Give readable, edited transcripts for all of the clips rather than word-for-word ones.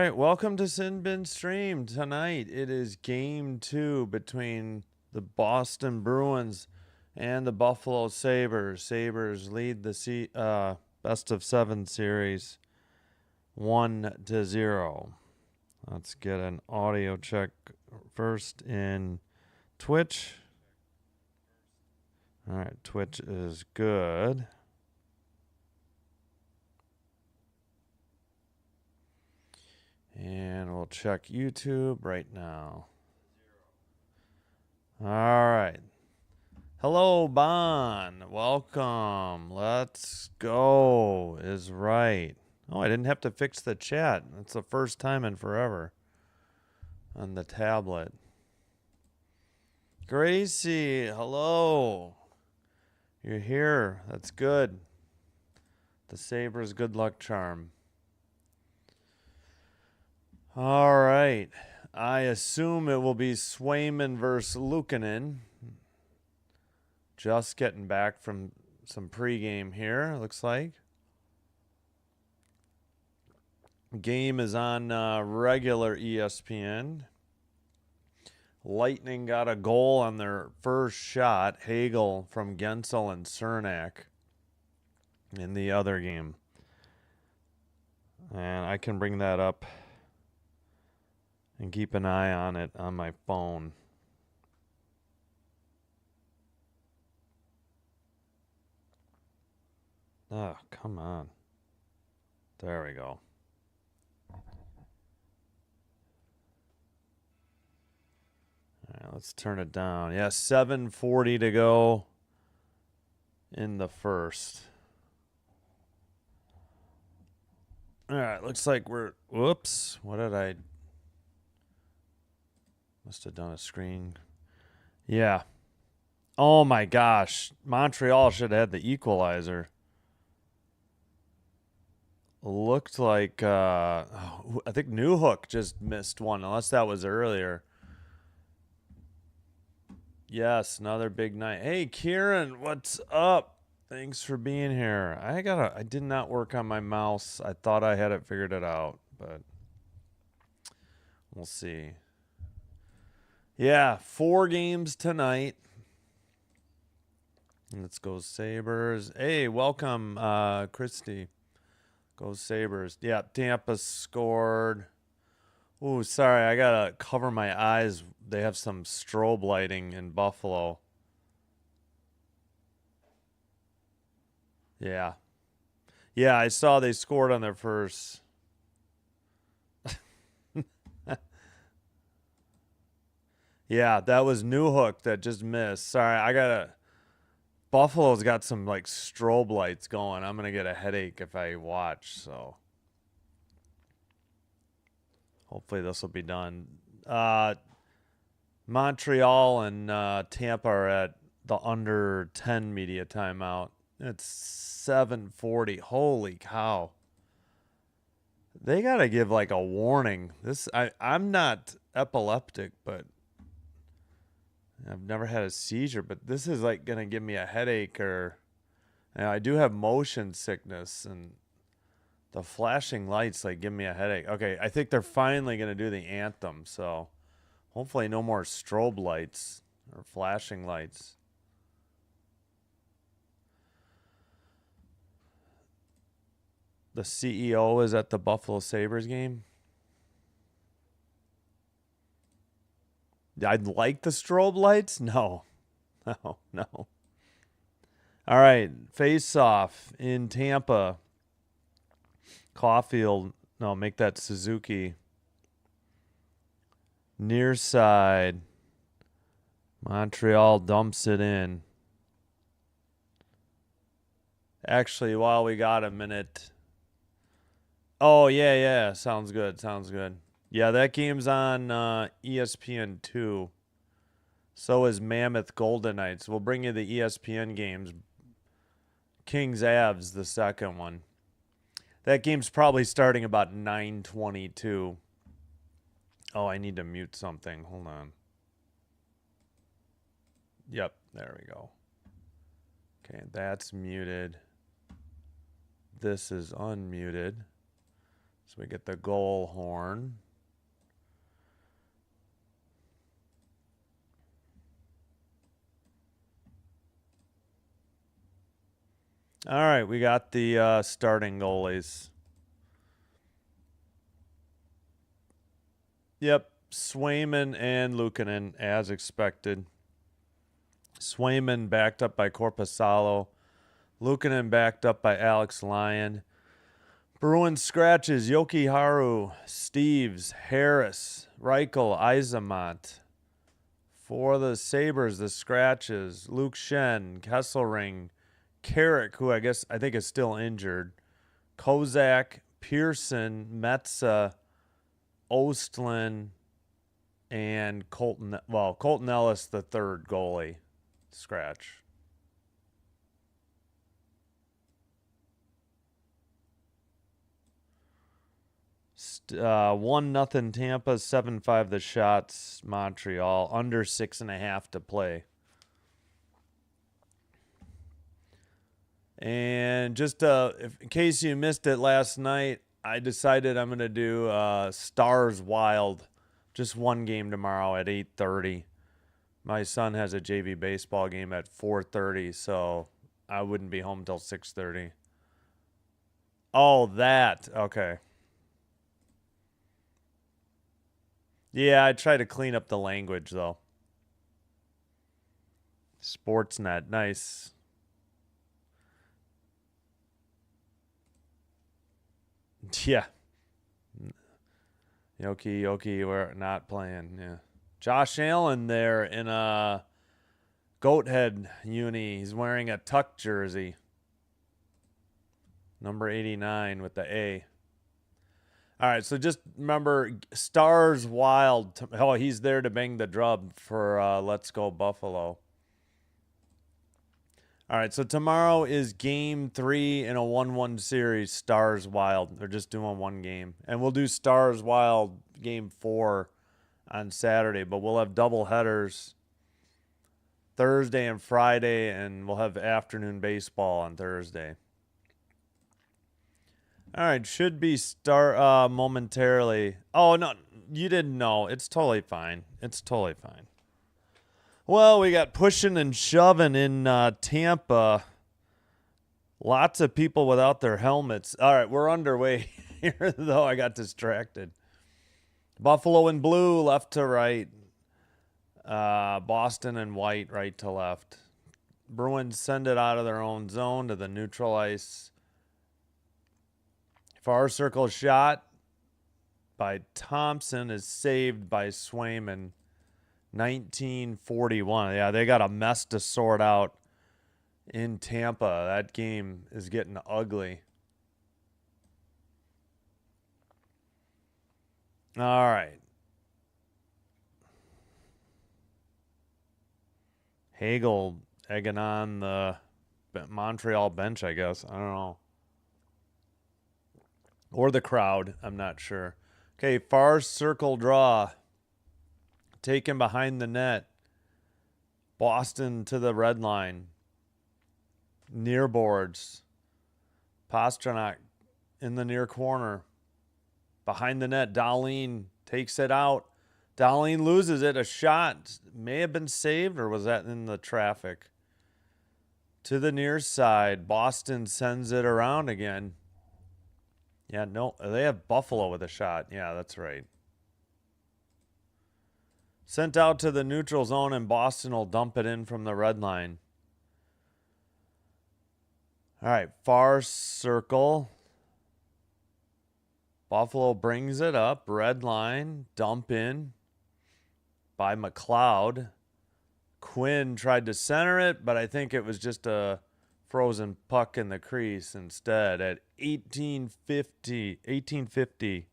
right, welcome to Sin Bin Stream. Tonight it is game 2 between the Boston Bruins and the Buffalo Sabres. Sabres lead the best of 7 series 1-0. Let's get an audio check first in Twitch. All right, Twitch is good. And we'll check YouTube right now. All right. Hello, Bon. Welcome. Let's go is right. Oh, I didn't have to fix the chat. That's the first time in forever on the tablet. Gracie, hello. You're here. That's good. The Sabres good luck charm. All right. I assume it will be Swayman versus Luukkonen. Just getting back from some pregame here, looks like. Game is on regular ESPN. Lightning got a goal on their first shot. Hagel from Gensel and Cernak in the other game. And I can bring that up and keep an eye on it on my phone. Oh, come on. There we go. All right, let's turn it down. Yeah, 7:40 to go in the first. All right, looks like we're... Whoops. What did I... Must have done a screen. Yeah. Oh, my gosh. Montreal should have had the equalizer. Looked like... I think Newhook just missed one, unless that was earlier. Yes, another big night. Hey, Kieran, what's up? Thanks for being here. I did not work on my mouse. I thought I had it figured it out, but we'll see. Yeah, 4 games tonight. Let's go Sabres. Hey, welcome, Christy. Go Sabres. Yeah, Tampa scored. Ooh, sorry, I gotta cover my eyes. They have some strobe lighting in Buffalo. Yeah. Yeah, I saw they scored on their first. Yeah, that was Newhook that just missed. Sorry, Buffalo's got some like strobe lights going. I'm gonna get a headache if I watch, so hopefully this will be done. Montreal and Tampa are at the under 10 media timeout. It's 7:40. Holy cow. They got to give like a warning. I'm not epileptic, but I've never had a seizure, but this is like going to give me a headache I do have motion sickness and the flashing lights like give me a headache. Okay, I think they're finally going to do the anthem, so hopefully no more strobe lights or flashing lights. The CEO is at the Buffalo Sabres game. I'd like the strobe lights. No. No. All right, face off in Tampa. Caulfield. No, make that Suzuki. Near side. Montreal dumps it in. Actually, while we got a minute. Oh, yeah. Sounds good. Yeah, that game's on ESPN 2. So is Mammoth Golden Knights. We'll bring you the ESPN games. Kings Avs, the second one. That game's probably starting about 9:22. Oh, I need to mute something. Hold on. Yep, there we go. Okay, that's muted. This is unmuted. So we get the goal horn. All right, we got the starting goalies. Yep, Swayman and Luukkonen, as expected. Swayman backed up by Korpisalo. Luukkonen backed up by Alex Lyon. Bruins scratches, Yoki Haru, Steves, Harris, Reichel, Yzerman. For the Sabres, the scratches, Luke Shen, Kesselring, Carrick, who I think is still injured, Kozak, Pearson, Metza, Ostlin, and Colton Ellis, the third goalie, scratch. One nothing Tampa, 7-5 the shots Montreal, under 6.5 to play. And just in case you missed it last night, I decided I'm gonna do Stars Wild, just one game tomorrow at 8:30. My son has a JV baseball game at 4:30, so I wouldn't be home till 6:30. Oh, that okay. Yeah, I try to clean up the language, though. Sportsnet, nice. Yeah. Yoki, we're not playing. Yeah. Josh Allen there in a Goathead uni. He's wearing a Tuck jersey. Number 89 with the A. All right, so just remember, Stars Wild. Oh, he's there to bang the drum for Let's Go Buffalo. All right, so tomorrow is game 3 in a 1-1 series, Stars Wild. They're just doing one game. And we'll do Stars Wild game 4 on Saturday, but we'll have double headers Thursday and Friday, and we'll have afternoon baseball on Thursday. All right, should be start momentarily. Oh, no, you didn't know. It's totally fine. It's totally fine. Well, we got pushing and shoving in Tampa. Lots of people without their helmets. All right, we're underway here, though. I got distracted. Buffalo in blue, left to right. Boston in white, right to left. Bruins send it out of their own zone to the neutral ice. Far circle shot by Thompson is saved by Swayman. 1941. Yeah, they got a mess to sort out in Tampa. That game is getting ugly. All right. Hagel egging on the Montreal bench, I guess. I don't know. Or the crowd. I'm not sure. Okay, far circle draw. Taken behind the net. Boston to the red line. Near boards. Pastrnak in the near corner. Behind the net, Dahlin takes it out. Dahlin loses it. A shot may have been saved, or was that in the traffic? To the near side. Boston sends it around again. Yeah, no, they have Buffalo with a shot. Yeah, that's right. Sent out to the neutral zone, and Boston will dump it in from the red line. All right, far circle. Buffalo brings it up. Red line, dump in by McLeod. Quinn tried to center it, but I think it was just a frozen puck in the crease instead at 1850.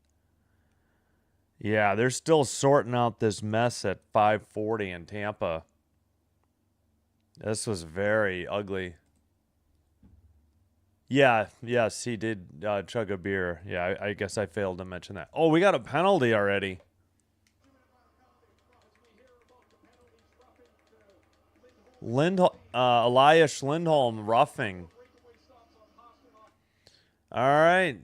Yeah, they're still sorting out this mess at 540 in Tampa. This was very ugly. Yeah, yes, he did chug a beer. Yeah, I guess I failed to mention that. Oh, we got a penalty already. Elias Lindholm roughing. All right.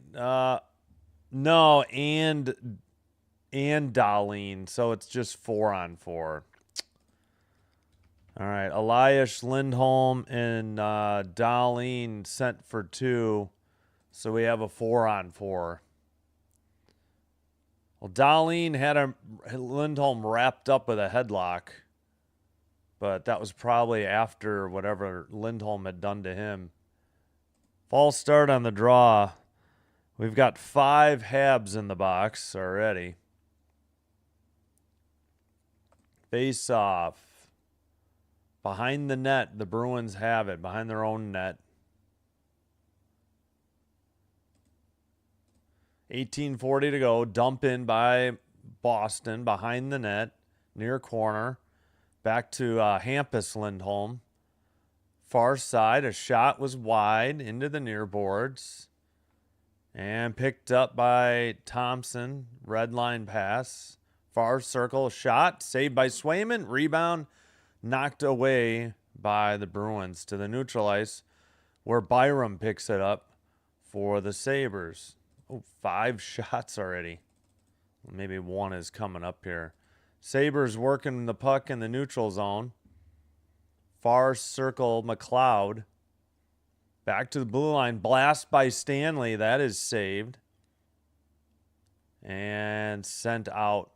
No, and Darlene, so it's just 4-on-4. All right, Elias Lindholm and Darlene sent for 2, so we have a 4-on-4. Well, Darlene had Lindholm wrapped up with a headlock, but that was probably after whatever Lindholm had done to him. False start on the draw. We've got 5 Habs in the box already. Face off. Behind the net, the Bruins have it. Behind their own net. 18:40 to go. Dump in by Boston. Behind the net. Near corner. Back to Hampus Lindholm. Far side. A shot was wide. Into the near boards. And picked up by Thompson. Red line pass. Far circle. Shot. Saved by Swayman. Rebound. Knocked away by the Bruins to the neutral ice, where Byram picks it up for the Sabres. Oh, 5 shots already. Maybe 1 is coming up here. Sabres working the puck in the neutral zone. Far circle, McLeod. Back to the blue line. Blast by Stanley. That is saved. And sent out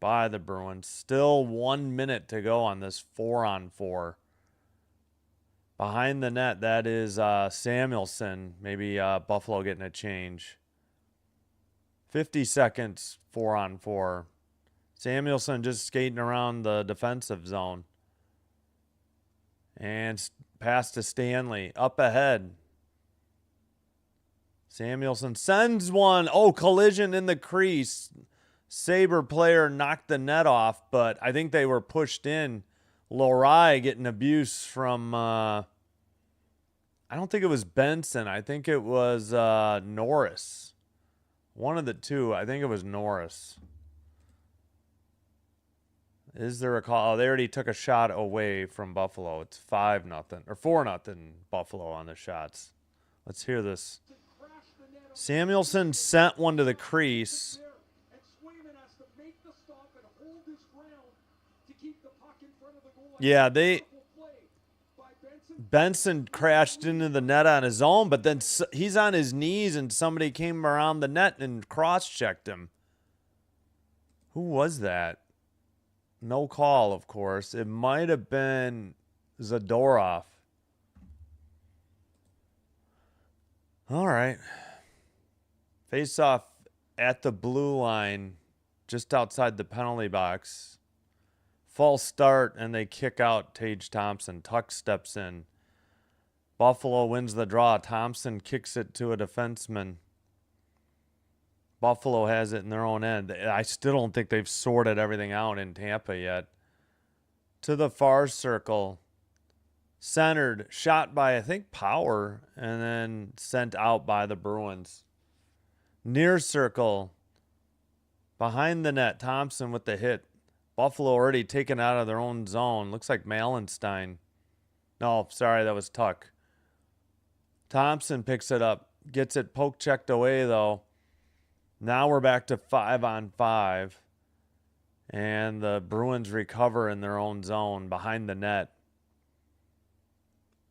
by the Bruins. Still 1 minute to go on this 4-on-4. Behind the net, that is Samuelson. Maybe Buffalo getting a change. 50 seconds, 4-on-4. Samuelson just skating around the defensive zone. And pass to Stanley. Up ahead. Samuelson sends one. Oh, collision in the crease. Sabre player knocked the net off, but I think they were pushed in. Lorai getting abuse from, I don't think it was Benson. I think it was Norris. One of the two. I think it was Norris. Is there a call? Oh, they already took a shot away from Buffalo. It's 5-0 or 4-0 Buffalo on the shots. Let's hear this. Samuelson sent one to the crease. Yeah, Benson crashed into the net on his own, but then he's on his knees and somebody came around the net and cross-checked him. Who was that? No call, of course. It might have been Zadorov. All right. Face off at the blue line, just outside the penalty box. False start, and they kick out Tage Thompson. Tuck steps in. Buffalo wins the draw. Thompson kicks it to a defenseman. Buffalo has it in their own end. I still don't think they've sorted everything out in Tampa yet. To the far circle. Centered. Shot by, I think, Power. And then sent out by the Bruins. Near circle. Behind the net. Thompson with the hit. Buffalo already taken out of their own zone. Looks like Malenstein. No, sorry, that was Tuck. Thompson picks it up. Gets it poke checked away, though. Now we're back to 5-on-5. And the Bruins recover in their own zone behind the net.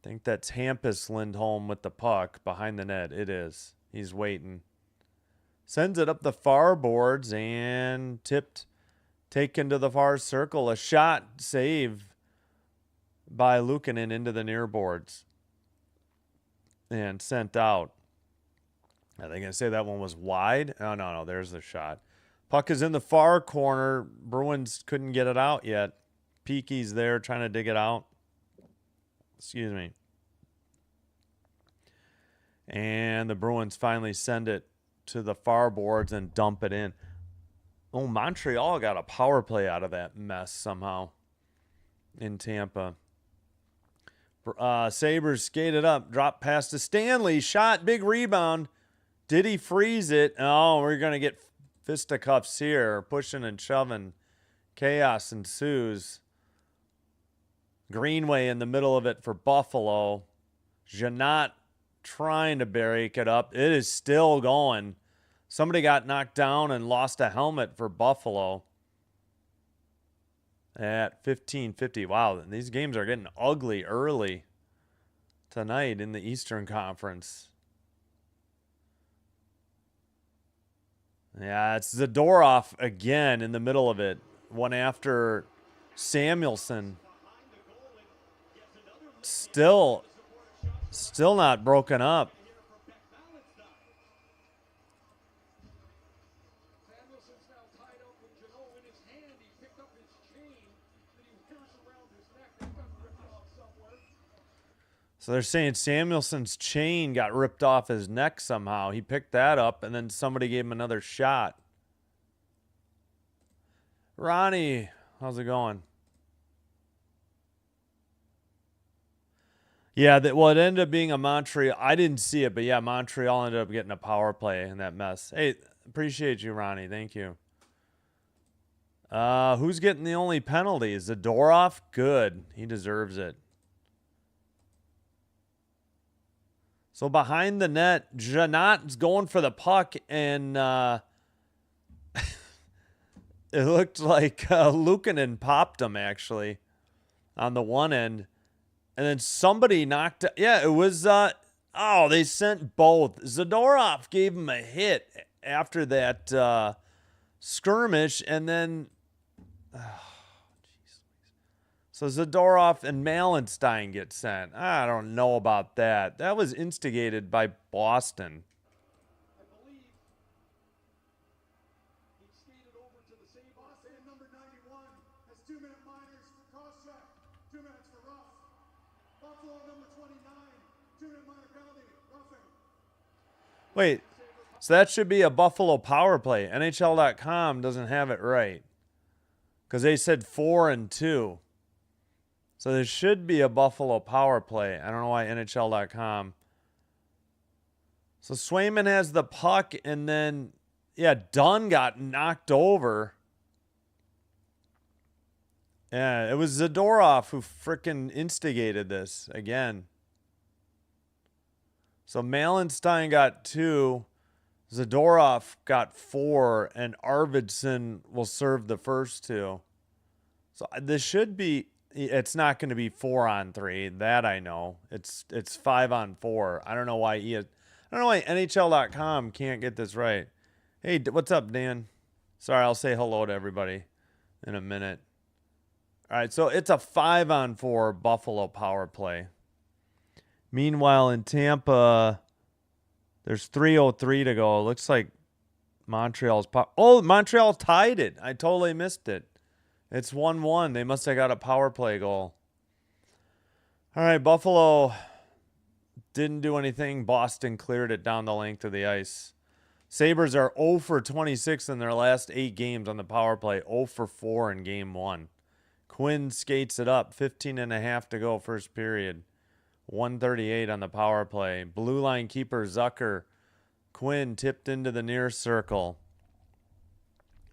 I think that's Hampus Lindholm with the puck behind the net. It is. He's waiting. Sends it up the far boards and tipped. Taken to the far circle. A shot save by Luukkonen into the near boards. And sent out. Are they going to say that one was wide? Oh, no. There's the shot. Puck is in the far corner. Bruins couldn't get it out yet. Peaky's there trying to dig it out. Excuse me. And the Bruins finally send it to the far boards and dump it in. Oh, Montreal got a power play out of that mess somehow in Tampa. Sabres skated up, dropped past to Stanley, shot, big rebound. Did he freeze it? Oh, we're going to get fisticuffs here, pushing and shoving. Chaos ensues. Greenway in the middle of it for Buffalo. Janot trying to break it up. It is still going. Somebody got knocked down and lost a helmet for Buffalo at 15:50. Wow, these games are getting ugly early tonight in the Eastern Conference. Yeah, it's Zadorov again in the middle of it. One after Samuelson. Still not broken up. So they're saying Samuelson's chain got ripped off his neck somehow. He picked that up, and then somebody gave him another shot. Ronnie, how's it going? Yeah, well, it ended up being a Montreal. I didn't see it, but yeah, Montreal ended up getting a power play in that mess. Hey, appreciate you, Ronnie. Thank you. Who's getting the only penalty? Zadorov? Good. He deserves it. So behind the net, Janot's going for the puck, and it looked like Luukkonen popped him, actually, on the one end. And then somebody knocked... Yeah, it was... they sent both. Zadorov gave him a hit after that skirmish, and then... So Zadorov and Malenstein get sent. I don't know about that. That was instigated by Boston. I believe he skated over to the same Boston. Number 91 has 2-minute minors for cross-check. 2 minutes for rough. Buffalo number 29, 2-minute minor penalty, roughing. Wait, so that should be a Buffalo power play. NHL.com doesn't have it right. Because they said 4 and 2. So there should be a Buffalo power play. I don't know why NHL.com. So Swayman has the puck, and then, yeah, Dunn got knocked over. Yeah, it was Zadorov who frickin' instigated this again. So Malenstein got 2. Zadorov got 4, and Arvidsson will serve the first 2. So this should be... It's not going to be 4 on 3. That I know. It's 5 on 4. I don't know why NHL.com can't get this right. Hey, what's up, Dan? Sorry, I'll say hello to everybody in a minute. All right, so it's a 5 on 4 Buffalo power play. Meanwhile, in Tampa, there's 3:03 to go. It looks like Montreal tied it. I totally missed it. It's 1-1. They must have got a power play goal. All right, Buffalo didn't do anything. Boston cleared it down the length of the ice. Sabres are 0 for 26 in their last 8 games on the power play. 0 for 4 in game 1. Quinn skates it up. 15.5 to go first period. 1:38 on the power play. Blue line keeper Zucker. Quinn tipped into the near circle.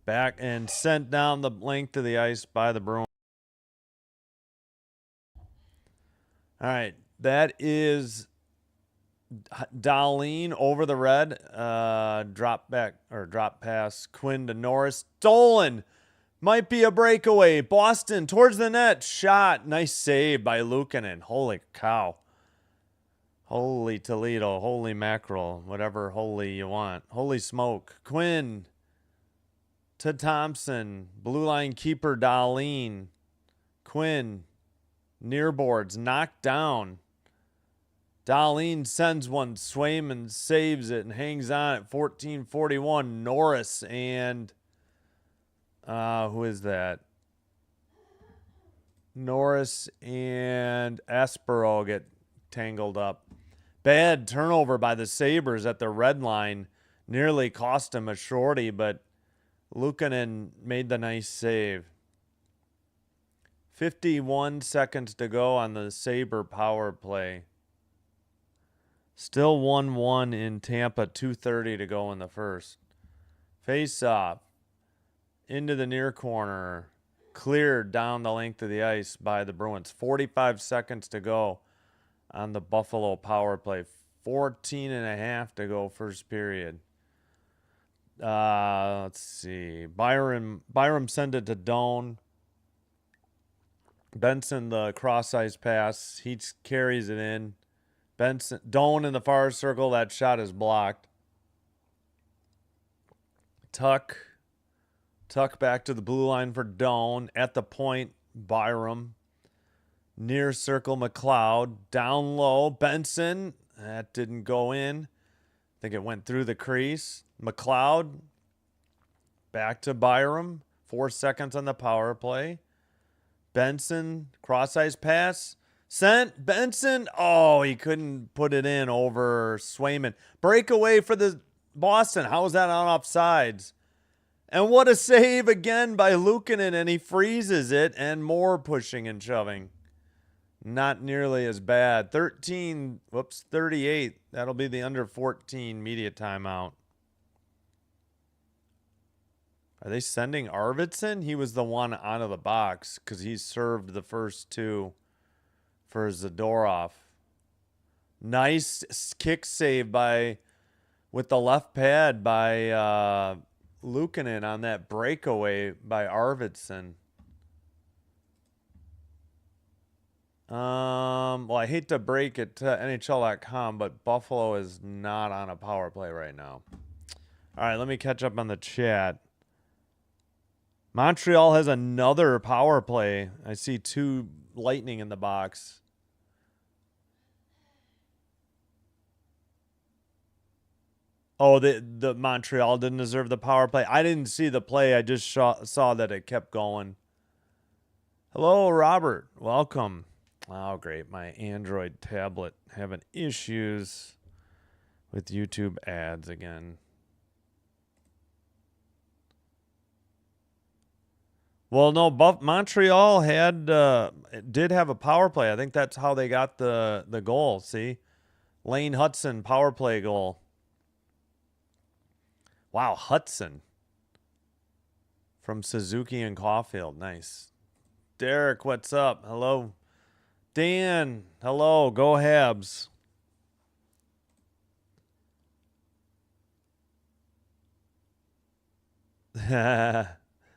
Back and sent down the length of the ice by the Bruins. All right, that is Dahlin over the red. Drop pass. Quinn to Norris. Stolen. Might be a breakaway. Boston towards the net. Shot. Nice save by Luukkonen. Holy cow. Holy Toledo. Holy mackerel. Whatever holy you want. Holy smoke. Quinn to Thompson. Blue line keeper Dahlin. Quinn. Near boards. Knocked down. Dahlin sends one. Swayman saves it and hangs on at 14:41. Norris and... who is that? Norris and Aspero get tangled up. Bad turnover by the Sabres at the red line. Nearly cost him a shorty, but Luukkonen made the nice save. 51 seconds to go on the Sabre power play. Still 1-1 in Tampa, 2:30 to go in the first. Face off. Into the near corner. Cleared down the length of the ice by the Bruins. 45 seconds to go on the Buffalo power play. 14.5 to go first period. Let's see. Byram send it to Doan. Benson the cross-ice pass. He carries it in. Doan in the far circle. That shot is blocked. Tuck back to the blue line for Doan. At the point, Byram. Near circle, McLeod. Down low, Benson. That didn't go in. I think it went through the crease. McLeod. Back to Byram. 4 seconds on the power play. Benson, cross-ice pass. Sent. Benson. Oh, he couldn't put it in over Swayman. Breakaway for the Boston. How is that on offsides? And what a save again by Luukkonen, and he freezes it, and more pushing and shoving. Not nearly as bad. 38. That'll be the under 14 media timeout. Are they sending Arvidsson? He was the one out of the box because he served the first two for Zadorov. Nice kick save with the left pad by Luukkonen on that breakaway by Arvidsson. Well, I hate to break it to NHL.com, but Buffalo is not on a power play right now. All right, let me catch up on the chat. Montreal has another power play. I see 2 Lightning in the box. Oh, the Montreal didn't deserve the power play. I didn't see the play. I just saw that it kept going. Hello, Robert. Welcome. Oh, great. My Android tablet having issues with YouTube ads again. Well, no, Montreal did have a power play. I think that's how they got the goal. See? Lane Hudson power play goal. Wow, Hudson from Suzuki and Caulfield. Nice. Derek, what's up? Hello. Dan, hello. Go Habs.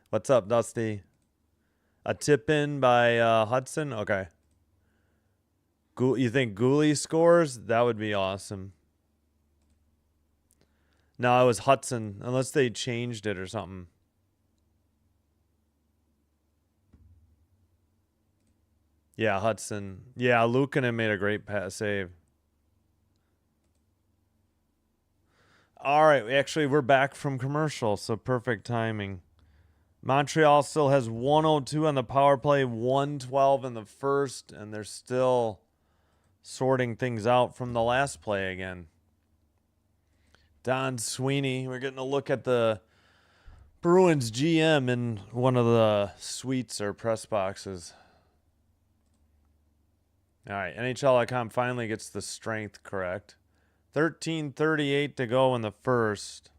What's up, Dusty? A tip in by Hudson? Okay. You think Gooley scores? That would be awesome. No, it was Hudson, unless they changed it or something. Yeah, Hudson. Yeah, Luukkonen made a great save. All right, actually, we're back from commercial, so perfect timing. Montreal still has 102 on the power play, 112 in the first, and they're still sorting things out from the last play again. Don Sweeney, we're getting a look at the Bruins GM in one of the suites or press boxes. All right, NHL.com finally gets the strength correct. 13:38 to go in the first.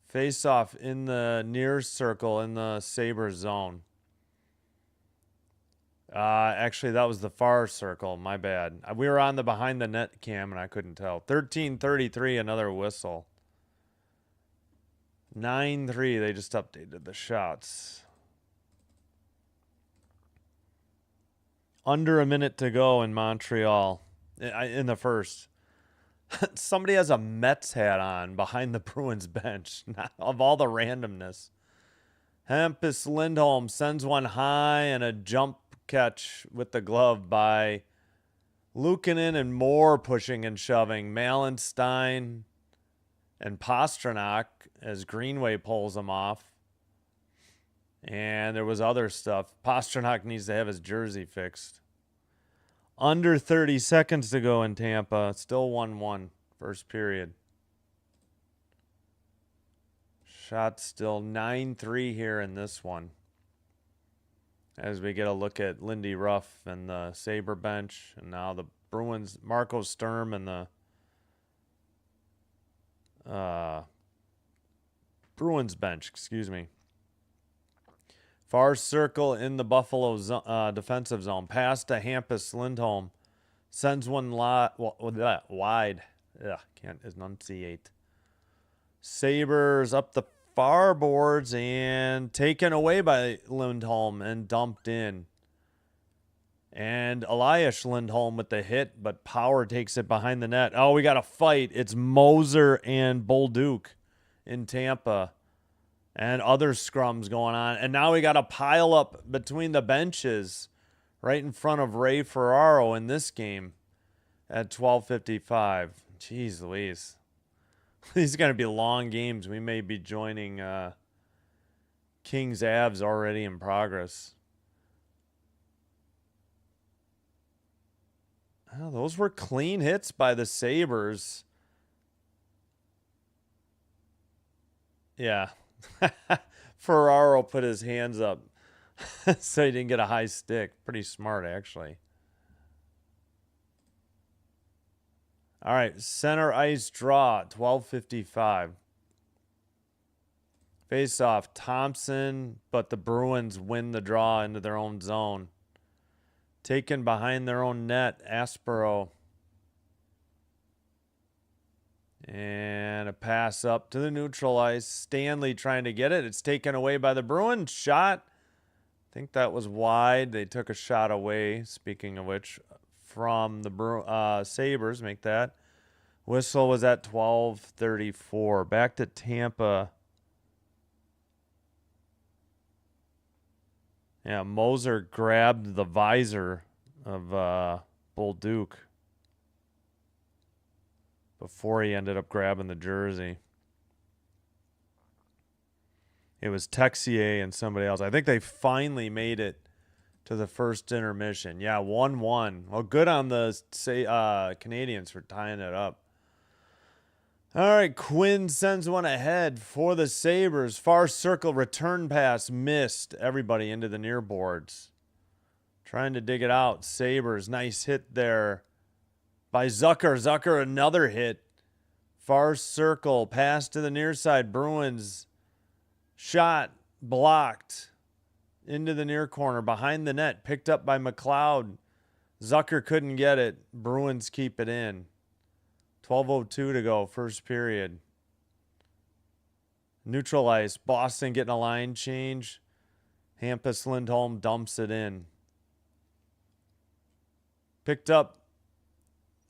Face off in the near circle in the Sabres zone. Actually, that was the far circle. My bad. We were on the behind the net cam and I couldn't tell. 13:33, another whistle. 9-3, they just updated the shots. Under a minute to go in Montreal in the first. Somebody has a Mets hat on behind the Bruins bench. Of all the randomness. Hampus Lindholm sends one high and a jump catch with the glove by Luukkonen, and more pushing and shoving. Malenstein and Pastrnak as Greenway pulls him off. And there was other stuff. Pastrnak needs to have his jersey fixed. Under 30 seconds to go in Tampa. Still 1-1 first period. Shot still 9-3 here in this one. As we get a look at Lindy Ruff and the Sabre bench. And now the Bruins, Marco Sturm and the Bruins bench, excuse me. Far circle in the Buffalo defensive zone. Pass to Hampus Lindholm. Sends one wide. Ugh, can't enunciate. Sabres up the far boards and taken away by Lindholm and dumped in. And Elias Lindholm with the hit, but Power takes it behind the net. Oh, we got a fight. It's Moser and Bolduc in Tampa. And other scrums going on. And now we got a pile up between the benches right in front of Ray Ferraro in this game at 12:55. Jeez Louise. These are going to be long games. We may be joining Kings Avs already in progress. Oh, those were clean hits by the Sabres. Yeah. Ferraro put his hands up so he didn't get a high stick. Pretty smart, actually. All right, center ice draw, 12:55. Face off, Thompson, but the Bruins win the draw into their own zone. Taken behind their own net, Aspero. And a pass up to the neutral ice. Stanley trying to get it. It's taken away by the Bruins. Shot. I think that was wide. They took a shot away, speaking of which, from the Sabres. Make that. Whistle was at 12:34. Back to Tampa. Yeah, Moser grabbed the visor of Bolduc before he ended up grabbing the jersey. It was Texier and somebody else. I think they finally made it to the first intermission. Yeah, 1-1. Well, good on the Canadians for tying it up. All right, Quinn sends one ahead for the Sabres. Far circle return pass missed. Everybody into the near boards. Trying to dig it out. Sabres, nice hit there by Zucker. Zucker, another hit. Far circle, pass to the near side. Bruins, shot, blocked. Into the near corner, behind the net. Picked up by McLeod. Zucker couldn't get it. Bruins keep it in. 12:02 to go, first period. Neutral ice. Boston getting a line change. Hampus Lindholm dumps it in. Picked up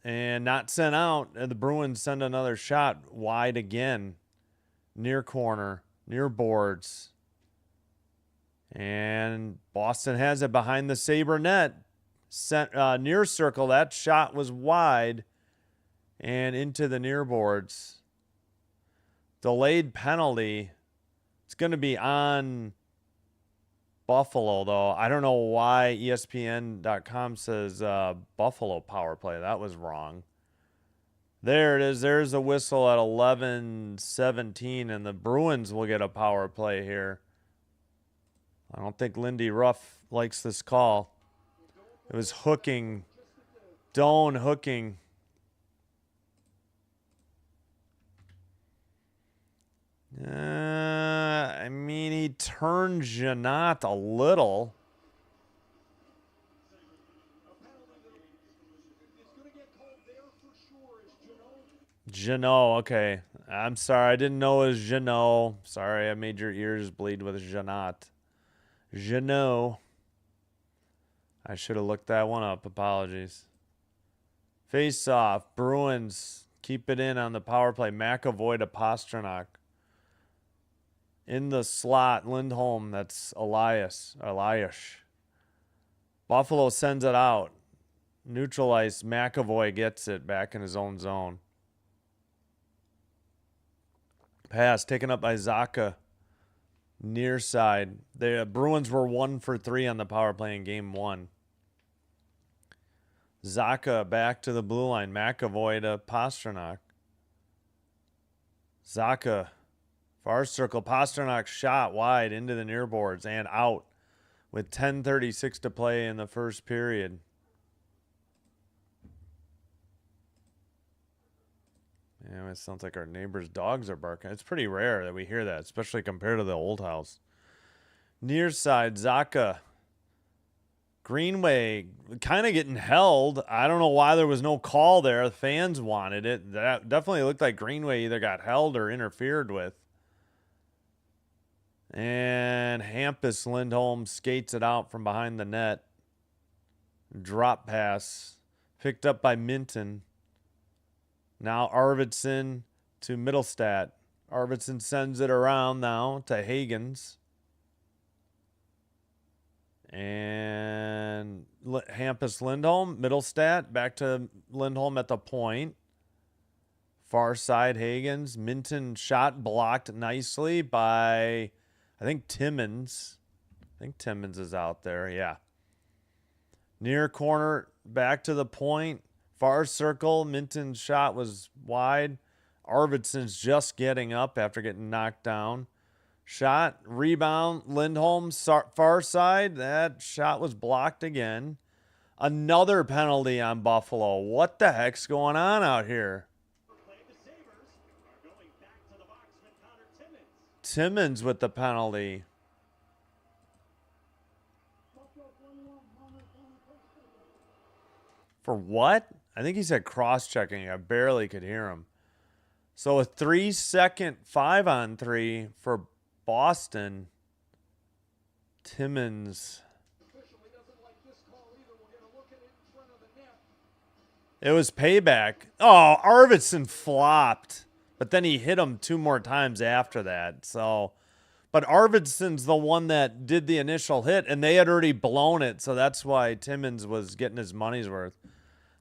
and not sent out. And the Bruins send another shot wide again. Near corner, near boards. And Boston has it behind the Sabre net. Near circle. That shot was wide. And into the near boards. Delayed penalty. It's going to be on Buffalo, though. I don't know why ESPN.com says Buffalo power play. That was wrong. There it is. There's a whistle at 11:17, and the Bruins will get a power play here. I don't think Lindy Ruff likes this call. It was hooking. Doan hooking. I mean, he turned Janot a little. Janot, okay. I'm sorry. I didn't know it was Janot. Sorry, I made your ears bleed with Janot. Janot. I should have looked that one up. Apologies. Face off. Bruins keep it in on the power play. McAvoy to Pastrnak. In the slot, Lindholm, that's Elias. Buffalo sends it out. Neutral ice, McAvoy gets it back in his own zone. Pass taken up by Zacha. Near side. The Bruins were 1 for 3 on the power play in game 1. Zacha back to the blue line. McAvoy to Pastrnak. Zacha. Far circle, Pastrnak shot wide into the near boards and out with 10:36 to play in the first period. Yeah, it sounds like our neighbor's dogs are barking. It's pretty rare that we hear that, especially compared to the old house. Near side, Zacha Greenway kind of getting held. I don't know why there was no call there. The fans wanted it. That definitely looked like Greenway either got held or interfered with. And Hampus Lindholm skates it out from behind the net. Drop pass picked up by Minton. Now Arvidsson to Middlestat. Arvidsson sends it around now to Hagens. And Hampus Lindholm, Middlestat, back to Lindholm at the point. Far side Hagens. Minton shot blocked nicely by, I think, Timmins. I think Timmins is out there, yeah. Near corner, back to the point. Far circle, Minton's shot was wide. Arvidsson's just getting up after getting knocked down. Shot, rebound, Lindholm, far side. That shot was blocked again. Another penalty on Buffalo. What the heck's going on out here? Timmins with the penalty. For what? I think he said cross-checking. I barely could hear him. So a 3-second 5-on-3 for Boston. Timmins. It was payback. Oh, Arvidsson flopped. But then he hit him 2 more times after that. So, but Arvidsson's the one that did the initial hit, and they had already blown it. So that's why Timmins was getting his money's worth.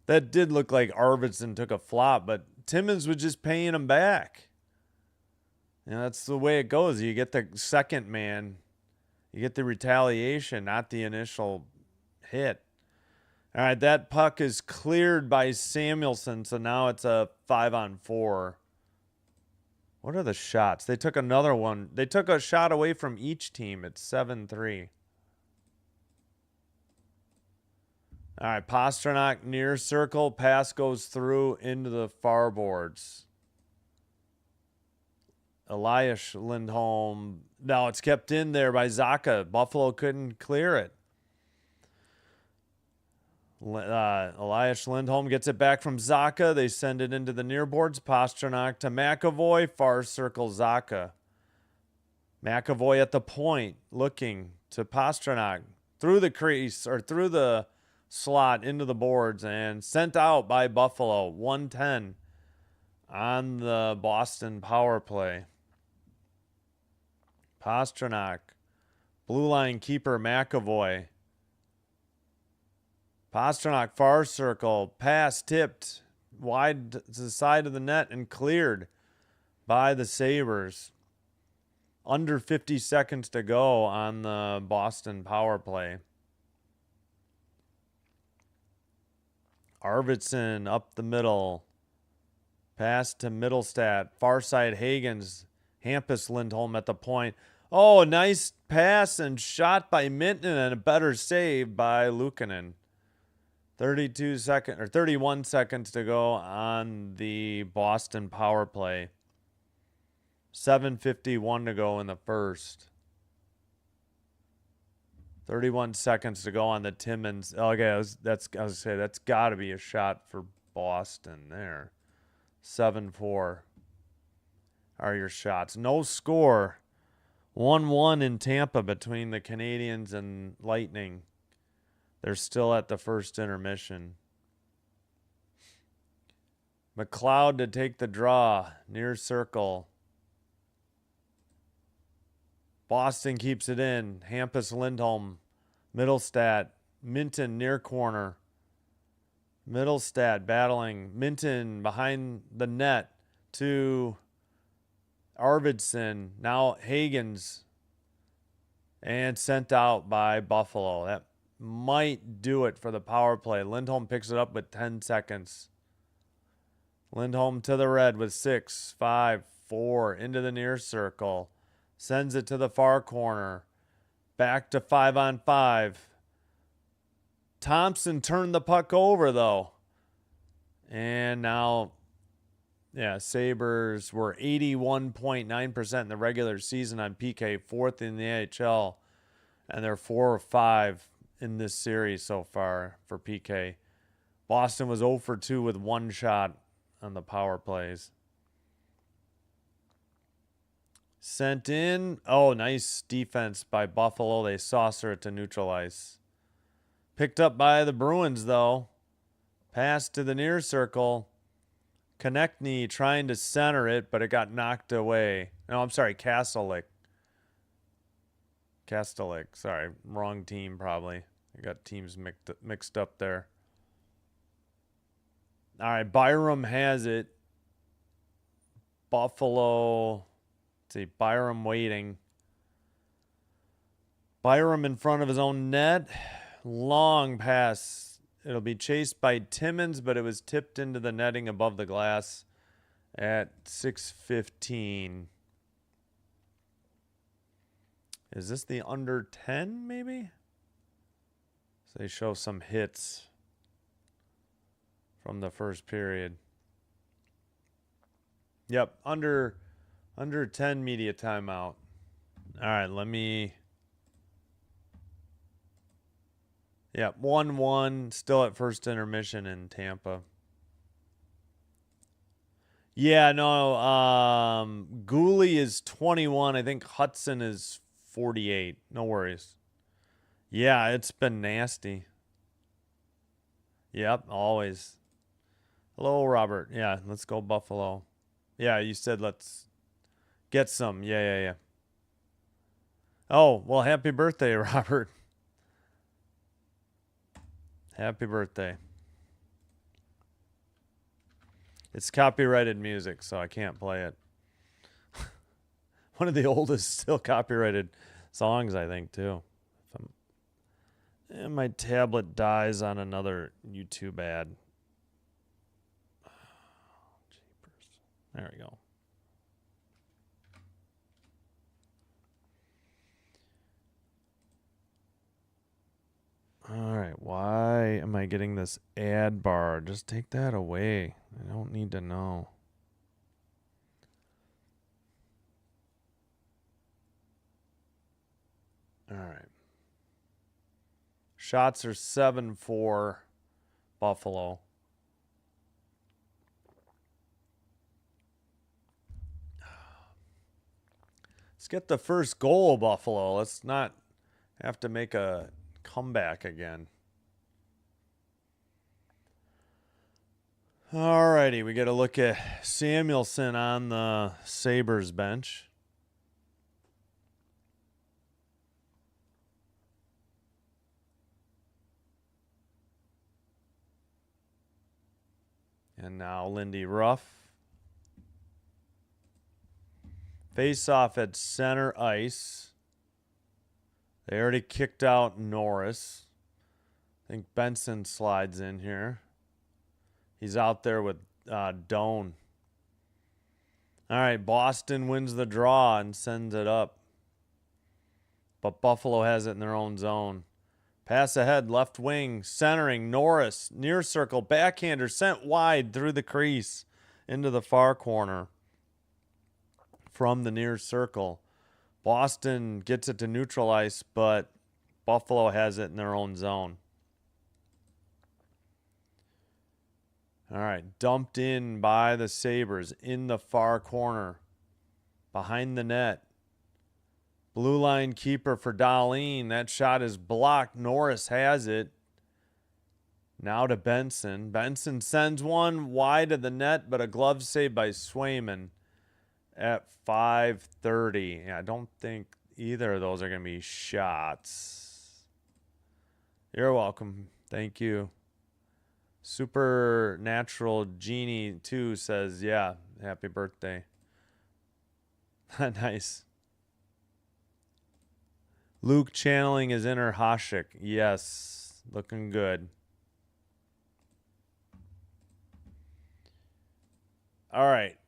That did look like Arvidsson took a flop, but Timmins was just paying him back. You know, that's the way it goes. You get the second man. You get the retaliation, not the initial hit. All right, that puck is cleared by Samuelson, so now it's a 5-on-4. What are the shots? They took another one. They took a shot away from each team. It's 7-3. All right, Pasternak near circle. Pass goes through into the far boards. Elias Lindholm. Now it's kept in there by Zacha. Buffalo couldn't clear it. Elias Lindholm gets it back from Zacha. They send it into the near boards. Pasternak to McAvoy. Far circle Zacha. McAvoy at the point. Looking to Pasternak. Through the crease or through the slot into the boards and sent out by Buffalo. 110 on the Boston power play. Pasternak. Blue line keeper McAvoy. Pasternak far circle. Pass tipped wide to the side of the net and cleared by the Sabres. Under 50 seconds to go on the Boston power play. Arvidsson up the middle. Pass to Middlestat. Far side Hagens. Hampus Lindholm at the point. Oh, nice pass and shot by Minton and a better save by Luukkonen. 31 seconds to go on the Boston power play. 7:51 to go in the first. 31 seconds to go on the Timmins. Okay, I was gonna say that's got to be a shot for Boston there. 7-4 are your shots. No score. 1-1 in Tampa between the Canadiens and Lightning. They're still at the first intermission. McLeod to take the draw. Near circle. Boston keeps it in. Hampus Lindholm. Middlestat. Minton near corner. Middlestat battling. Minton behind the net to Arvidsson. Now Hagens. And sent out by Buffalo. That might do it for the power play. Lindholm picks it up with 10 seconds. Lindholm to the red with 6, 5, 4 into the near circle. Sends it to the far corner. Back to 5-on-5. Thompson turned the puck over, though. And now, yeah, Sabres were 81.9% in the regular season on PK, 4th in the NHL. And they're 4 or 5 in this series so far for PK. Boston was 0 for 2 with one shot on the power plays. Sent in. Oh, nice defense by Buffalo. They saucer it to neutral ice. Picked up by the Bruins, though. Pass to the near circle. Konechny trying to center it, but it got knocked away. No, I'm sorry, Kastelik. Sorry, wrong team probably. I got teams mixed up there. All right, Byram has it. Buffalo. Let's see, Byram waiting. Byram in front of his own net. Long pass. It'll be chased by Timmins, but it was tipped into the netting above the glass at 6:15. Is this the under 10 maybe? So they show some hits from the first period. Yep, under 10 media timeout. All right, let me. Yep, 1-1, still at first intermission in Tampa. Yeah, no, Gooley is 21. I think Hudson is 48. No worries. Yeah, it's been nasty. Yep, always. Hello, Robert. Yeah, let's go Buffalo. Yeah, you said let's get some. Yeah. Oh, well, happy birthday, Robert. Happy birthday. It's copyrighted music, so I can't play it. One of the oldest still copyrighted songs, I think, too. And my tablet dies on another YouTube ad. Jeepers. There we go. All right, why am I getting this ad bar? Just take that away. I don't need to know. All right. Shots are 7-4 Buffalo. Let's get the first goal, Buffalo. Let's not have to make a comeback again. Alrighty, we get a look at Samuelson on the Sabres bench. And now Lindy Ruff. Face off at center ice. They already kicked out Norris. I think Benson slides in here. He's out there with Doan. All right, Boston wins the draw and sends it up. But Buffalo has it in their own zone. Pass ahead, left wing, centering, Norris, near circle, backhander, sent wide through the crease into the far corner from the near circle. Boston gets it to neutral ice, but Buffalo has it in their own zone. All right, dumped in by the Sabres in the far corner, behind the net. Blue line keeper for Dahlin. That shot is blocked. Norris has it. Now to Benson. Benson sends one wide of the net, but a glove save by Swayman at 5:30. Yeah, I don't think either of those are going to be shots. You're welcome. Thank you. Supernatural Genie 2 says, yeah, happy birthday. Nice. Luke channeling his inner Hasek. Yes, looking good. All right.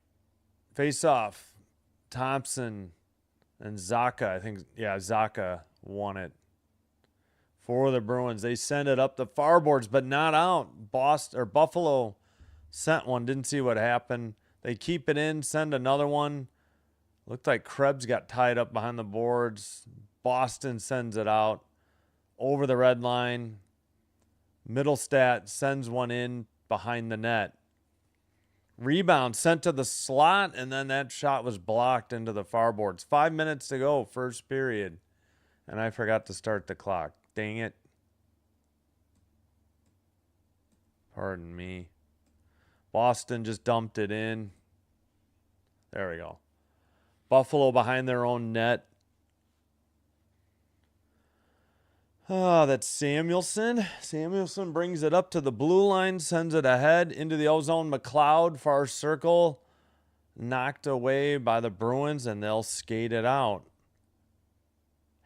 Face off. Thompson and Zaka. I think, yeah, Zaka won it for the Bruins. They send it up the far boards, but not out. Buffalo sent one. Didn't see what happened. They keep it in, send another one. Looked like Krebs got tied up behind the boards. Boston sends it out over the red line. Middlestat sends one in behind the net. Rebound sent to the slot, and then that shot was blocked into the far boards. 5 minutes to go, first period. And I forgot to start the clock. Dang it. Pardon me. Boston just dumped it in. There we go. Buffalo behind their own net. Oh, that's Samuelson. Samuelson brings it up to the blue line, sends it ahead into the ozone. McLeod, far circle, knocked away by the Bruins, and they'll skate it out.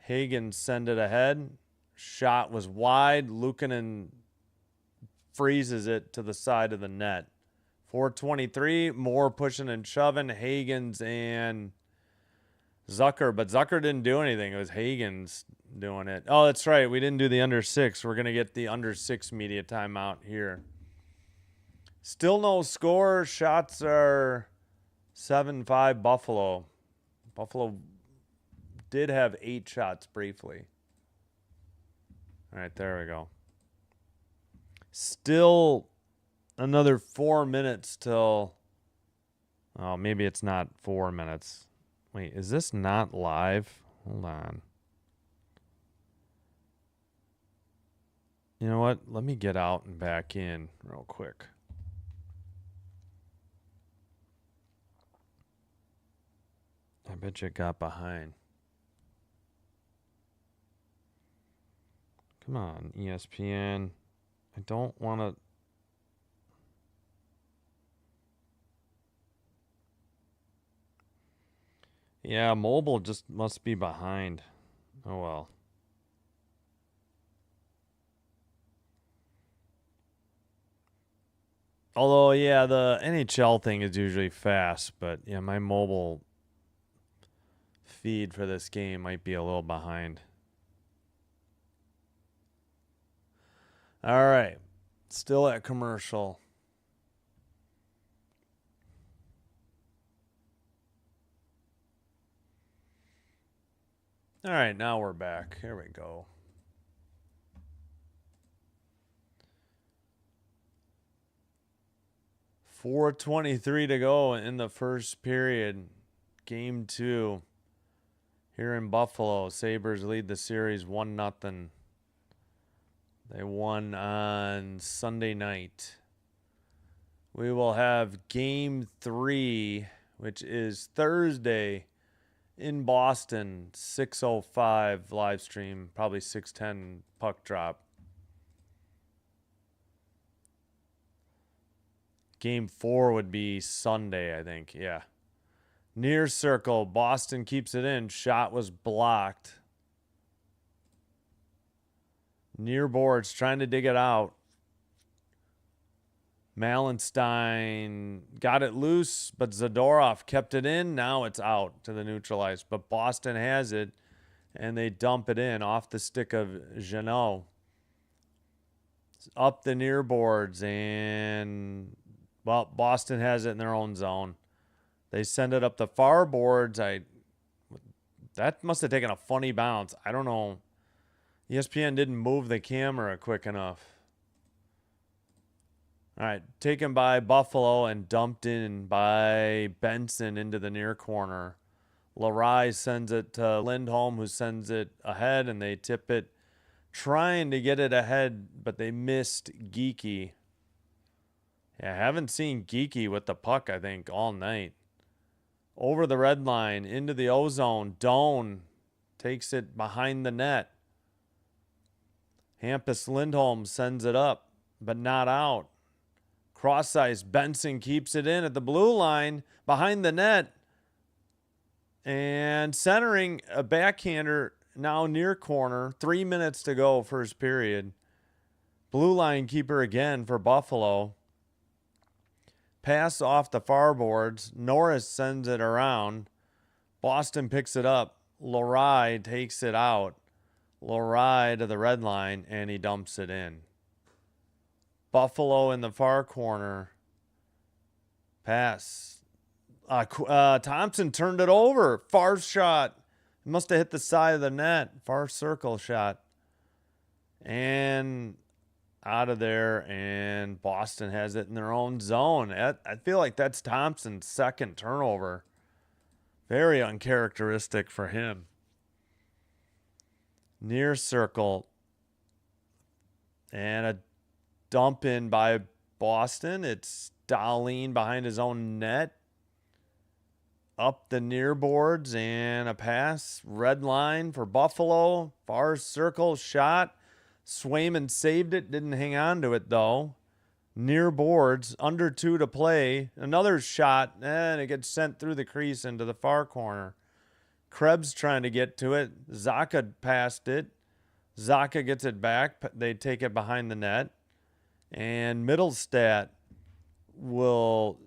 Hagen send it ahead. Shot was wide. Luukkonen freezes it to the side of the net. 4:23, more pushing and shoving. Hagen's and Zucker, but Zucker didn't do anything. It was Hagen's doing it. Oh, that's right. We didn't do the under 6. We're going to get the under 6 media timeout here. Still no score. Shots are 7-5 Buffalo. Buffalo did have 8 shots briefly. All right, there we go. Still another 4 minutes till... Oh, maybe it's not 4 minutes. Wait, is this not live? Hold on. You know what? Let me get out and back in real quick. I bet you it got behind. Come on, ESPN. I don't want to... Yeah, mobile just must be behind. Oh, well. Although, yeah, the NHL thing is usually fast, but yeah, my mobile feed for this game might be a little behind. All right. Still at commercial. All right, now we're back. Here we go. .423 to go in the first period. Game 2 here in Buffalo. Sabres lead the series 1-0. They won on Sunday night. We will have Game 3, which is Thursday in Boston, 6:05 live stream, probably 6:10 puck drop. Game 4 would be Sunday, I think. Yeah. Near circle. Boston keeps it in. Shot was blocked. Near boards, trying to dig it out. Malenstein got it loose, but Zadorov kept it in. Now it's out to the neutralized. But Boston has it, and they dump it in off the stick of Jeannot. Up the near boards, and... Well, Boston has it in their own zone. They send it up the far boards. That must have taken a funny bounce. I don't know. ESPN didn't move the camera quick enough. All right, taken by Buffalo and dumped in by Benson into the near corner. Larai sends it to Lindholm, who sends it ahead, and they tip it, trying to get it ahead, but they missed Geeky. Yeah, I haven't seen Geeky with the puck, I think, all night. Over the red line, into the ozone. Doan takes it behind the net. Hampus Lindholm sends it up, but not out. Cross ice, Benson keeps it in at the blue line, behind the net. And centering, a backhander, now near corner. 3 minutes to go, first period. Blue line keeper again for Buffalo. Pass off the far boards. Norris sends it around. Boston picks it up. Larai takes it out. Larai to the red line, and he dumps it in. Buffalo in the far corner. Pass. Thompson turned it over. Far shot. Must have hit the side of the net. Far circle shot. And out of there, and Boston has it in their own zone. I feel like that's Thompson's second turnover. Very uncharacteristic for him. Near circle. And a dump in by Boston. It's Dahlin behind his own net. Up the near boards and a pass. Red line for Buffalo. Far circle shot. Swayman saved it. Didn't hang on to it though. Near boards. Under 2 to play. Another shot. And it gets sent through the crease into the far corner. Krebs trying to get to it. Zaka passed it. Zaka gets it back. They take it behind the net. And Middlestat will...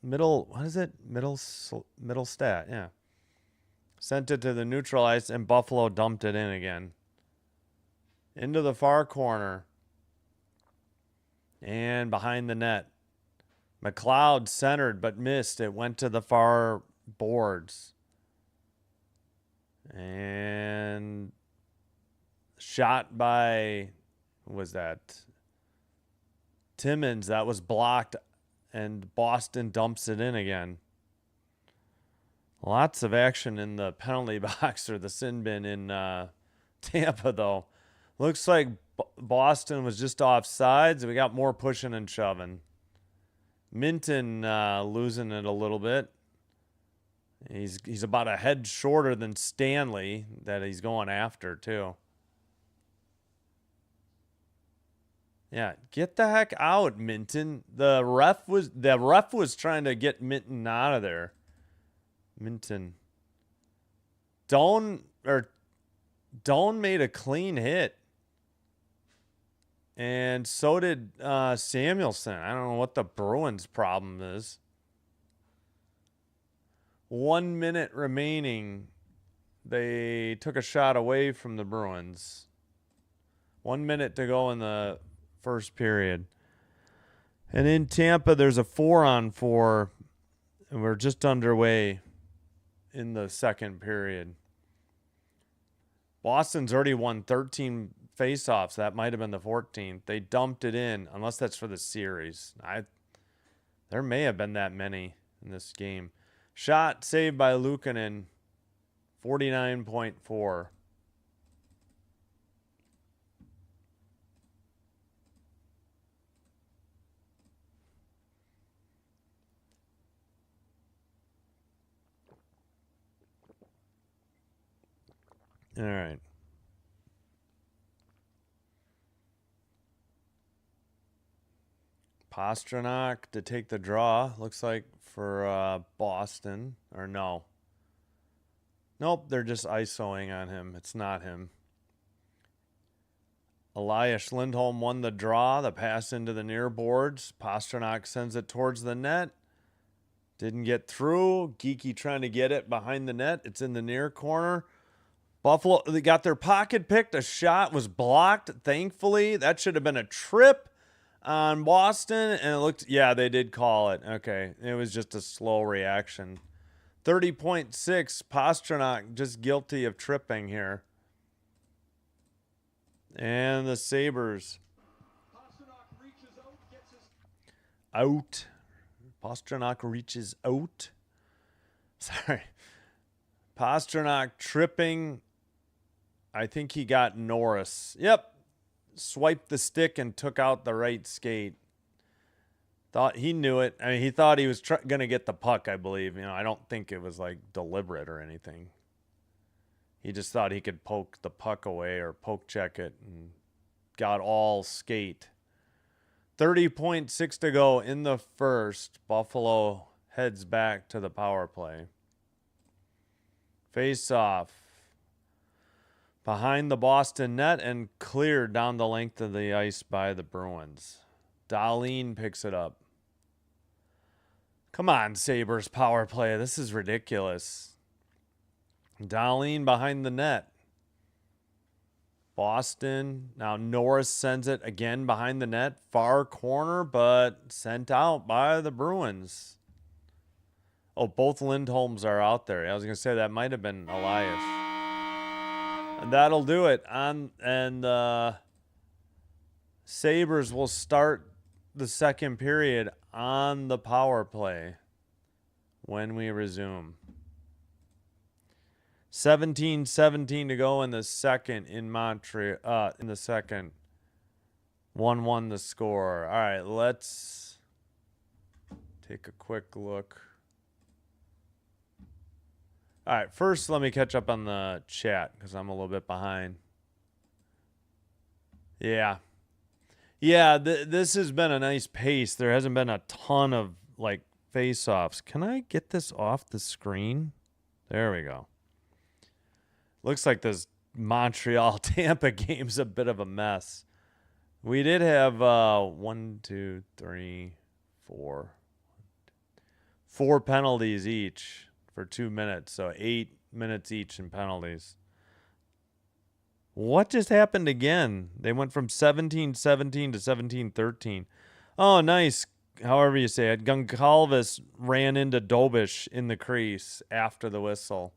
what is it? Middlestat, yeah. Sent it to the neutral ice, and Buffalo dumped it in again. Into the far corner. And behind the net. McLeod centered, but missed. It went to the far boards. And shot by, who was that? Timmins. That was blocked, and Boston dumps it in again. Lots of action in the penalty box or the sin bin in Tampa, though. Looks like Boston was just offsides. We got more pushing and shoving. Minton losing it a little bit. He's about a head shorter than Stanley that he's going after, too. Yeah, get the heck out, Minton. The ref was trying to get Minton out of there. Minton. Doan made a clean hit. And so did Samuelson. I don't know what the Bruins' problem is. 1 minute remaining. They took a shot away from the Bruins. 1 minute to go in the first period. And in Tampa, there's a 4-on-4, and we're just underway in the second period. Boston's already won 13 faceoffs. That might have been the 14th. They dumped it in, unless that's for the series. There may have been that many in this game. Shot saved by Luukkonen, 49.4. All right. Pastrnak to take the draw, looks like, for Boston. Or no. Nope, they're just isoing on him. It's not him. Elias Lindholm won the draw. The pass into the near boards. Pastrnak sends it towards the net. Didn't get through. Geeky trying to get it behind the net. It's in the near corner. Buffalo, they got their pocket picked. A shot was blocked, thankfully. That should have been a trip on Boston. And it looked, yeah, they did call it. Okay. It was just a slow reaction. 30.6. Pastrnak just guilty of tripping here. And the Sabres. Out. Pastrnak reaches out. Sorry. Pastrnak tripping. I think he got Norris. Yep. Swiped the stick and took out the right skate. Thought he knew it. I mean, he thought he was going to get the puck, I believe. You know, I don't think it was like deliberate or anything. He just thought he could poke the puck away or poke check it and got all skate. 30.6 to go in the first. Buffalo heads back to the power play. Face off. Behind the Boston net and cleared down the length of the ice by the Bruins. Dahlin picks it up. Come on, Sabres power play. This is ridiculous. Dahlin behind the net. Boston. Now Norris sends it again behind the net. Far corner, but sent out by the Bruins. Oh, both Lindholms are out there. I was going to say that might have been Elias. And that'll do it. Sabres will start the second period on the power play when we resume. 17-17 to go in the second in Montreal. In the second. 1-1 the score. All right, let's take a quick look. All right, first let me catch up on the chat because I'm a little bit behind. Yeah. Yeah, this has been a nice pace. There hasn't been a ton of, like, face-offs. Can I get this off the screen? There we go. Looks like this Montreal-Tampa game's a bit of a mess. We did have 1, 2, 3, 4. 4 penalties each for 2 minutes, so 8 minutes each in penalties. What just happened again? They went from 17-17 to 17-13. Oh, nice. However you say it. Goncalves ran into Dobish in the crease after the whistle.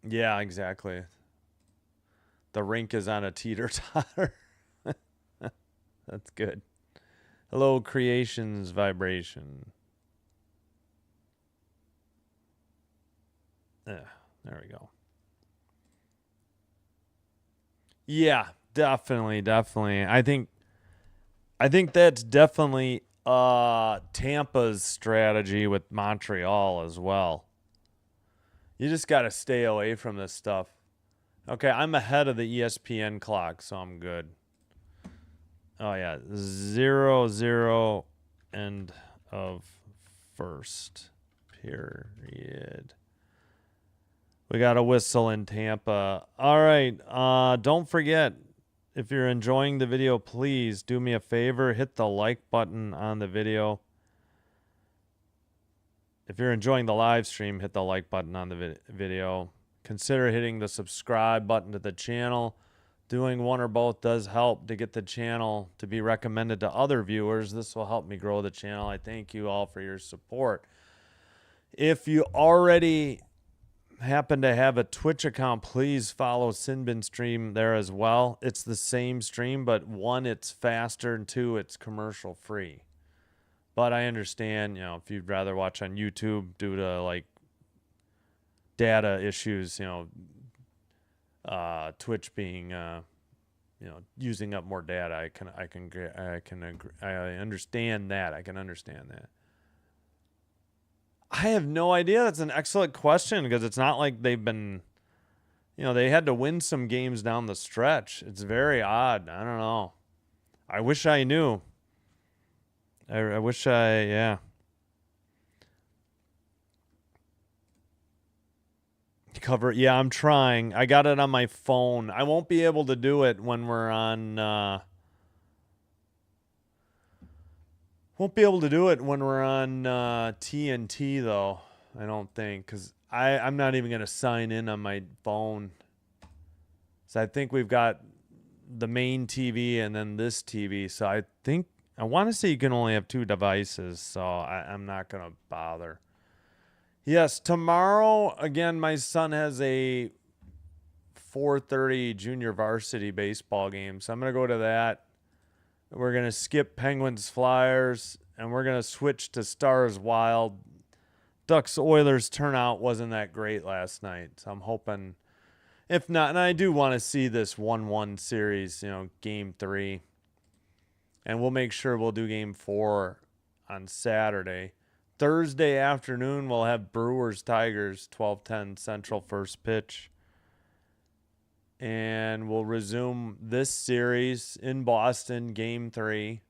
Yeah, exactly. The rink is on a teeter-totter. That's good. Hello, Creations Vibration. There we go. Yeah, definitely. I think that's definitely Tampa's strategy with Montreal as well. You just got to stay away from this stuff. Okay, I'm ahead of the ESPN clock, so I'm good. Oh yeah, 0-0 end of first period. We got a whistle in Tampa. All right. Don't forget, if you're enjoying the video, please do me a favor. Hit the like button on the video. If you're enjoying the live stream, hit the like button on the video. Consider hitting the subscribe button to the channel. Doing one or both does help to get the channel to be recommended to other viewers. This will help me grow the channel. I thank you all for your support. If you already happen to have a Twitch account, please follow Sinbin Stream there as well. It's the same stream, but 1, it's faster, and 2, it's commercial free. But I understand, if you'd rather watch on YouTube due to, like, data issues, Twitch being, using up more data, I understand that. I can understand that. I have no idea. That's an excellent question because it's not like they've been, they had to win some games down the stretch. It's very odd. I don't know. I wish I knew. I wish yeah. Cover. Yeah, I'm trying. I got it on my phone. I won't be able to do it when we're on, won't be able to do it when we're on TNT, though, I don't think, because I'm not even going to sign in on my phone. So I think we've got the main TV and then this TV. So I want to say you can only have 2 devices, so I'm not going to bother. Yes, tomorrow, again, my son has a 4:30 junior varsity baseball game, so I'm going to go to that. We're going to skip Penguins Flyers, and we're going to switch to Stars Wild. Ducks Oilers turnout wasn't that great last night, so I'm hoping, if not, and I do want to see this 1-1 series, game 3. And we'll make sure we'll do game 4 on Saturday. Thursday afternoon, we'll have Brewers Tigers, 12:10 Central first pitch. And we'll resume this series in Boston, game 3,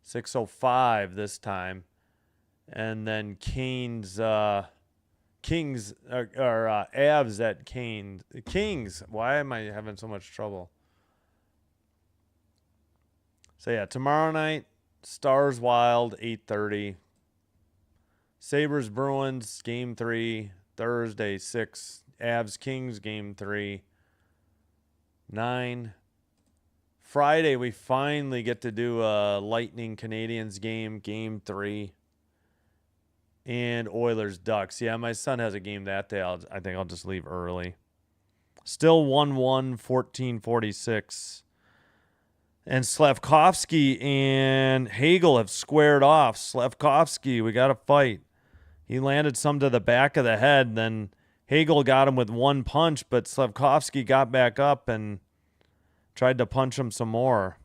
6:05 this time. And then Kings, Avs at Kings. Why am I having so much trouble? So yeah, tomorrow night, Stars Wild, 8:30. Sabres Bruins, game 3, Thursday, 6. Avs Kings, game 3. 9. Friday, we finally get to do a Lightning Canadiens game 3. And Oilers Ducks. Yeah, my son has a game that day. I think I'll just leave early. Still 1-1, 14:46. And Slavkovsky and Hagel have squared off. Slavkovsky, we got to fight. He landed some to the back of the head. Then Hagel got him with one punch, but Slavkovsky got back up and tried to punch him some more.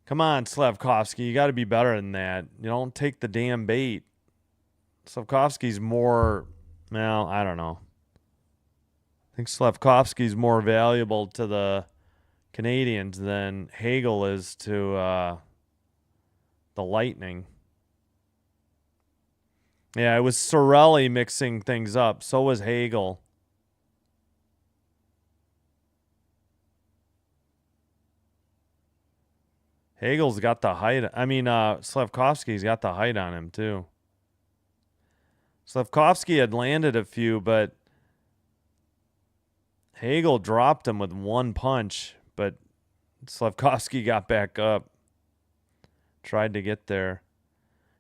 Come on, Slavkovsky. You got to be better than that. You don't take the damn bait. Slavkovsky's more, well, I don't know. I think Slavkovsky's more valuable to the Canadians than Hagel is to the Lightning. Yeah, it was Sorelli mixing things up. So was Hagel. Hagel's got the height. I mean, Slavkovsky's got the height on him, too. Slavkovsky had landed a few, but Hagel dropped him with one punch, but Slavkovsky got back up. Tried to get there.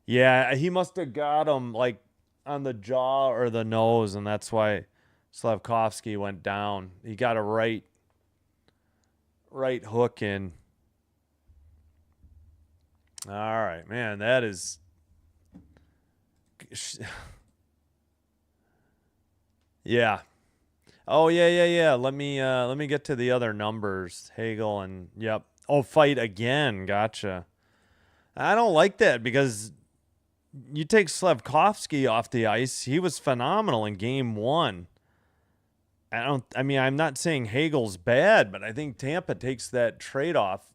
Yeah, he must have got him like on the jaw or the nose, and that's why Slavkovsky went down. He got a right hook in. All right, man, that is yeah. Oh yeah. Let me get to the other numbers. Hagel and yep. Oh, fight again. Gotcha. I don't like that because you take Slavkovsky off the ice. He was phenomenal in game 1. I mean, I'm not saying Hagel's bad, but I think Tampa takes that trade-off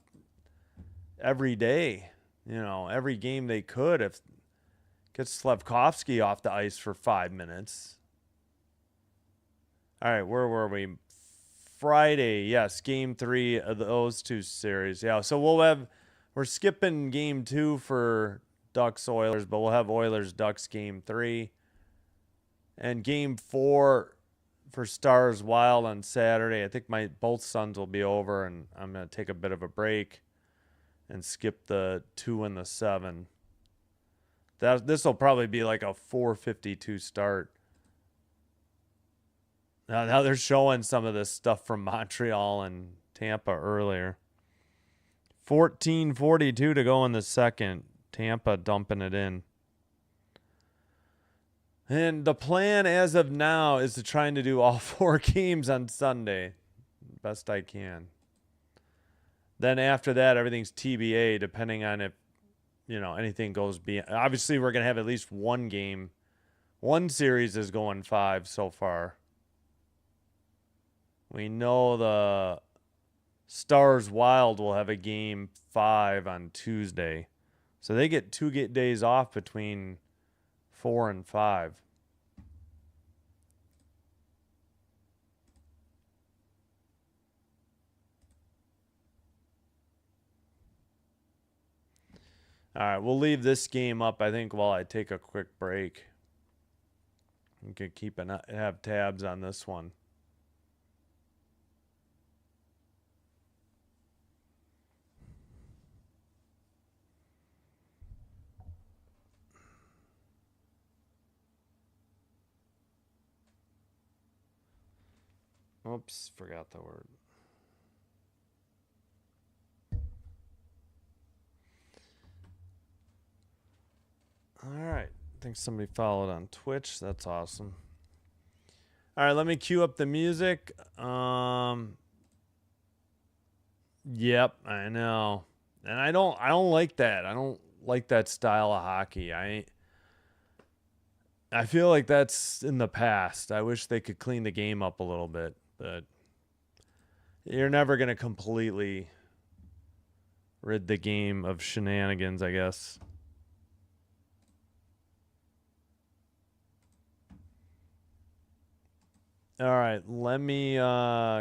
every day. You know, every game they could if get Slavkovsky off the ice for 5 minutes. All right, where were we? Friday, yes, game 3 of those two series. Yeah, so we're skipping game 2 for Ducks Oilers, but we'll have Oilers Ducks game 3. And game 4 for Stars Wild on Saturday. I think both Suns will be over, and I'm going to take a bit of a break and skip the 2 and the 7. This will probably be like a 4:52 start. Now they're showing some of this stuff from Montreal and Tampa earlier. 14:42 to go in the second. Tampa dumping it in. And the plan as of now is to try to do all 4 games on Sunday. Best I can. Then after that, everything's TBA, depending on if, anything goes beyond. Obviously, we're going to have at least one game. One series is going 5 so far. We know the Stars Wild will have a game 5 on Tuesday. So they get 2 days off between 4 and 5. All right, we'll leave this game up, I think, while I take a quick break. We can have tabs on this one. Oops, forgot the word. All right. I think somebody followed on Twitch. That's awesome. All right, let me cue up the music. Yep, I know. And I don't like that. I don't like that style of hockey. I feel like that's in the past. I wish they could clean the game up a little bit, but you're never going to completely rid the game of shenanigans, I guess. All right, let me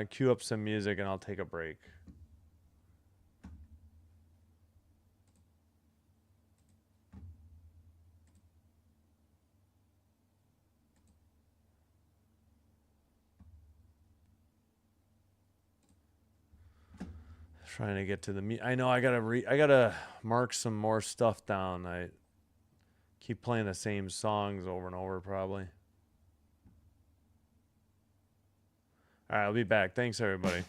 cue up some music and I'll take a break. Trying to get to the I know I gotta mark some more stuff down. I keep playing the same songs over and over probably. All right, I'll be back. Thanks, everybody.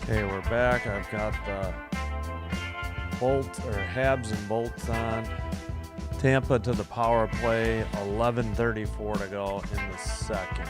Okay, we're back. I've got the Habs and bolts on. Tampa to the power play. 11:34 to go in the second.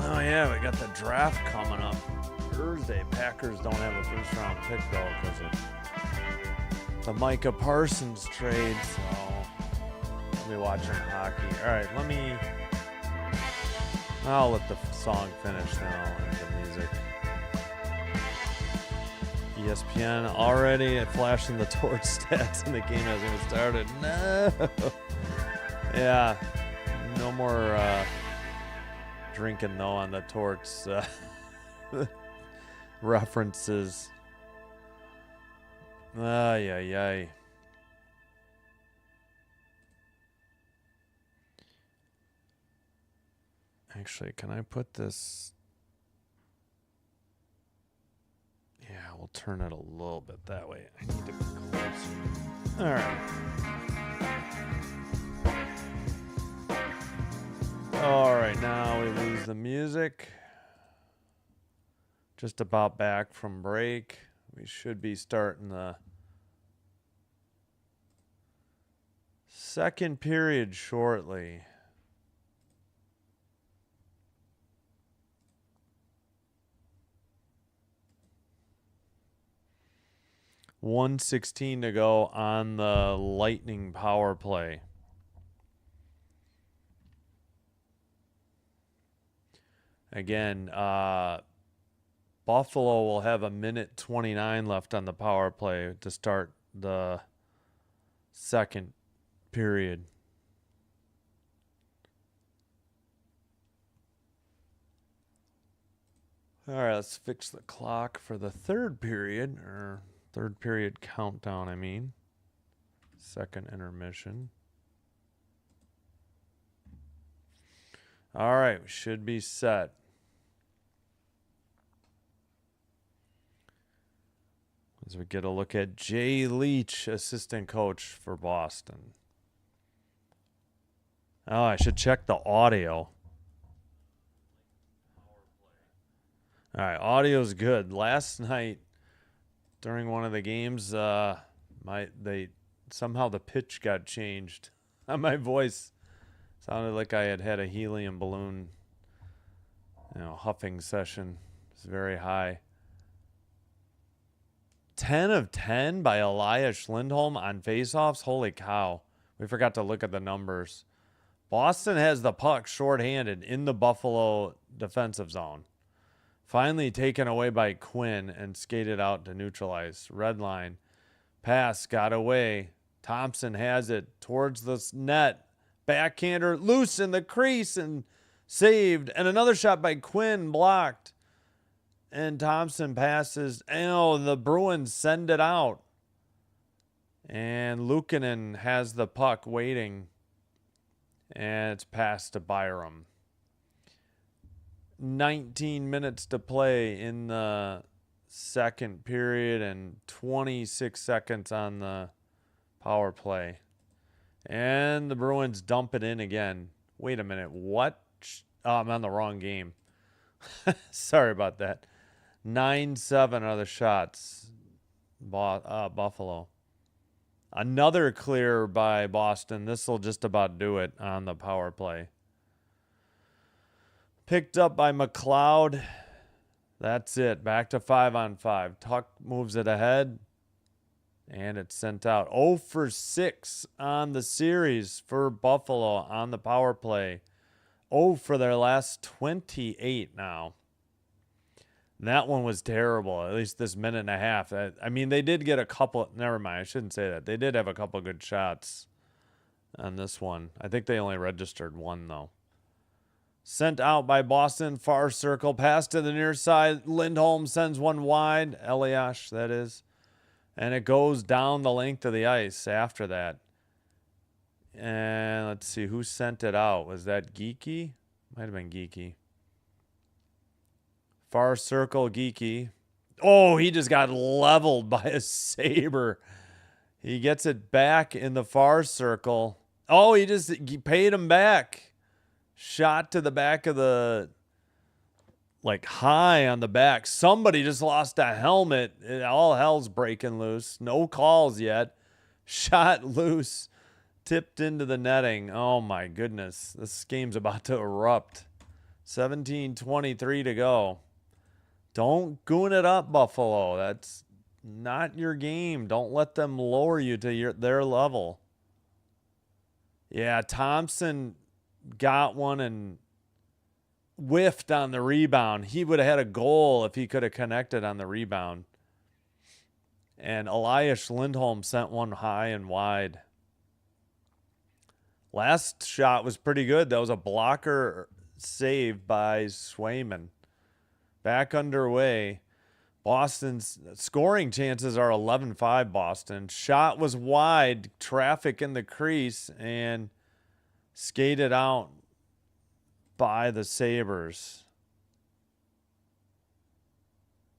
Oh yeah, we got the draft coming up Thursday. Packers don't have a first round pick though because of the Micah Parsons trade, so I'll be watching hockey. All right, I'll let the song finish, then I'll end the music. ESPN already flashing the torch stats and the game hasn't even started. No. Yeah, no more drinking though on the torch references. Ay, ay, ay. Actually, can I put this? Yeah, we'll turn it a little bit that way. I need to be closer. All right. All right, now we lose the music. Just about back from break. We should be starting the second period shortly. .116 to go on the Lightning power play. Again, Buffalo will have 1:29 left on the power play to start the second period. All right, let's fix the clock for the third period, or third period countdown, I mean. Second intermission. All right, we should be set. As we get a look at Jay Leach, assistant coach for Boston. Oh, I should check the audio. All right, audio's good. Last night during one of the games, somehow the pitch got changed on my voice. Sounded like I had a helium balloon, huffing session. It's very high. 10 of 10 by Elias Lindholm on faceoffs. Holy cow. We forgot to look at the numbers. Boston has the puck shorthanded in the Buffalo defensive zone. Finally taken away by Quinn and skated out to neutralize. Red line. Pass got away. Thompson has it towards the net. Backhander loose in the crease and saved. And another shot by Quinn blocked. And Thompson passes. Oh, the Bruins send it out. And Luukkonen has the puck waiting. And it's passed to Byram. 19 minutes to play in the second period and 26 seconds on the power play. And the Bruins dump it in again. Wait a minute. What? Oh, I'm on the wrong game. Sorry about that. 9-7 are the shots. Buffalo. Another clear by Boston. This will just about do it on the power play. Picked up by McLeod. That's it. Back to 5-on-5. Tuck moves it ahead. And it's sent out. 0 for 6 on the series for Buffalo on the power play. 0 for their last 28 now. That one was terrible, at least this minute and a half. I mean, they did get a couple. Never mind, I shouldn't say that. They did have a couple good shots on this one. I think they only registered one, though. Sent out by Boston, far circle, pass to the near side. Lindholm sends one wide. Elias, that is. And it goes down the length of the ice after that. And let's see, who sent it out? Was that Geeky? Might have been Geeky. Far circle, Geeky. Oh, he just got leveled by a Sabre. He gets it back in the far circle. Oh, he paid him back. Shot to the back of the, like high on the back. Somebody just lost a helmet. All hell's breaking loose. No calls yet. Shot loose. Tipped into the netting. Oh my goodness. This game's about to erupt. 17:23 to go. Don't goon it up, Buffalo. That's not your game. Don't let them lower you to their level. Yeah, Thompson got one and whiffed on the rebound. He would have had a goal if he could have connected on the rebound. And Elias Lindholm sent one high and wide. Last shot was pretty good. That was a blocker save by Swayman. Back underway. Boston's scoring chances are 11-5 Boston. Shot was wide, traffic in the crease, and skated out by the Sabres.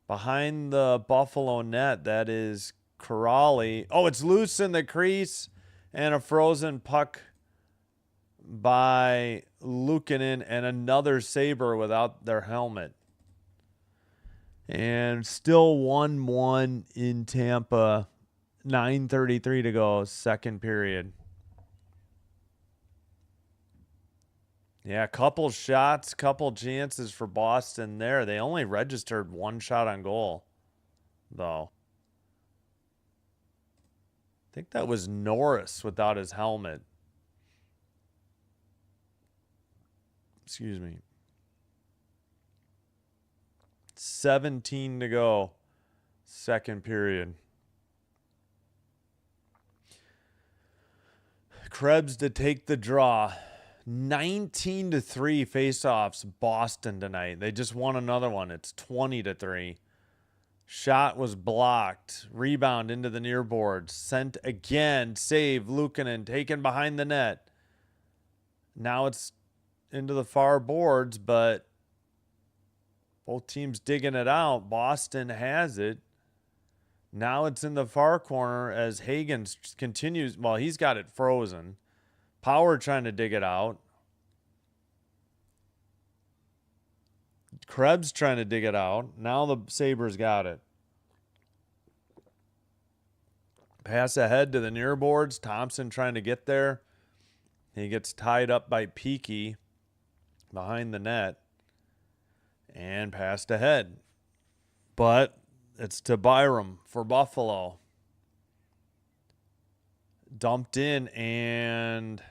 Behind the Buffalo net, that is Corrali. Oh, it's loose in the crease, and a frozen puck by Luukkonen, and another Sabre without their helmet. And still 1-1 in Tampa. 9:33 to go, second period. Yeah, couple shots, couple chances for Boston there. They only registered one shot on goal, though. I think that was Norris without his helmet. Excuse me. 17 to go, second period. Krebs to take the draw. 19-3 faceoffs, Boston tonight. They just won another one. It's 20-3. Shot was blocked. Rebound into the near boards. Sent again. Save. Luukkonen taken behind the net. Now it's into the far boards, but both teams digging it out. Boston has it. Now it's in the far corner as Hagen continues. Well, he's got it frozen. Power trying to dig it out. Krebs trying to dig it out. Now the Sabres got it. Pass ahead to the near boards. Thompson trying to get there. He gets tied up by Peaky behind the net. And passed ahead. But it's to Byram for Buffalo. Dumped in and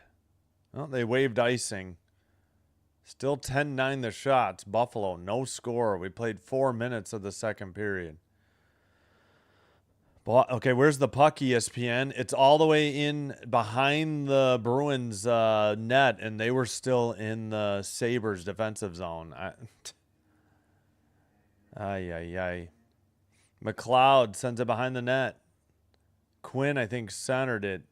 they waved icing. Still 10-9 the shots. Buffalo, no score. We played 4 minutes of the second period. Okay, where's the puck, ESPN? It's all the way in behind the Bruins net, and they were still in the Sabres defensive zone. Ay. McLeod sends it behind the net. Quinn, I think, centered it.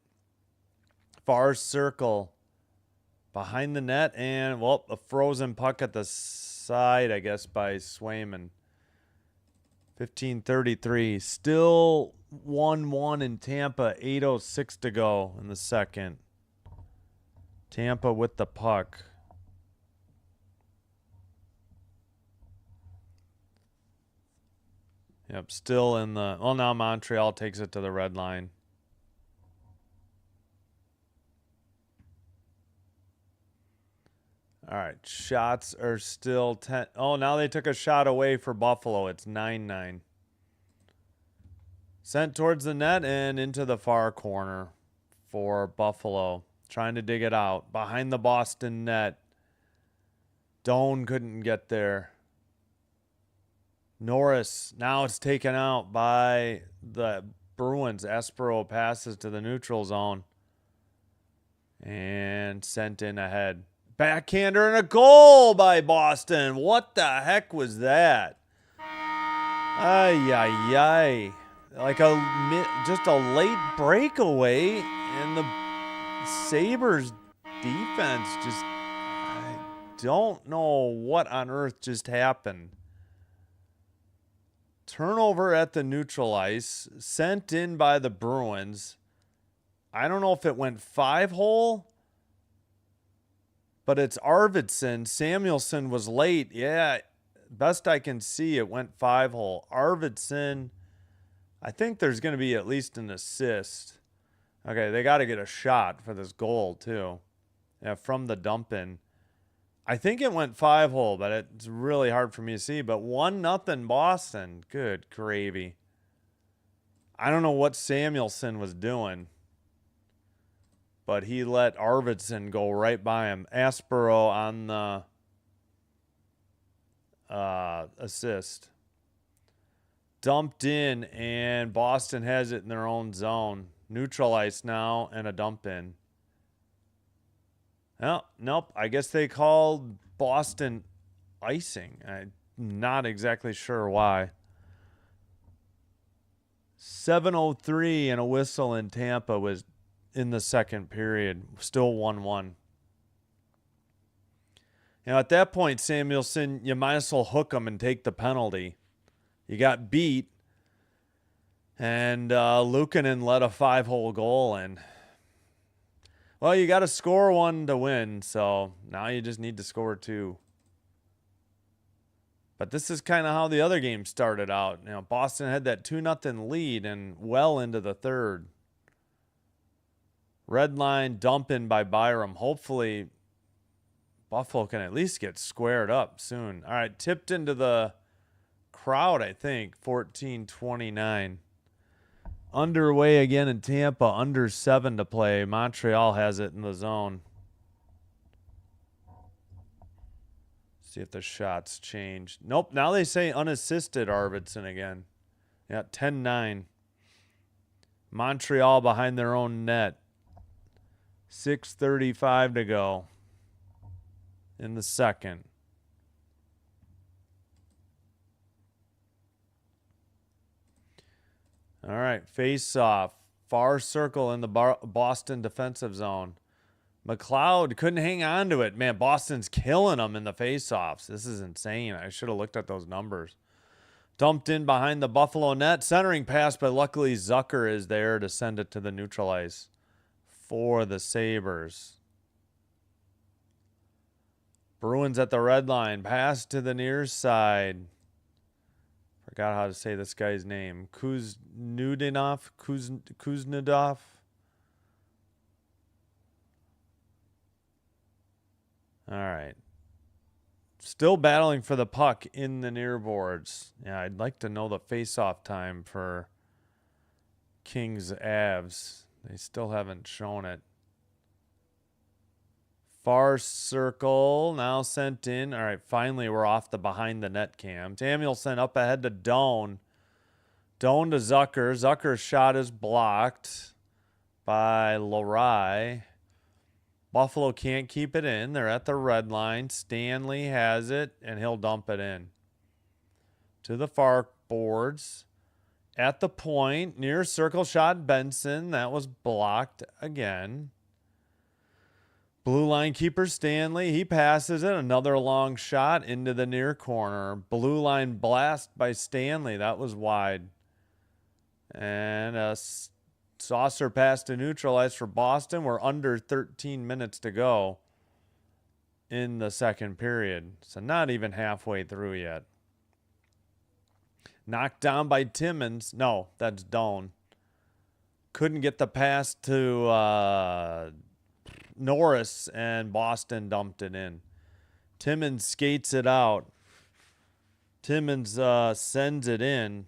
Far circle behind the net, and, well, a frozen puck at the side, I guess, by Swayman. 15:33. Still 1-1 in Tampa. 8:06 to go in the second. Tampa with the puck. Yep, still in the... Well, now Montreal takes it to the red line. All right, shots are still 10. Oh, now they took a shot away for Buffalo. It's 9-9. Sent towards the net and into the far corner for Buffalo. Trying to dig it out. Behind the Boston net. Doan couldn't get there. Norris, now it's taken out by the Bruins. Espero passes to the neutral zone. And sent in ahead. Backhander and a goal by Boston. What the heck was that? Ay. Like just a late breakaway, and the Sabres defense I don't know what on earth just happened. Turnover at the neutral ice, sent in by the Bruins. I don't know if it went 5-hole, but it's Arvidsson. Samuelsson was late. Yeah, best I can see, it went 5-hole. Arvidsson, I think there's going to be at least an assist. Okay, they got to get a shot for this goal, too. Yeah, from the dump in. I think it went 5-hole, but it's really hard for me to see. But 1-0 Boston. Good gravy. I don't know what Samuelsson was doing, but he let Arvidsson go right by him. Aspero on the assist. Dumped in, and Boston has it in their own zone. Neutral ice now, and a dump in. Oh, nope. I guess they called Boston icing. I'm not exactly sure why. 7:03 and a whistle in Tampa was in the second period. Still 1-1. At that point, Samuelsson, you might as well hook him and take the penalty. You got beat, and Luukkonen let a 5-hole goal in. Well, you got to score 1 to win, so now you just need to score 2. But this is kind of how the other game started out. Boston had that 2-0 lead and well into the third. Red line dump in by Byram. Hopefully, Buffalo can at least get squared up soon. All right, tipped into the crowd, I think, 14-29. Underway again in Tampa, under 7 to play. Montreal has it in the zone. See if the shots change. Nope, now they say unassisted Arvidsson again. Yeah, 10-9. Montreal behind their own net. 6:35 to go in the second. All right, face-off. Far circle in the Boston defensive zone. McLeod couldn't hang on to it. Man, Boston's killing them in the face-offs. This is insane. I should have looked at those numbers. Dumped in behind the Buffalo net. Centering pass, but luckily Zucker is there to send it to the neutral ice for the Sabres. Bruins at the red line. Pass to the near side. Forgot how to say this guy's name. Kuznetsov. All right. Still battling for the puck in the near boards. Yeah, I'd like to know the face-off time for Kings Avs. They still haven't shown it. Far circle now sent in. All right, finally we're off the behind the net cam. Samuelsson up ahead to Doan. Doan to Zucker. Zucker's shot is blocked by Lorai. Buffalo can't keep it in. They're at the red line. Stanley has it, and he'll dump it in. To the far boards. At the point, near circle shot Benson. That was blocked again. Blue line keeper Stanley. He passes it. Another long shot into the near corner. Blue line blast by Stanley. That was wide. And a saucer pass to neutral ice for Boston. We're under 13 minutes to go in the second period. So not even halfway through yet. Knocked down by Timmins. No, that's Doan. Couldn't get the pass to Norris, and Boston dumped it in. Timmins skates it out. Timmins sends it in.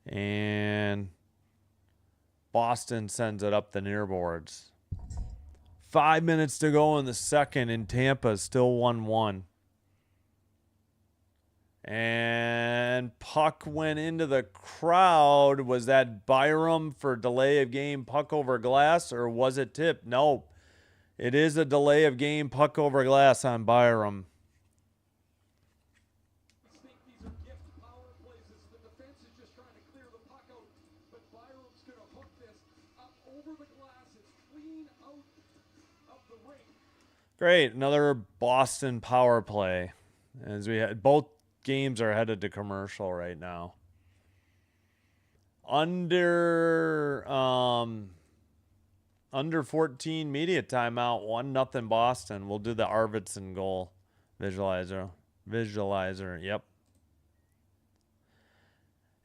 And Boston sends it up the near boards. 5 minutes to go in the second, and Tampa still 1-1. And puck went into the crowd. Was that Byram for delay of game, puck over glass, or was it tipped? No. It is a delay of game, puck over glass on Byram. These are gift power plays. The defense is just trying to clear the puck out, but Byram's going to hook this up over the glass. It's clean out of the rink. Great. Another Boston power play. As we had both games are headed to commercial right now. Under 14 media timeout, 1-0 Boston. We'll do the Arvidsson goal visualizer. Yep.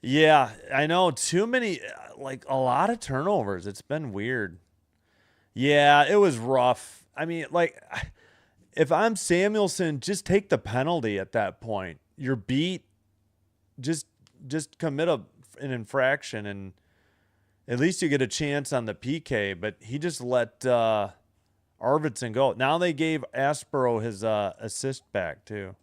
Yeah, I know. Too many, like a lot of turnovers. It's been weird. Yeah, it was rough. I mean, like, if I'm Samuelson, just take the penalty at that point. You're beat. Just commit an infraction, and at least you get a chance on the PK. But he just let Arvidsson go. Now they gave Aspero his assist back too.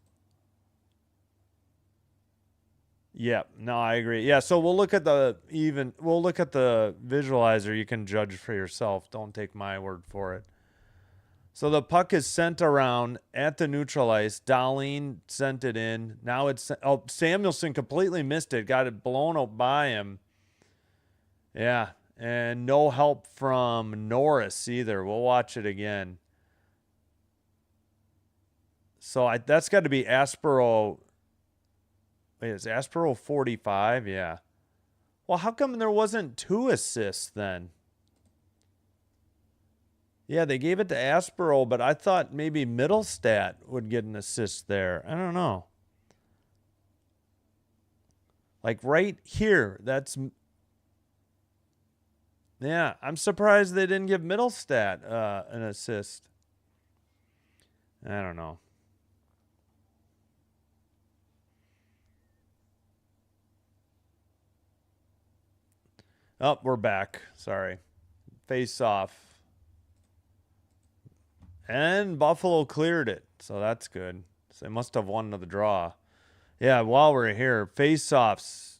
Yeah, no, I agree. Yeah, so we'll look at the visualizer. You can judge for yourself. Don't take my word for it. So the puck is sent around at the neutral ice. Dahlin sent it in. Now it's Samuelson completely missed it. Got it blown up by him. Yeah, and no help from Norris either. We'll watch it again. So that's got to be Aspero. Wait, is Aspero 45? Yeah. Well, how come there wasn't 2 assists then? Yeah, they gave it to Aspero, but I thought maybe Middlestat would get an assist there. I don't know. Like right here, that's... Yeah, I'm surprised they didn't give Middlestat an assist. I don't know. Oh, we're back. Sorry. Face off. And Buffalo cleared it, so that's good. So they must have won the draw. Yeah, while we're here, face offs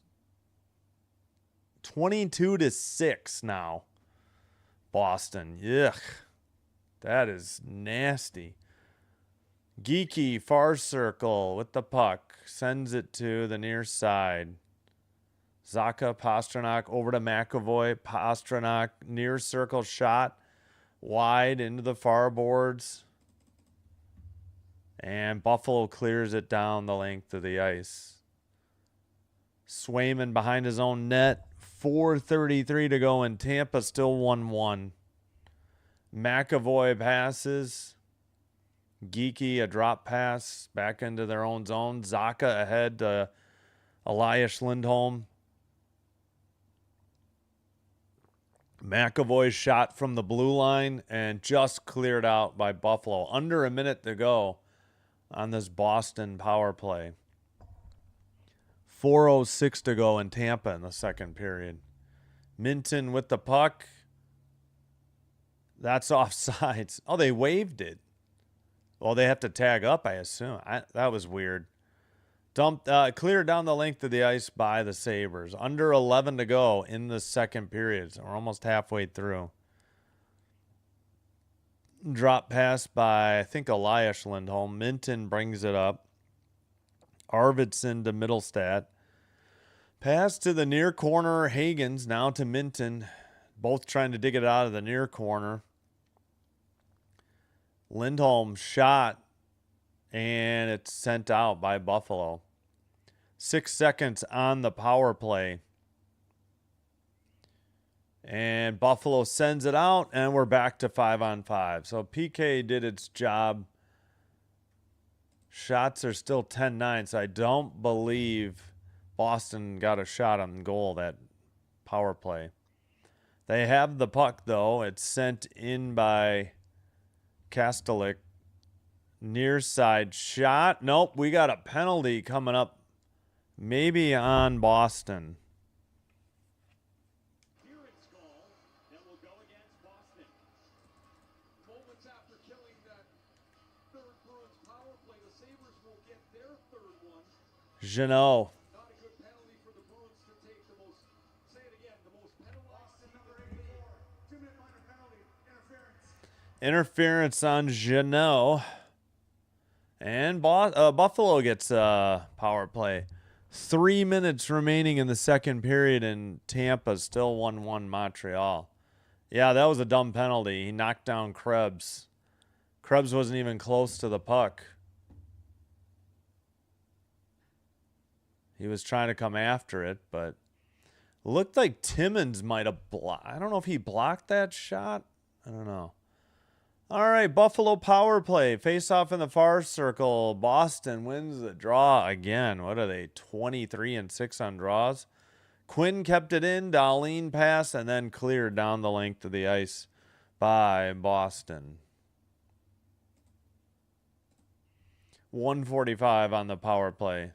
22-6 now. Boston. Yuck. That is nasty. Geeky, far circle with the puck. Sends it to the near side. Zacha, Pastrnak over to McAvoy. Pastrnak, near circle shot. Wide into the far boards. And Buffalo clears it down the length of the ice. Swayman behind his own net. 4:33 to go in Tampa, still 1-1. McAvoy passes. Geeky, a drop pass back into their own zone. Zacha ahead to Elias Lindholm. McAvoy shot from the blue line and just cleared out by Buffalo. Under a minute to go on this Boston power play. 4:06 to go in Tampa in the second period. Minton with the puck. That's offsides. Oh, they waved it. Well, they have to tag up, I assume. That was weird. Cleared down the length of the ice by the Sabres. Under 11 to go in the second period. So we're almost halfway through. Drop pass by, I think, Elias Lindholm. Minton brings it up. Arvidsson to Middlestat. Pass to the near corner. Hagens now to Minton. Both trying to dig it out of the near corner. Lindholm shot. And it's sent out by Buffalo. 6 seconds on the power play. And Buffalo sends it out, and we're back to 5-on-5. So PK did its job. Shots are still 10-9, so I don't believe Boston got a shot on goal that power play. They have the puck, though. It's sent in by Kastelik. Near side shot. Nope, we got a penalty coming up. Maybe on Boston. Here's goal that will go against Boston. Moments after killing that third Bruins power play, the Sabres will get their third one. Jeannot. Not a good penalty for the Bruins to take the most, say it again, the most penalized team number 84. 2-minute minor penalty, Interference interference. on Jeannot. And Buffalo gets power play. 3 minutes remaining in the second period, and Tampa still 1-1 Montreal. Yeah, that was a dumb penalty. He knocked down Krebs. Krebs wasn't even close to the puck. He was trying to come after it, but looked like Timmons might have blocked. I don't know if he blocked that shot. I don't know. All right, Buffalo power play. Face off in the far circle. Boston wins the draw again. What are they, 23-6 on draws? Quinn kept it in. Darlene passed and then cleared down the length of the ice by Boston. 145 on the power play.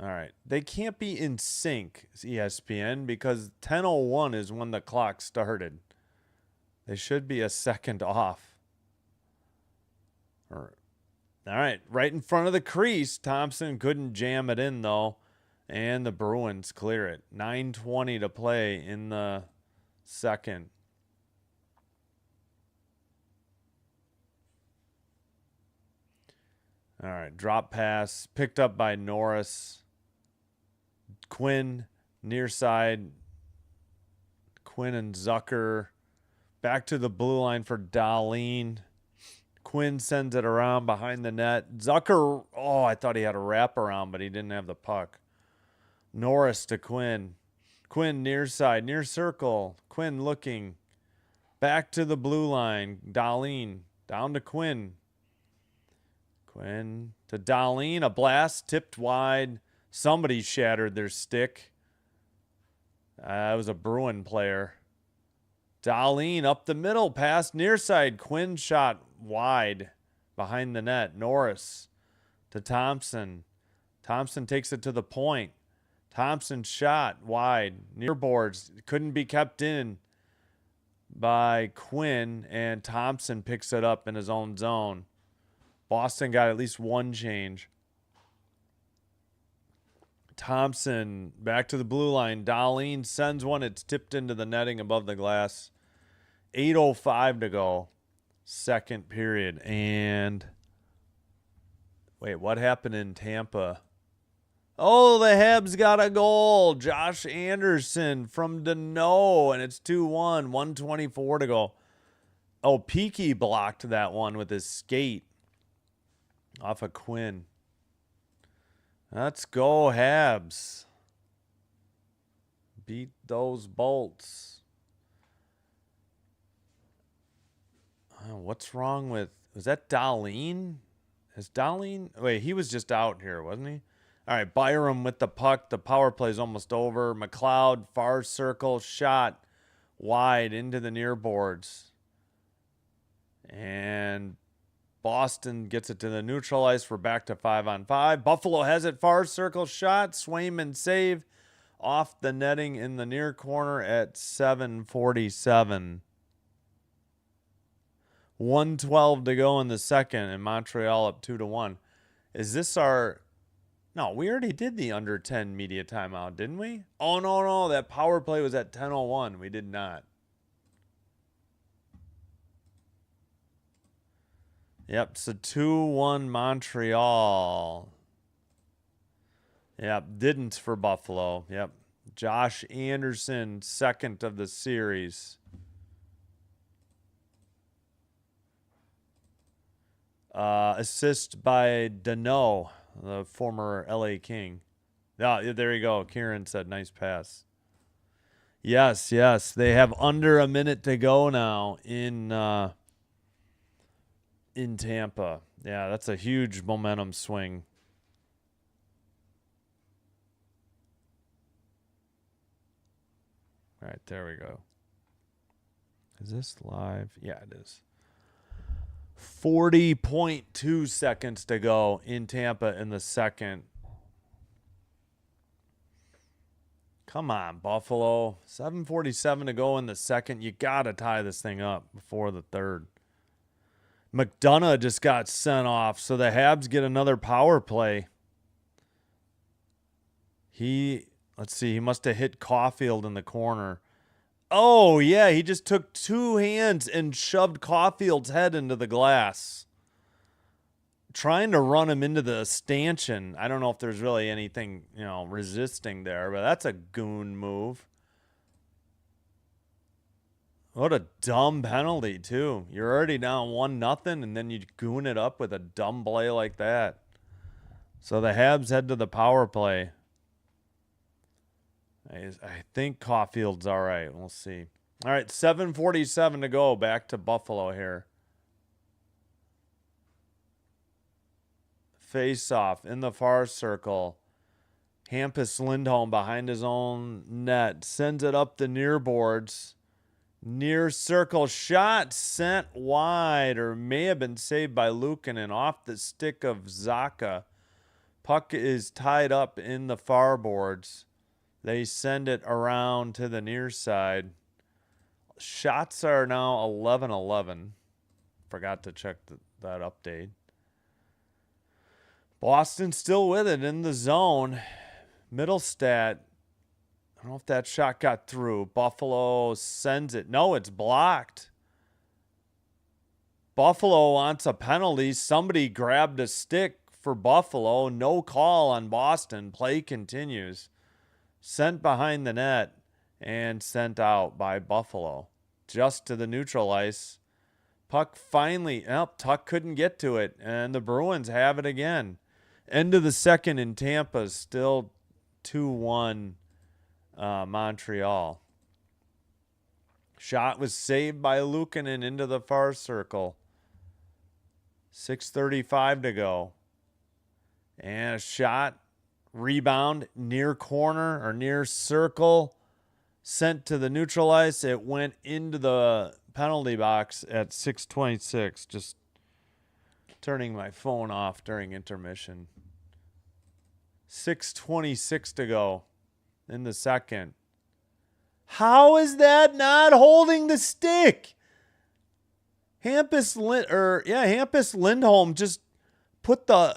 All right. They can't be in sync, ESPN, because 10:01 is when the clock started. They should be a second off. All right. Right in front of the crease. Thompson couldn't jam it in, though. And the Bruins clear it. 9:20 to play in the second. All right. Drop pass. Picked up by Norris. Quinn, near side. Quinn and Zucker. Back to the blue line for Darlene. Quinn sends it around behind the net. Zucker, oh, I thought he had a wraparound, but he didn't have the puck. Norris to Quinn. Quinn near side, near circle. Quinn looking. Back to the blue line. Darlene, down to Quinn. Quinn to Darlene. A blast tipped wide. Somebody shattered their stick. It was a Bruin player. Darlene up the middle, pass near side. Quinn shot wide behind the net. Norris to Thompson. Thompson takes it to the point. Thompson shot wide near boards. Couldn't be kept in by Quinn, and Thompson picks it up in his own zone. Boston got at least one change. Thompson back to the blue line. Darlene sends one. It's tipped into the netting above the glass. 8:05 to go. Second period. And wait, what happened in Tampa? Oh, the Habs got a goal. Josh Anderson from Deneau, and it's 2-1. 1:24 to go. Oh, Peaky blocked that one with his skate off of Quinn. Let's go, Habs. Beat those Bolts. What's wrong with... Was that Darlene? Is Darlene... Wait, he was just out here, wasn't he? All right, Byram with the puck. The power play is almost over. McLeod, far circle, shot wide into the near boards. And... Boston gets it to the neutral ice. We're back to 5-on-5. Buffalo has it. Far circle shot. Swayman save off the netting in the near corner at 7:47. 1:12 to go in the second, and Montreal up 2-1. Is this our... No, we already did the under 10 media timeout, didn't we? Oh, no. That power play was at 10:01. We did not. Yep, so 2-1 Montreal. Yep, didn't for Buffalo. Yep. Josh Anderson, second of the series. Assist by Deneau, the former LA King. Yeah, there you go. Kieran said, nice pass. Yes. They have under a minute to go now in Tampa. Yeah, that's a huge momentum swing. All right, there we go. Is this live? Yeah, it is. 40.2 seconds to go in Tampa in the second. Come on, Buffalo. 7:47 to go in the second. You got to tie this thing up before the third. McDonough just got sent off, so the Habs get another power play. Let's see, he must have hit Caulfield in the corner. Oh, yeah, he just took two hands and shoved Caulfield's head into the glass. Trying to run him into the stanchion. I don't know if there's really anything, resisting there, but that's a goon move. What a dumb penalty, too. You're already down 1-0, and then you goon it up with a dumb play like that. So the Habs head to the power play. I think Caulfield's all right. We'll see. All right, 7:47 to go. Back to Buffalo here. Face off in the far circle. Hampus Lindholm behind his own net. Sends it up the near boards. Near circle shot sent wide, or may have been saved by Luukkonen off the stick of Zacha. Puck is tied up in the far boards. They send it around to the near side. Shots are now 11-11. Forgot to check that update. Boston still with it in the zone. Middlestat. I don't know if that shot got through. Buffalo sends it. No, it's blocked. Buffalo wants a penalty. Somebody grabbed a stick for Buffalo. No call on Boston. Play continues. Sent behind the net and sent out by Buffalo. Just to the neutral ice. Puck finally, Tuck couldn't get to it, and the Bruins have it again. End of the second in Tampa, still 2-1 Montreal. Shot was saved by Luukkonen into the far circle. 6:35 to go. And a shot, rebound, near corner or near circle, sent to the neutral ice. It went into the penalty box at 6:26. Just turning my phone off during intermission. 6:26 to go in the second. How is that not holding the stick? Hampus Lindholm just put the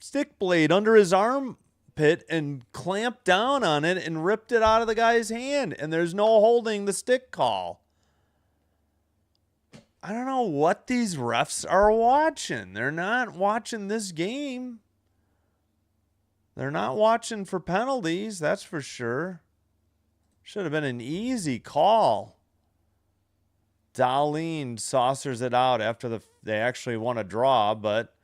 stick blade under his armpit and clamped down on it and ripped it out of the guy's hand. And there's no holding the stick call. I don't know what these refs are watching. They're not watching this game. They're not watching for penalties, that's for sure. Should have been an easy call. Dahlin saucers it out after they actually won a draw, but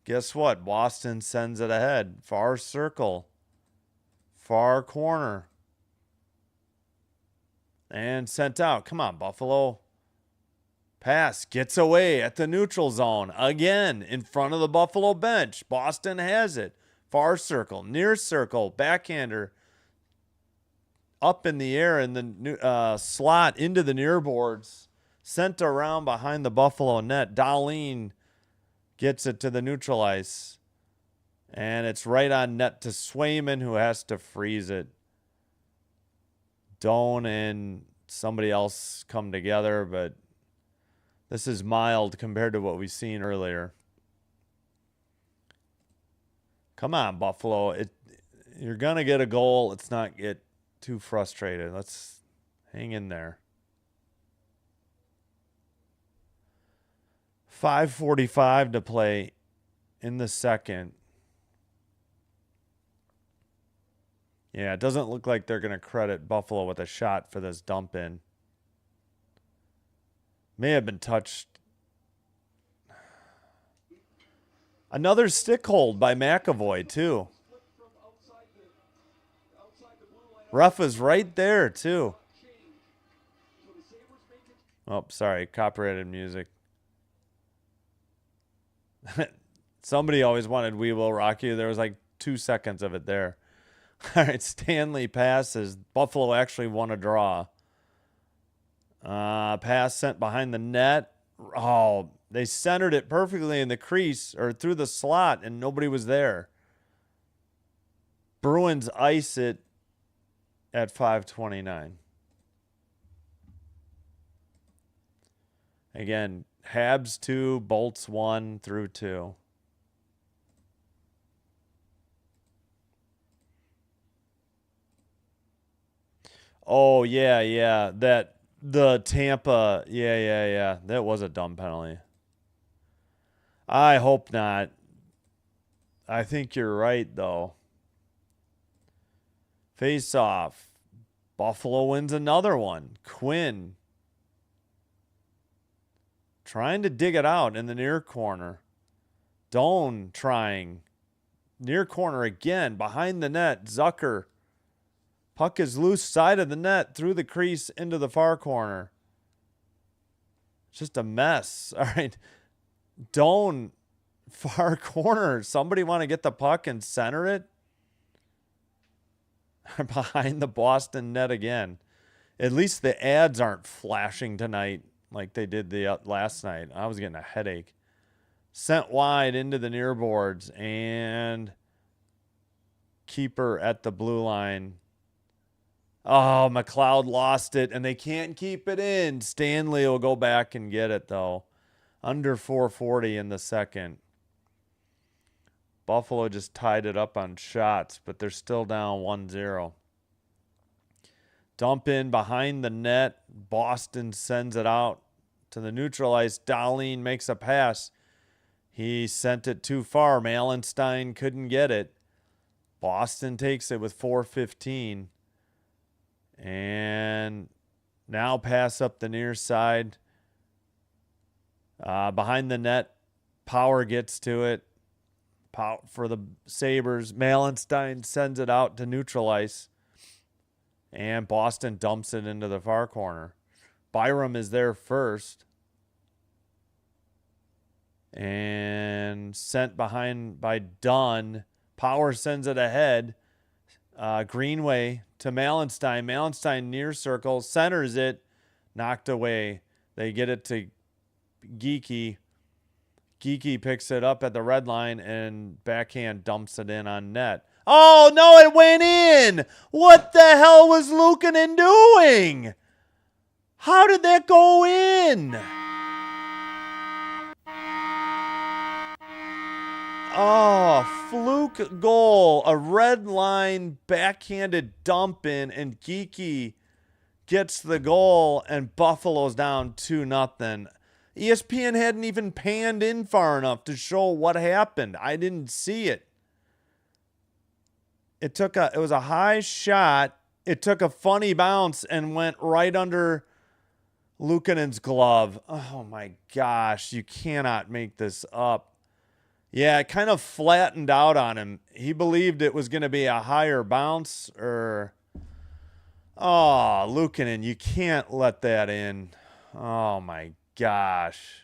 guess what? Boston sends it ahead. Far circle. Far corner. And sent out. Come on, Buffalo. Pass gets away at the neutral zone. Again, in front of the Buffalo bench. Boston has it. Far circle, near circle, backhander. Up in the air in the slot into the near boards. Sent around behind the Buffalo net. Dahlin gets it to the neutral ice. And it's right on net to Swayman, who has to freeze it. Doan and somebody else come together, but this is mild compared to what we've seen earlier. Come on, Buffalo. You're going to get a goal. Let's not get too frustrated. Let's hang in there. 5:45 to play in the second. Yeah, it doesn't look like they're going to credit Buffalo with a shot for this dump in. May have been touched. Another stick hold by McAvoy, too. Ref is right there, too. Oh, sorry. Copyrighted music. Somebody always wanted We Will Rock You. There was like 2 seconds of it there. All right, Stanley passes. Buffalo actually won a draw. Pass sent behind the net. Oh, they centered it perfectly in the crease or through the slot, and nobody was there. Bruins ice it at 5:29. Again, Habs 2, Bolts 1 through 2. Oh, yeah. The Tampa, yeah. That was a dumb penalty. I hope not. I think you're right, though. Face off. Buffalo wins another one. Quinn trying to dig it out in the near corner. Doan trying. Near corner again, behind the net. Zucker. Puck is loose, side of the net, through the crease, into the far corner. Just a mess. All right. Doan, far corner. Somebody want to get the puck and center it? Behind the Boston net again. At least the ads aren't flashing tonight like they did the last night. I was getting a headache. Sent wide into the near boards, and keeper at the blue line. Oh, McLeod lost it, and they can't keep it in. Stanley will go back and get it, though. Under 4:40 in the second. Buffalo just tied it up on shots, but they're still down 1-0. Dump in behind the net. Boston sends it out to the neutral ice. Dahlin makes a pass. He sent it too far. Malenstein couldn't get it. Boston takes it with 4:15. And now pass up the near side. Behind the net. Power gets to it. For the Sabres. Malenstein sends it out to neutral ice. And Boston dumps it into the far corner. Byram is there first. And sent behind by Dunn. Power sends it ahead. Greenway to Malenstein. Malenstein near circle. Centers it. Knocked away. They get it to Geekie. Geekie picks it up at the red line and backhand dumps it in on net. Oh, no, it went in. What the hell was Luukkonen doing? How did that go in? Oh, fluke goal. A red line backhanded dump in, and Geekie gets the goal, and Buffalo's down 2-0. ESPN hadn't even panned in far enough to show what happened. I didn't see it. It was a high shot. It took a funny bounce and went right under Luukkonen's glove. Oh my gosh, you cannot make this up. Yeah, it kind of flattened out on him. He believed it was going to be a higher bounce or... Oh, Luukkonen, you can't let that in. Oh my gosh.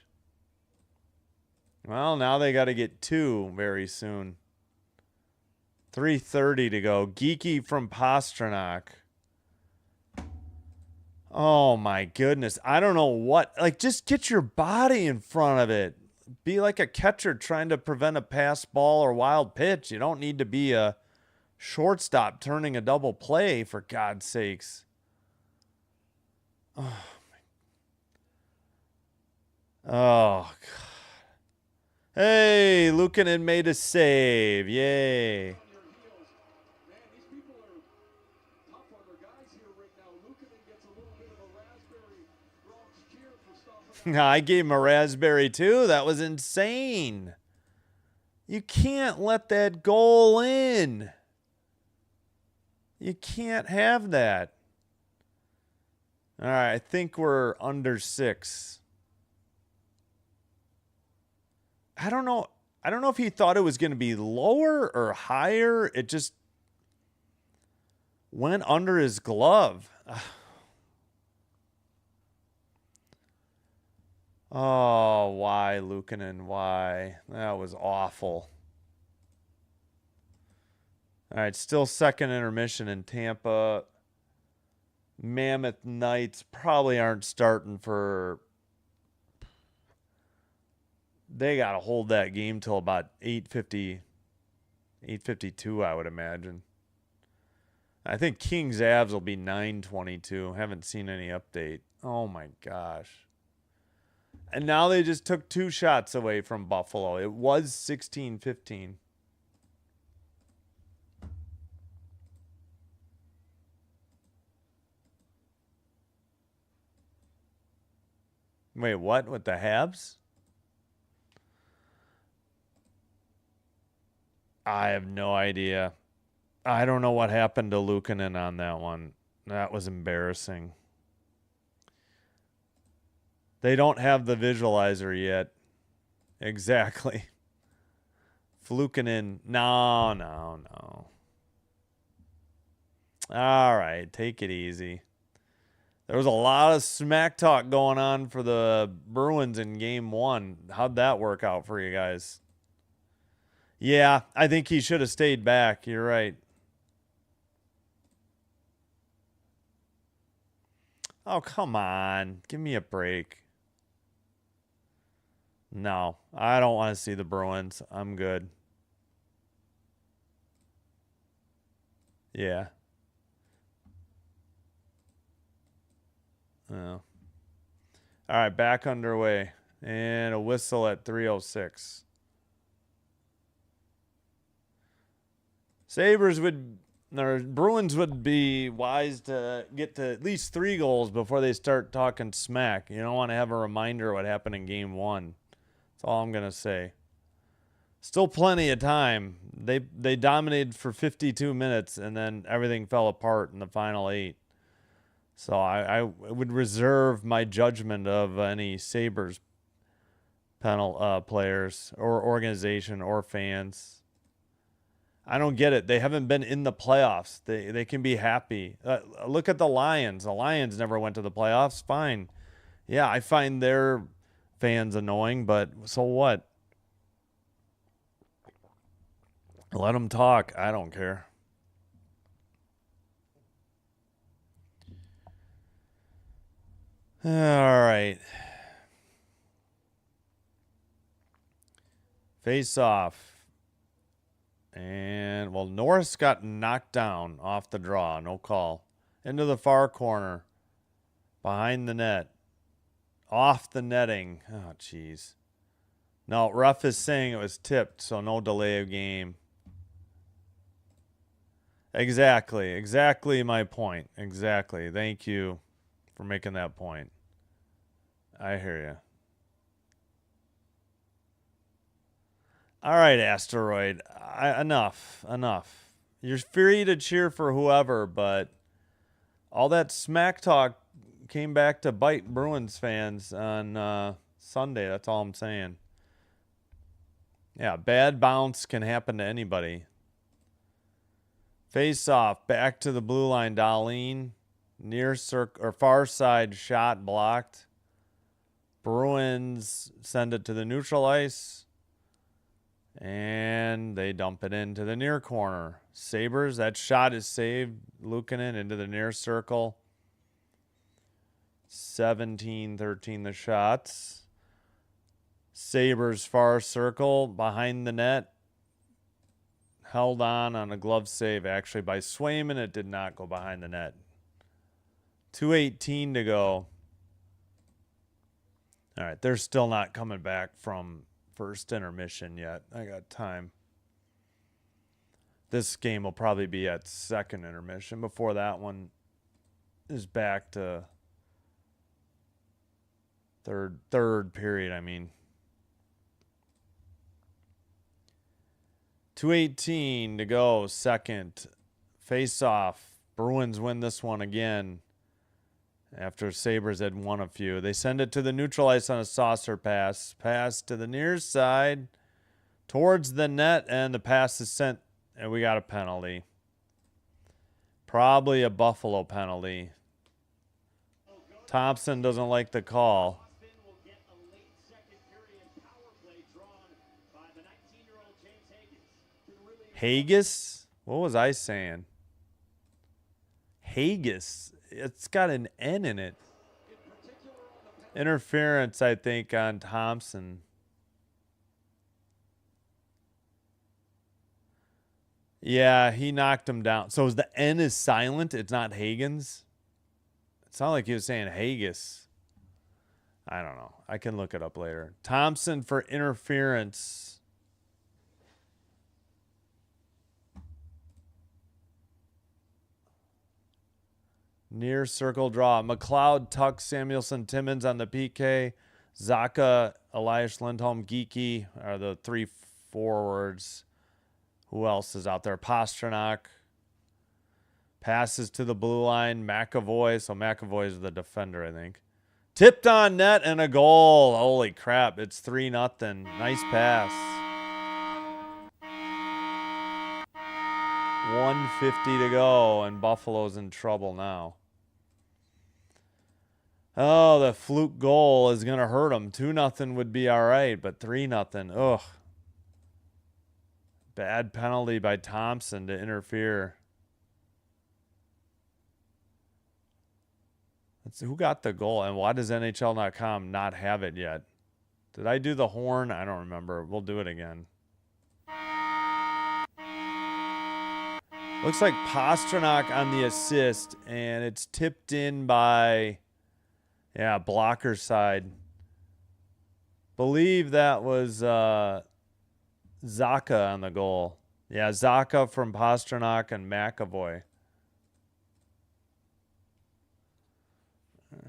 Well, now they got to get 2 very soon. 3:30 to go. Geekie from Pastrnak. Oh my goodness. I don't know what. Like, just get your body in front of it. Be like a catcher trying to prevent a pass ball or wild pitch. You don't need to be a shortstop turning a double play, for God's sakes. Oh, God. Hey, Luukkonen made a save. Yay. I gave him a raspberry too. That was insane. You can't let that goal in. You can't have that. All right, I think we're under 6. I don't know. I don't know if he thought it was going to be lower or higher. It just went under his glove. Oh, why, Luukkonen? Why? That was awful. All right, still second intermission in Tampa. Mammoth Knights probably aren't starting for... They got to hold that game till about 8:50, 8:52, I would imagine. I think Kings Avs will be 9:22. Haven't seen any update. Oh, my gosh. And now they just took 2 shots away from Buffalo. It was 16-15. Wait, what? With the Habs? I have no idea. I don't know what happened to Luukkonen on that one. That was embarrassing. They don't have the visualizer yet. Exactly. Fluking in. No, no, no. All right, take it easy. There was a lot of smack talk going on for the Bruins in game 1. How'd that work out for you guys? Yeah, I think he should have stayed back. You're right. Oh, come on. Give me a break. No, I don't want to see the Bruins. I'm good. Yeah. Oh. All right, back underway. And a whistle at 3:06. Bruins would be wise to get to at least 3 goals before they start talking smack. You don't want to have a reminder of what happened in game 1. That's all I'm going to say. Still plenty of time. They dominated for 52 minutes, and then everything fell apart in the final 8. So I would reserve my judgment of any Sabres players or organization or fans. I don't get it. They haven't been in the playoffs. They can be happy. Look at the Lions. The Lions never went to the playoffs. Fine. Yeah, I find their fans annoying, but so what? Let them talk. I don't care. All right. Face off. And, well, Norris got knocked down off the draw. No call. Into the far corner. Behind the net. Off the netting. Oh, jeez. No, ref is saying it was tipped, so no delay of game. Exactly. Exactly my point. Exactly. Thank you for making that point. I hear you. All right, Asteroid. Enough. Enough. You're free to cheer for whoever, but all that smack talk came back to bite Bruins fans on Sunday. That's all I'm saying. Yeah, bad bounce can happen to anybody. Face off. Back to the blue line. Dahlin. Near circle or far side shot blocked. Bruins send it to the neutral ice. And they dump it into the near corner. Sabres, that shot is saved. Luukkonen into the near circle. 17-13 the shots. Sabres far circle behind the net. Held on a glove save actually by Swayman. It did not go behind the net. 2:18 to go. All right, they're still not coming back from first intermission yet. I got time. This game will probably be at second intermission before that one is back to third period, I mean. 2:18 to go, second. Face off. Bruins win this one again after Sabres had won a few. They send it to the neutral ice on a saucer pass. Pass to the near side towards the net, and the pass is sent, and we got a penalty. Probably a Buffalo penalty. Thompson doesn't like the call. Haggis? What was I saying? Haggis. It's got an N in it. Interference, I think, on Thompson. Yeah, he knocked him down. So the N is silent? It's not Hagens? It sounded like he was saying Haggis. I don't know. I can look it up later. Thompson for interference. Near circle draw. McLeod, Tuck, Samuelson, Timmins on the PK. Zaka, Elias Lindholm, Geeky are the 3 forwards. Who else is out there? Pasternak. Passes to the blue line. McAvoy. So McAvoy is the defender, I think. Tipped on net and a goal. Holy crap. It's 3-0. Nice pass. 1:50 to go, and Buffalo's in trouble now. Oh, the fluke goal is going to hurt them. 2-0 would be all right, but 3-0. Ugh. Bad penalty by Thompson to interfere. Let's see, who got the goal, and why does NHL.com not have it yet? Did I do the horn? I don't remember. We'll do it again. Looks like Pastrnak on the assist, and it's tipped in by, yeah, blocker side. Believe that was Zaka on the goal. Yeah, Zaka from Pastrnak and McAvoy. All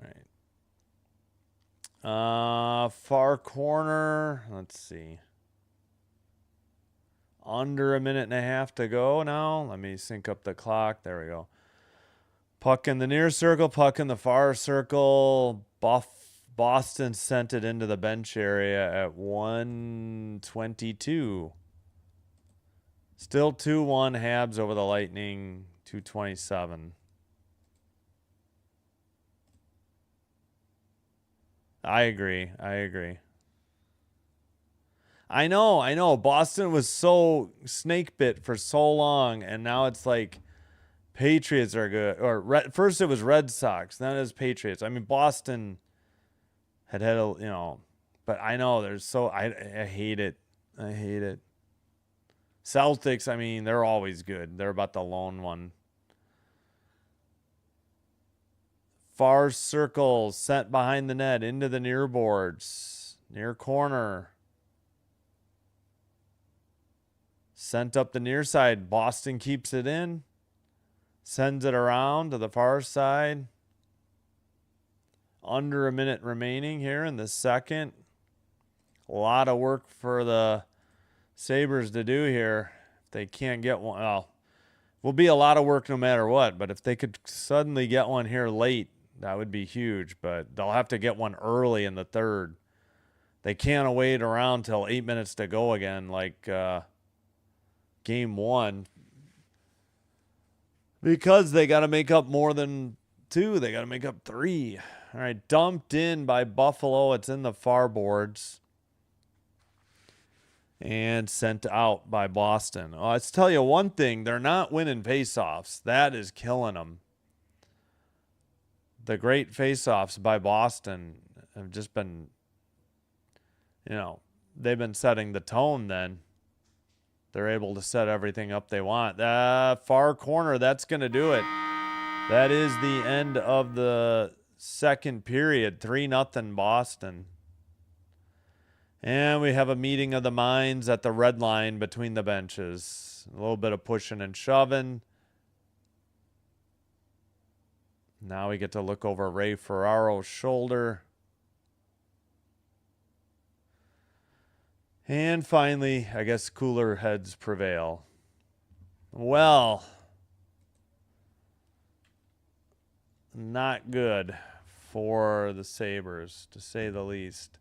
right. Far corner. Let's see. Under a minute and a half to go now. Let me sync up the clock. There we go. Puck in the near circle, puck in the far circle. Boston sent it into the bench area at 1:22. Still 2-1 Habs over the Lightning, 2:27. I agree. I know. Boston was so snake bit for so long, and now it's like Patriots are good. Or first it was Red Sox, then it was Patriots. I mean, Boston had a, but I know there's I hate it. I hate it. Celtics, I mean, they're always good. They're about the lone one. Far circle, sent behind the net, into the near boards. Near corner. Sent up the near side. Boston keeps it in. Sends it around to the far side. Under a minute remaining here in the second. A lot of work for the Sabres to do here. If they can't get one, well, will be a lot of work no matter what. But if they could suddenly get one here late, that would be huge. But they'll have to get one early in the third. They can't wait around till 8 minutes to go again, like game one, because they got to make up more than two. They got to make up three. All right, dumped in by Buffalo. It's in the far boards. And sent out by Boston. Oh, let's tell you one thing. They're not winning faceoffs. That is killing them. The great faceoffs by Boston have just been, they've been setting the tone then. They're able to set everything up they want. Far corner, that's going to do it. That is the end of the second period. 3-0 Boston. And we have a meeting of the minds at the red line between the benches. A little bit of pushing and shoving. Now we get to look over Ray Ferraro's shoulder. And finally, I guess cooler heads prevail. Well, not good for the Sabres, to say the least.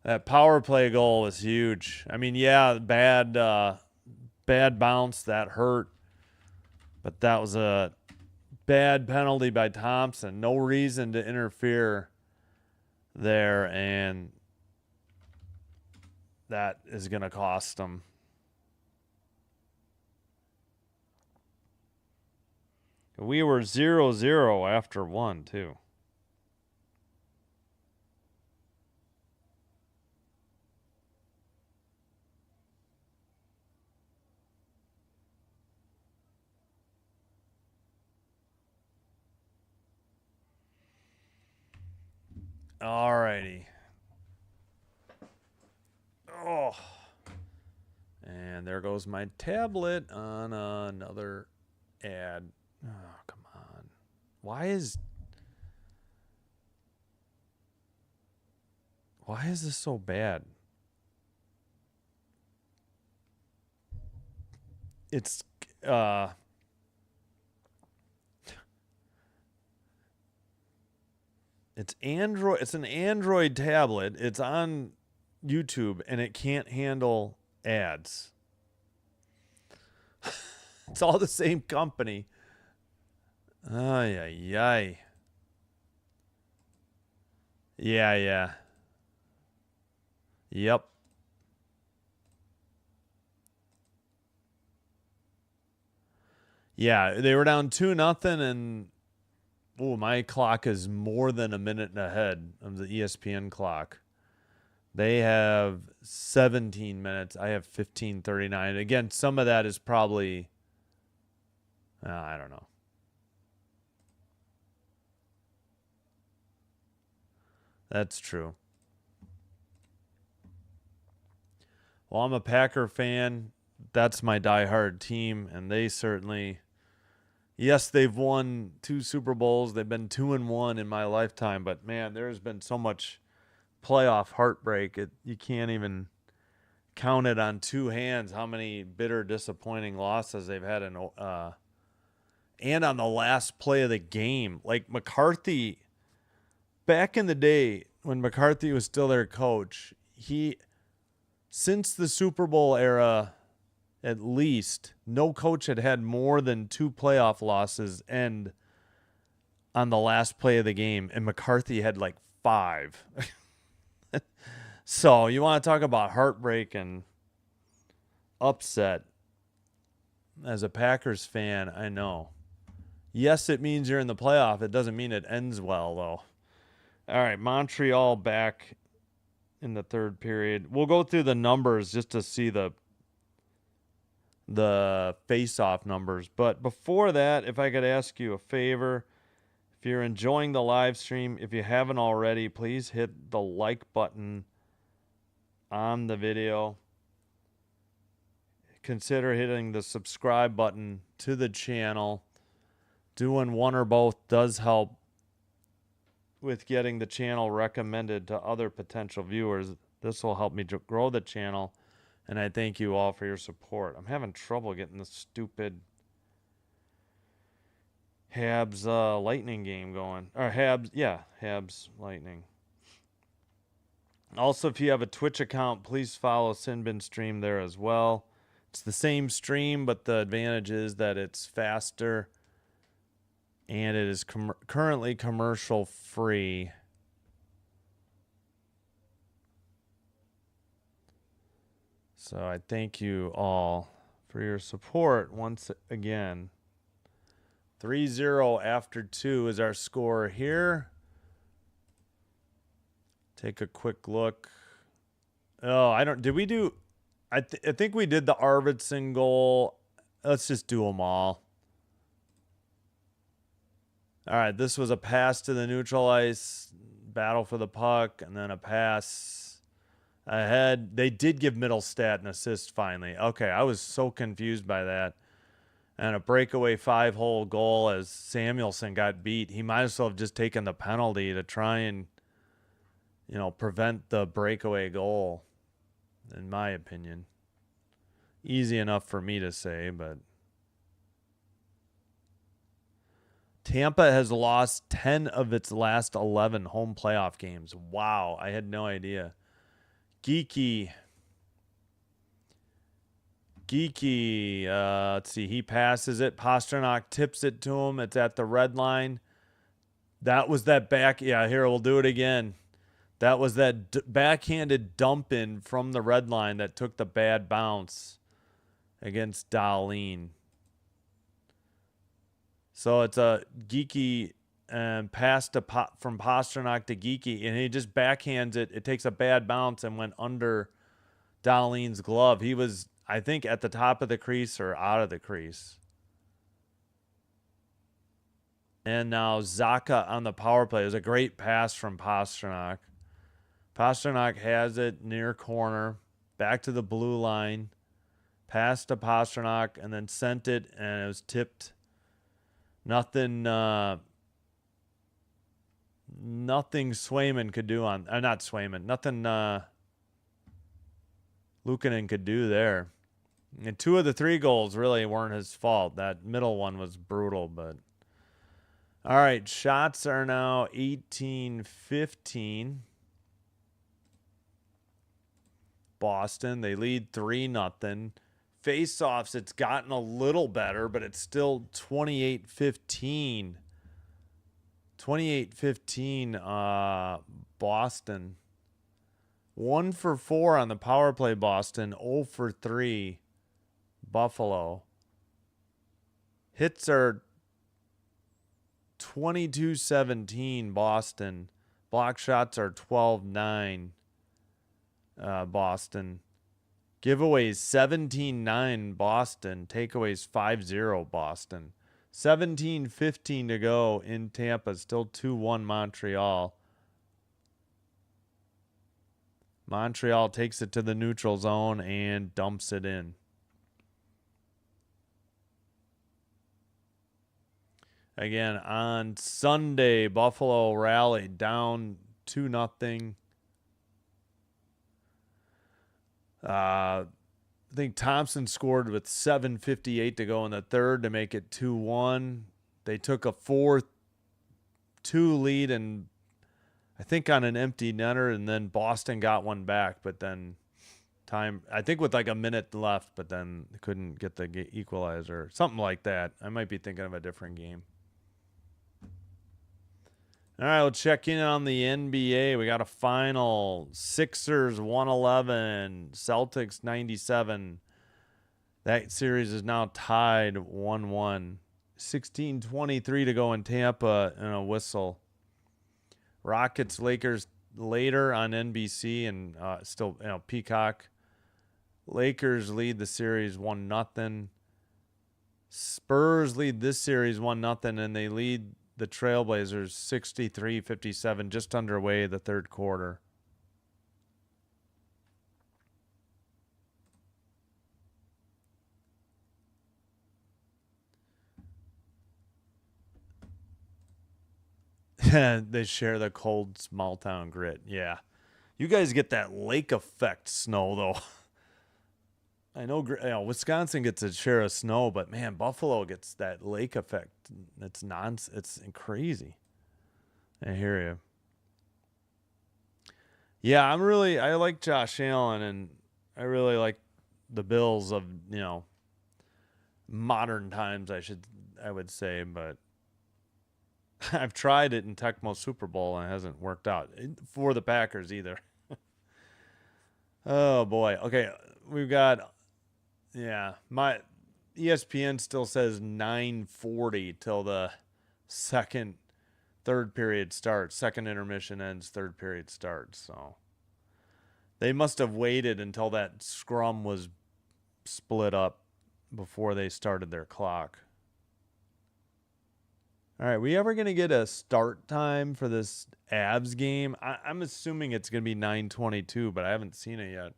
That power play goal was huge. I mean, yeah, bad bounce, that hurt. But that was a bad penalty by Thompson. No reason to interfere there, and that is going to cost them. We were 0-0 after one, too. Alrighty. Oh. And there goes my tablet on another ad. Oh, come on. Why is this so bad? It's It's Android. It's an Android tablet. It's on YouTube, and it can't handle ads. It's all the same company. Ay, ay, ay. Yeah, yeah. Yep. Yeah, they were down 2-0, and oh, my clock is more than a minute ahead of the ESPN clock. They have 17 minutes. I have 15:39. Again, some of that is probably I don't know. That's true. Well, I'm a Packer fan. That's my diehard team, and they certainly, yes, they've won 2 Super Bowls. They've been 2-1 in my lifetime, but man, there's been so much playoff heartbreak. You can't even count it on 2 hands how many bitter, disappointing losses they've had and on the last play of the game. Like McCarthy, back in the day when McCarthy was still their coach, since the Super Bowl era, at least, no coach had more than 2 playoff losses end on the last play of the game, and McCarthy had like 5. So you want to talk about heartbreak and upset. As a Packers fan, I know. Yes, it means you're in the playoff. It doesn't mean it ends well, though. All right, Montreal back in the third period. We'll go through the numbers just to see the face-off numbers. But before that, if I could ask you a favor, if you're enjoying the live stream, if you haven't already, please hit the like button on the video. Consider hitting the subscribe button to the channel. Doing one or both does help with getting the channel recommended to other potential viewers. This will help me grow the channel, and I thank you all for your support. I'm having trouble getting the stupid Habs Lightning game going. Or Habs Lightning. Also, if you have a Twitch account, please follow Sinbin Stream there as well. It's the same stream, but the advantage is that it's faster, and it is currently commercial free. So I thank you all for your support once again. 3-0 after 2 is our score here. Take a quick look. Oh, did we do? I think we did the Arvidsson goal. Let's just do them all. All right, this was a pass to the neutral ice, battle for the puck, and then a pass ahead. They did give Middlestat an assist finally. Okay, I was so confused by that. And a breakaway 5-hole goal as Samuelsson got beat. He might as well have just taken the penalty to try and, prevent the breakaway goal, in my opinion. Easy enough for me to say, but Tampa has lost 10 of its last 11 home playoff games. Wow, I had no idea. Geeky, let's see, he passes it. Pasternak tips it to him. It's at the red line. That was that back. Yeah, here, we'll do it again. That was that backhanded dump in from the red line that took the bad bounce against Dahlin. So it's a Geeky pass from Pasternak to Geeky, and he just backhands it. It takes a bad bounce and went under Dahlin's glove. He was, I think, at the top of the crease or out of the crease. And now Zaka on the power play. It was a great pass from Pasternak. Pasternak has it near corner, back to the blue line, pass to Pasternak, and then sent it, and it was tipped. Nothing Swayman could do on, not Swayman, nothing Luukkonen could do there. And 2 of the 3 goals really weren't his fault. That middle one was brutal, but All right, shots are now 18-15. Boston, they lead 3-0. Face-offs, it's gotten a little better, but it's still 28-15. 28-15, Boston. 1 for 4 on the power play, Boston. 0 for 3, Buffalo. Hits are 22-17, Boston. Block shots are 12-9, Boston. Giveaways 17-9, Boston. Takeaways 5-0, Boston. 17-15 to go in Tampa. Still 2-1 Montreal. Montreal takes it to the neutral zone and dumps it in. Again, on Sunday, Buffalo rallied down 2-0. I think Thompson scored with 7:58 to go in the third to make it 2-1. They took a 4-2 lead, and I think on an empty netter, and then Boston got one back, but then I think with like a minute left, but then couldn't get the equalizer. Something like that. I might be thinking of a different game. All right, we'll check in on the NBA. We got a final. Sixers 111, Celtics 97. That series is now tied 1-1. 16:23 to go in Tampa and a whistle. Rockets Lakers later on NBC and still Peacock. Lakers lead the series 1-0. Spurs lead this series 1-0, and they lead the Trailblazers 63-57, just underway the third quarter. They share the cold small town grit. Yeah. You guys get that lake effect snow, though. I know, Wisconsin gets a share of snow, but man, Buffalo gets that lake effect. It's It's crazy. I hear you. Yeah, I like Josh Allen, and I really like the Bills of, modern times, I would say, but I've tried it in Tecmo Super Bowl and it hasn't worked out for the Packers either. Oh boy. Okay, we've got my ESPN still says 9:40 till the third period starts. Second intermission ends, third period starts. So they must have waited until that scrum was split up before they started their clock. All right, we ever going to get a start time for this Avs game? I'm assuming it's going to be 9:22, but I haven't seen it yet.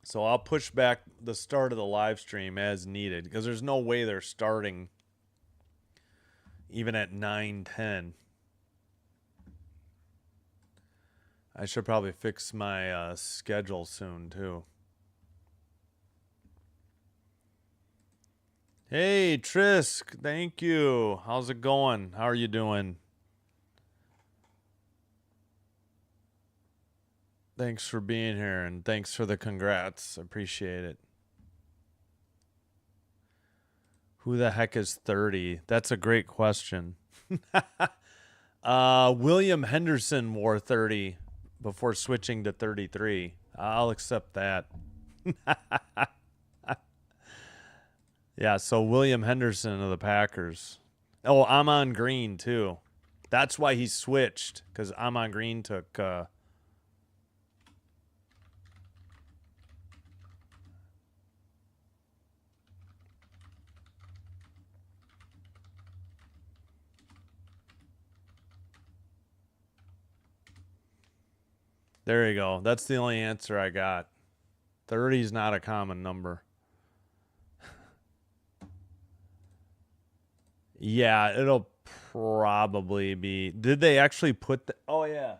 So I'll push back the start of the live stream as needed because there's no way they're starting even at 9:10. I should probably fix my schedule soon too. Hey, Trisk, thank you. How's it going? How are you doing? Thanks for being here, and thanks for the congrats. Appreciate it. Who the heck is 30? That's a great question. William Henderson wore 30 before switching to 33. I'll accept that. Yeah, so William Henderson of the Packers. Oh, Amon Green, too. That's why he switched, because Amon Green took... There you go. That's the only answer I got. 30 is not a common number. Yeah, it'll probably be. Did they actually put the... Oh, yeah.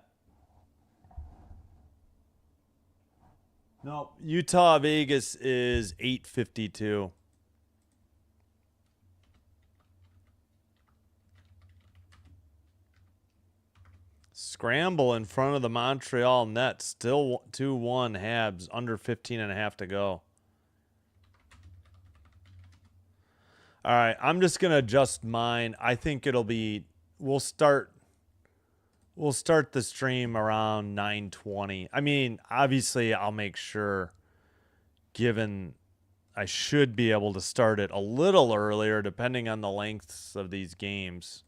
No, Utah Vegas is 8:52. Scramble in front of the Montreal net. Still 2-1 Habs. Under 15.5 to go. All right, I'm just going to adjust mine. I think it'll be, we'll start the stream around 9:20. I mean, obviously I'll make sure, given I should be able to start it a little earlier depending on the lengths of these games.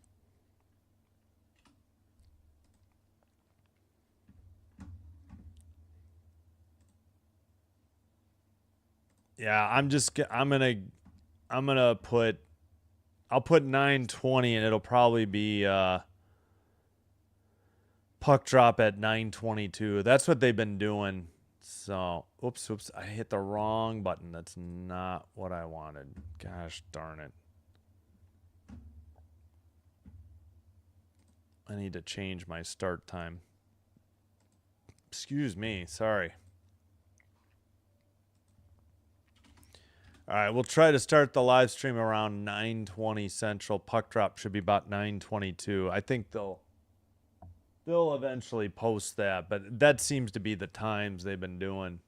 Yeah, I'm gonna put, I'll put 9:20 and it'll probably be puck drop at 9:22. That's what they've been doing. So, oops, I hit the wrong button. That's not what I wanted. Gosh darn it. I need to change my start time. Excuse me, sorry. All right, we'll try to start the live stream around 9:20 Central. Puck drop should be about 9:22. I think they'll eventually post that, but that seems to be the times they've been doing.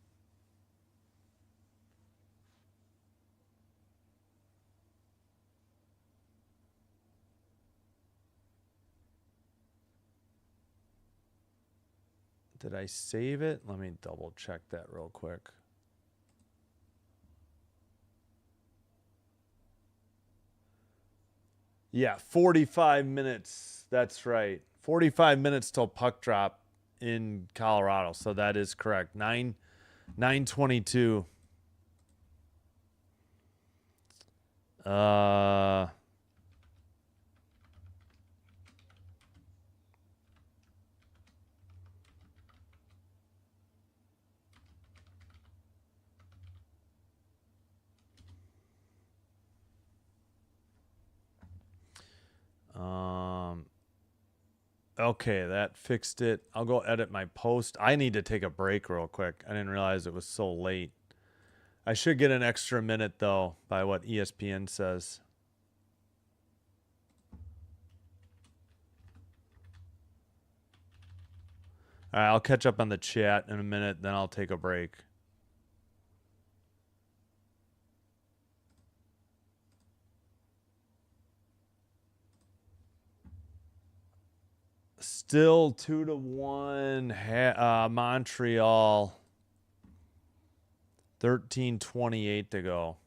Did I save it? Let me double check that real quick. Yeah, 45 minutes. That's right. 45 minutes till puck drop in Colorado. So that is correct. 9:22. Okay, that fixed it. I'll go edit my post. I need to take a break real quick. I didn't realize it was so late. I should get an extra minute, though, by what ESPN says. All right, I'll catch up on the chat in a minute, then I'll take a break. Still 2-1 Montreal. 13:28 to go.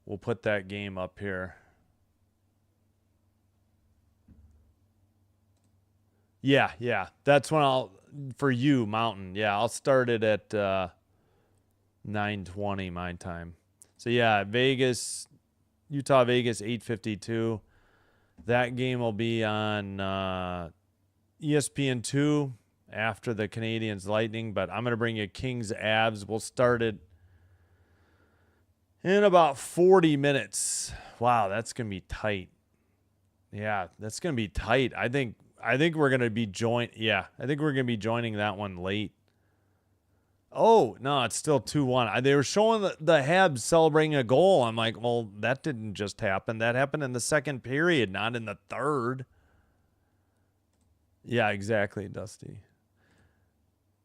We'll put that game up here. Yeah. That's when I'll, for you, Mountain. Yeah, I'll start it at 9:20 my time. So yeah, Utah Vegas 8:52. That game will be on ESPN2 after the Canadiens Lightning, but I'm going to bring you Kings Avs. We'll start it in about 40 minutes. Wow, that's going to be tight. Yeah, that's going to be tight. I think we're going to be I think we're going to be joining that one late. Oh, no, it's still 2-1. They were showing the Habs celebrating a goal. I'm like, well, that didn't just happen. That happened in the second period, not in the third. Yeah, exactly, Dusty.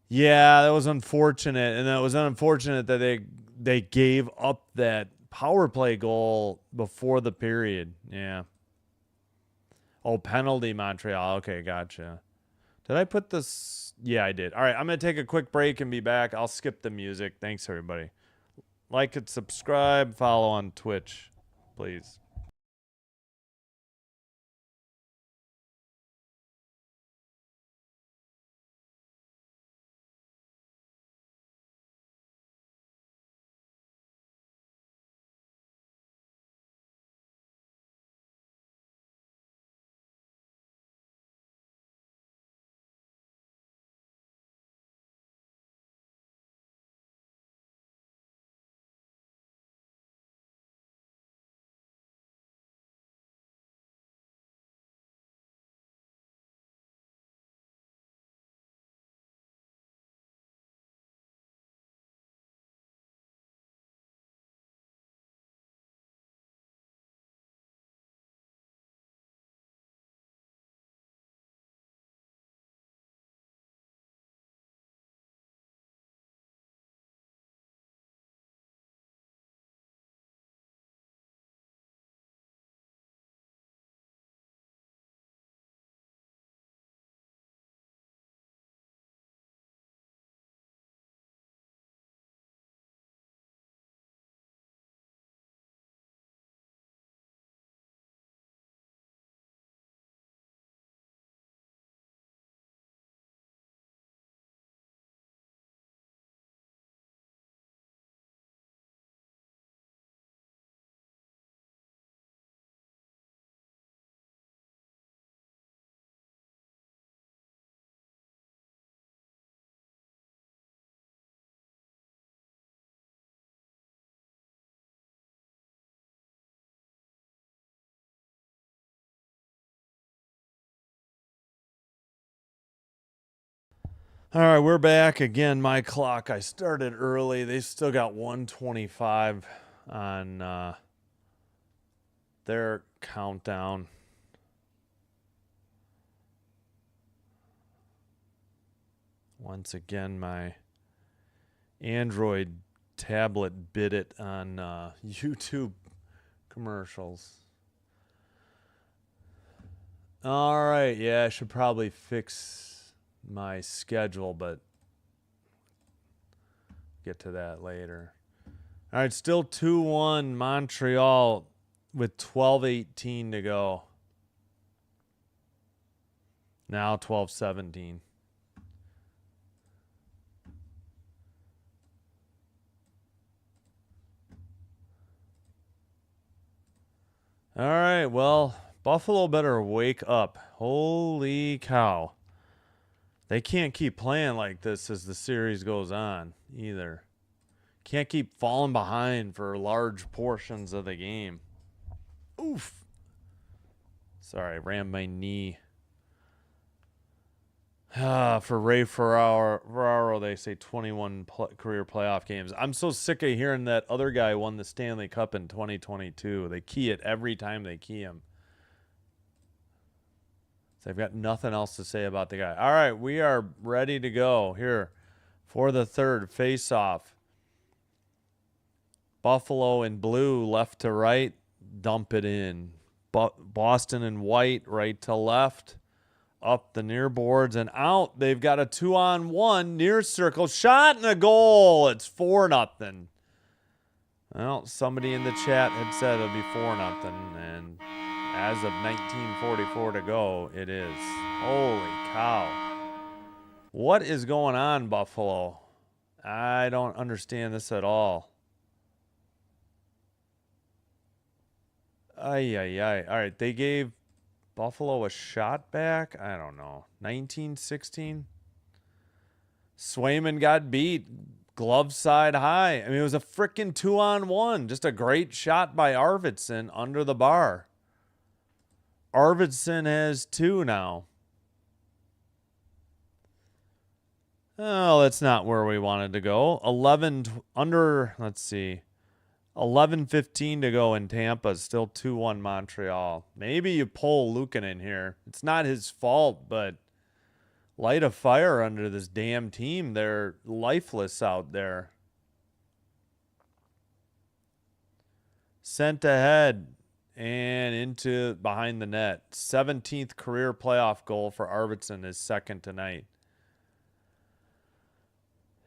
Yeah, that was unfortunate. And it was unfortunate that they gave up that power play goal before the period. Yeah. Oh, penalty Montreal. Okay, gotcha. Did I put this? Yeah, I did. All right, I'm going to take a quick break and be back. I'll skip the music. Thanks, everybody. Like and subscribe. Follow on Twitch, please. All right, we're back again. My clock, I started early. They still got 125 on their countdown. Once again, my Android tablet bit it on YouTube commercials. All right, yeah, I should probably fix my schedule, but get to that later. All right, still 2-1 Montreal with 12:18 to go. Now 12:17. All right, well, Buffalo better wake up. Holy cow. They can't keep playing like this as the series goes on either. Can't keep falling behind for large portions of the game. Oof. Sorry, I rammed my knee. For Ray Ferraro, they say 21 career playoff games. I'm so sick of hearing that other guy won the Stanley Cup in 2022. They key it every time they key him. So I've got nothing else to say about the guy. All right, we are ready to go here for the third face-off. Buffalo in blue, left to right, dump it in. Boston in white, right to left. Up the near boards and out. They've got a 2-on-1 near circle shot and a goal. It's 4-0. Well, somebody in the chat had said it'd be 4-0, and as of 1944 to go, it is. Holy cow. What is going on, Buffalo? I don't understand this at all. Ay. All right, they gave Buffalo a shot back? I don't know. 1916? Swayman got beat. Glove side high. I mean, it was a freaking 2-on-1. Just a great shot by Arvidsson under the bar. Arvidsson has 2 now. Oh, that's not where we wanted to go. 11:15 to go in Tampa. Still 2-1 Montreal. Maybe you pull Lukin in here. It's not his fault, but light a fire under this damn team. They're lifeless out there. Sent ahead and into behind the net. 17th career playoff goal for Arvidsson, his second tonight.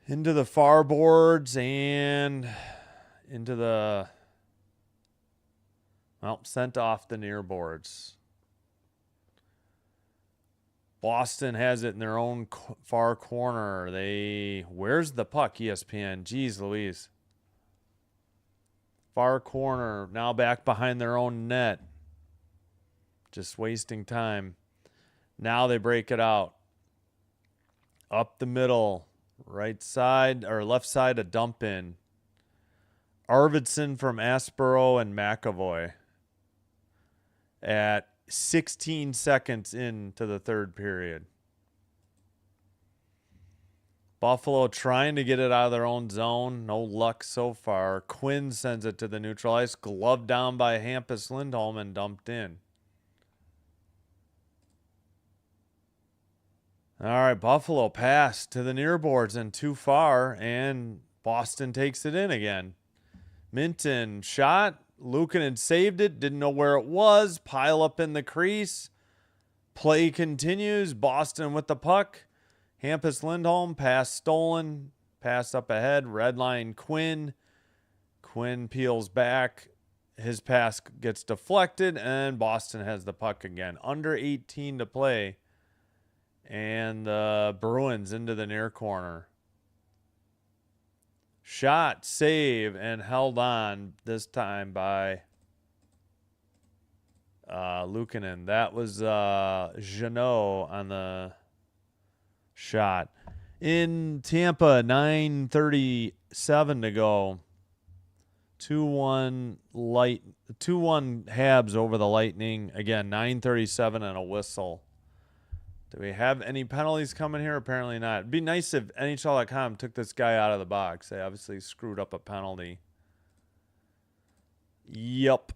Into the far boards and into the, well, sent off the near boards. Boston has it in their own far corner. Where's the puck, ESPN? Jeez Louise. Far corner, now back behind their own net. Just wasting time. Now they break it out. Up the middle, right side, or left side, a dump in. Arvidsson from Aspero and McAvoy at 16 seconds into the third period. Buffalo trying to get it out of their own zone. No luck so far. Quinn sends it to the neutral ice. Gloved down by Hampus Lindholm and dumped in. All right, Buffalo passed to the near boards and too far, and Boston takes it in again. Minton shot. Luukkonen saved it. Didn't know where it was. Pile up in the crease. Play continues. Boston with the puck. Hampus Lindholm. Pass stolen. Pass up ahead. Red line Quinn. Quinn peels back. His pass gets deflected. And Boston has the puck again. Under 18 to play. And the Bruins into the near corner. Shot, save, and held on this time by Luukkonen. That was Jeannot on the shot. In Tampa, 9:37 to go. 2-1 Habs over the Lightning. Again, 9:37 and a whistle. Do we have any penalties coming here? Apparently not. It'd be nice if NHL.com took this guy out of the box. They obviously screwed up a penalty. Yup.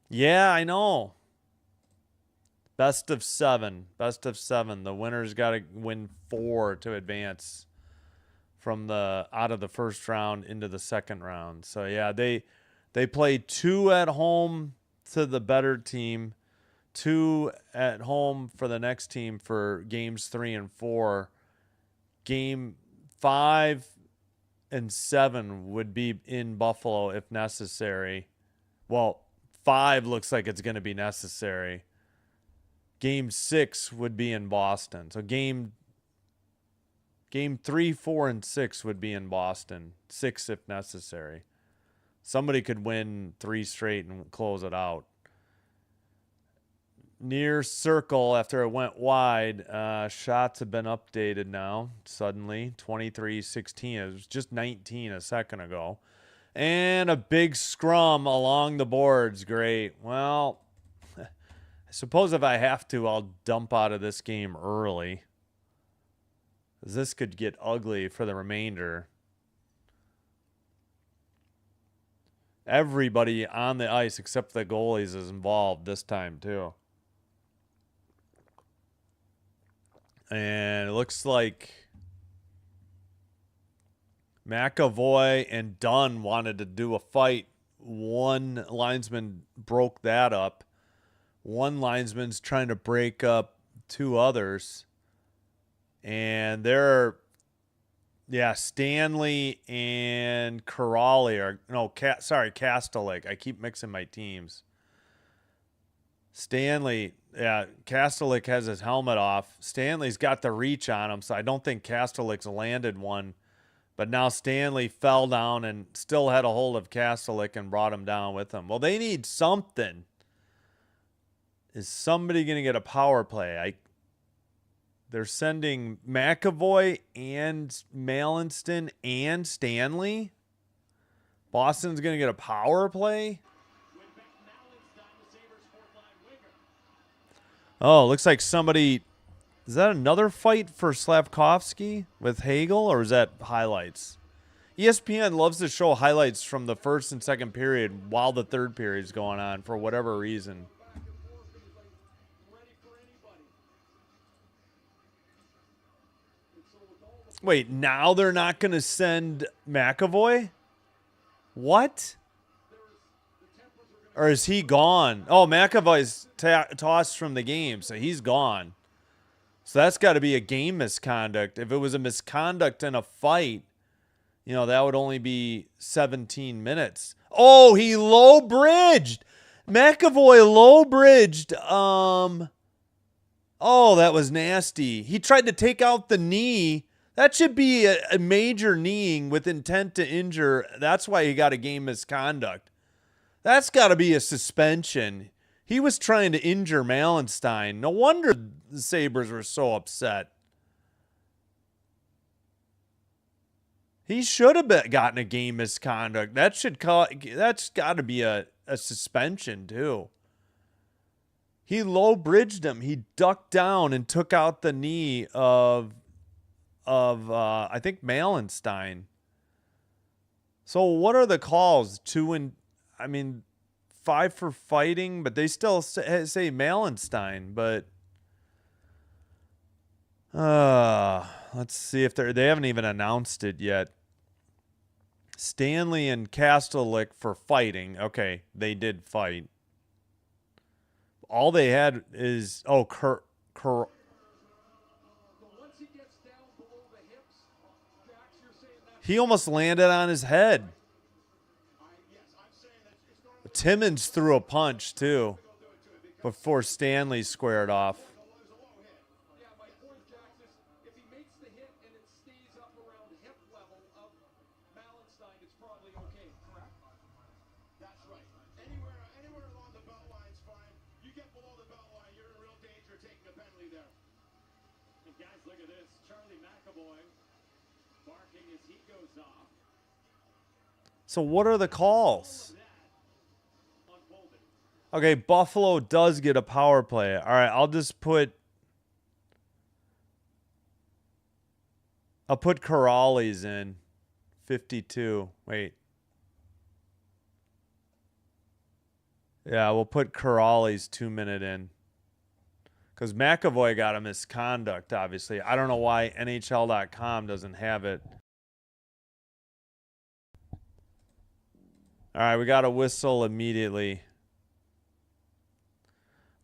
Yeah, I know. Best of 7. Best of 7. The winner's got to win 4 to advance from the out of the first round into the second round. So yeah, they play 2 at home to the better team, 2 at home for the next team for games 3 and 4. Game 5 and 7 would be in Buffalo if necessary. Well, 5 looks like it's going to be necessary. Game 6 would be in Boston. So game 3, 4, and 6 would be in Boston. 6 if necessary. Somebody could win 3 straight and close it out. Near circle after it went wide. Shots have been updated now. Suddenly, 23-16. It was just 19 a second ago. And a big scrum along the boards. Great. Well, I suppose if I have to, I'll dump out of this game early. This could get ugly for the remainder. Everybody on the ice except the goalies is involved this time too. And it looks like McAvoy and Dunn wanted to do a fight. One linesman broke that up. One linesman's trying to break up 2 others. And they're, Stanley and Corrali are, Kastelik. I keep mixing my teams. Stanley, Kastelik has his helmet off. Stanley's got the reach on him, so I don't think Kastelik's landed one. But now Stanley fell down and still had a hold of Kastelik and brought him down with him. Well, they need something. Is somebody going to get a power play? They're sending McAvoy and Malinston and Stanley. Boston's going to get a power play? Oh, looks like somebody... Is that another fight for Slavkovsky with Hagel, or is that highlights? ESPN loves to show highlights from the first and second period while the third period is going on for whatever reason. Wait, now they're not going to send McAvoy? What? Or is he gone? Oh, McAvoy's tossed from the game, so he's gone. So that's got to be a game misconduct. If it was a misconduct in a fight, that would only be 17 minutes. Oh, he low-bridged. McAvoy low-bridged. Oh, that was nasty. He tried to take out the knee. That should be a major kneeing with intent to injure. That's why he got a game misconduct. That's got to be a suspension. He was trying to injure Malenstein. No wonder the Sabres were so upset. He should have gotten a game misconduct. That's got to be a suspension too. He low-bridged him. He ducked down and took out the knee of I think Malenstein. So what are the calls? 5 for fighting, but they still say Malenstein. But let's see if they haven't even announced it yet. Stanley and Kastelik for fighting. Okay, they did fight. All they had is he almost landed on his head. Timmins threw a punch too before Stanley squared off. Anywhere along the belt line's fine. You get below the belt line, you're in real danger of taking a penalty there. And guys, look at this. Charlie McAvoy barking as he goes off. So what are the calls? Okay, Buffalo does get a power play. All right, I'll put Corrales in 52. Wait. Yeah, we'll put Corrales 2-minute in. Because McAvoy got a misconduct, obviously. I don't know why NHL.com doesn't have it. All right, we got a whistle immediately.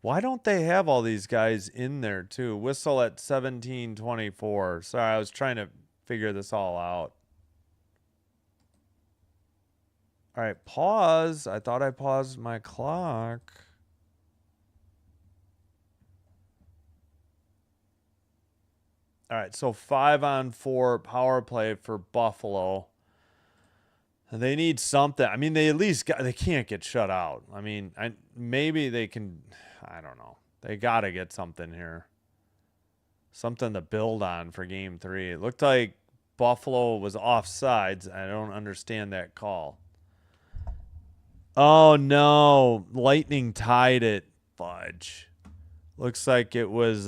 Why don't they have all these guys in there, too? Whistle at 17:24. Sorry, I was trying to figure this all out. All right, pause. I thought I paused my clock. All right, so 5-on-4 power play for Buffalo. They need something. I mean, they at least they can't get shut out. I mean, maybe they can. I don't know. They got to get something here. Something to build on for game 3. It looked like Buffalo was offsides. I don't understand that call. Oh, no. Lightning tied it. Fudge. Looks like it was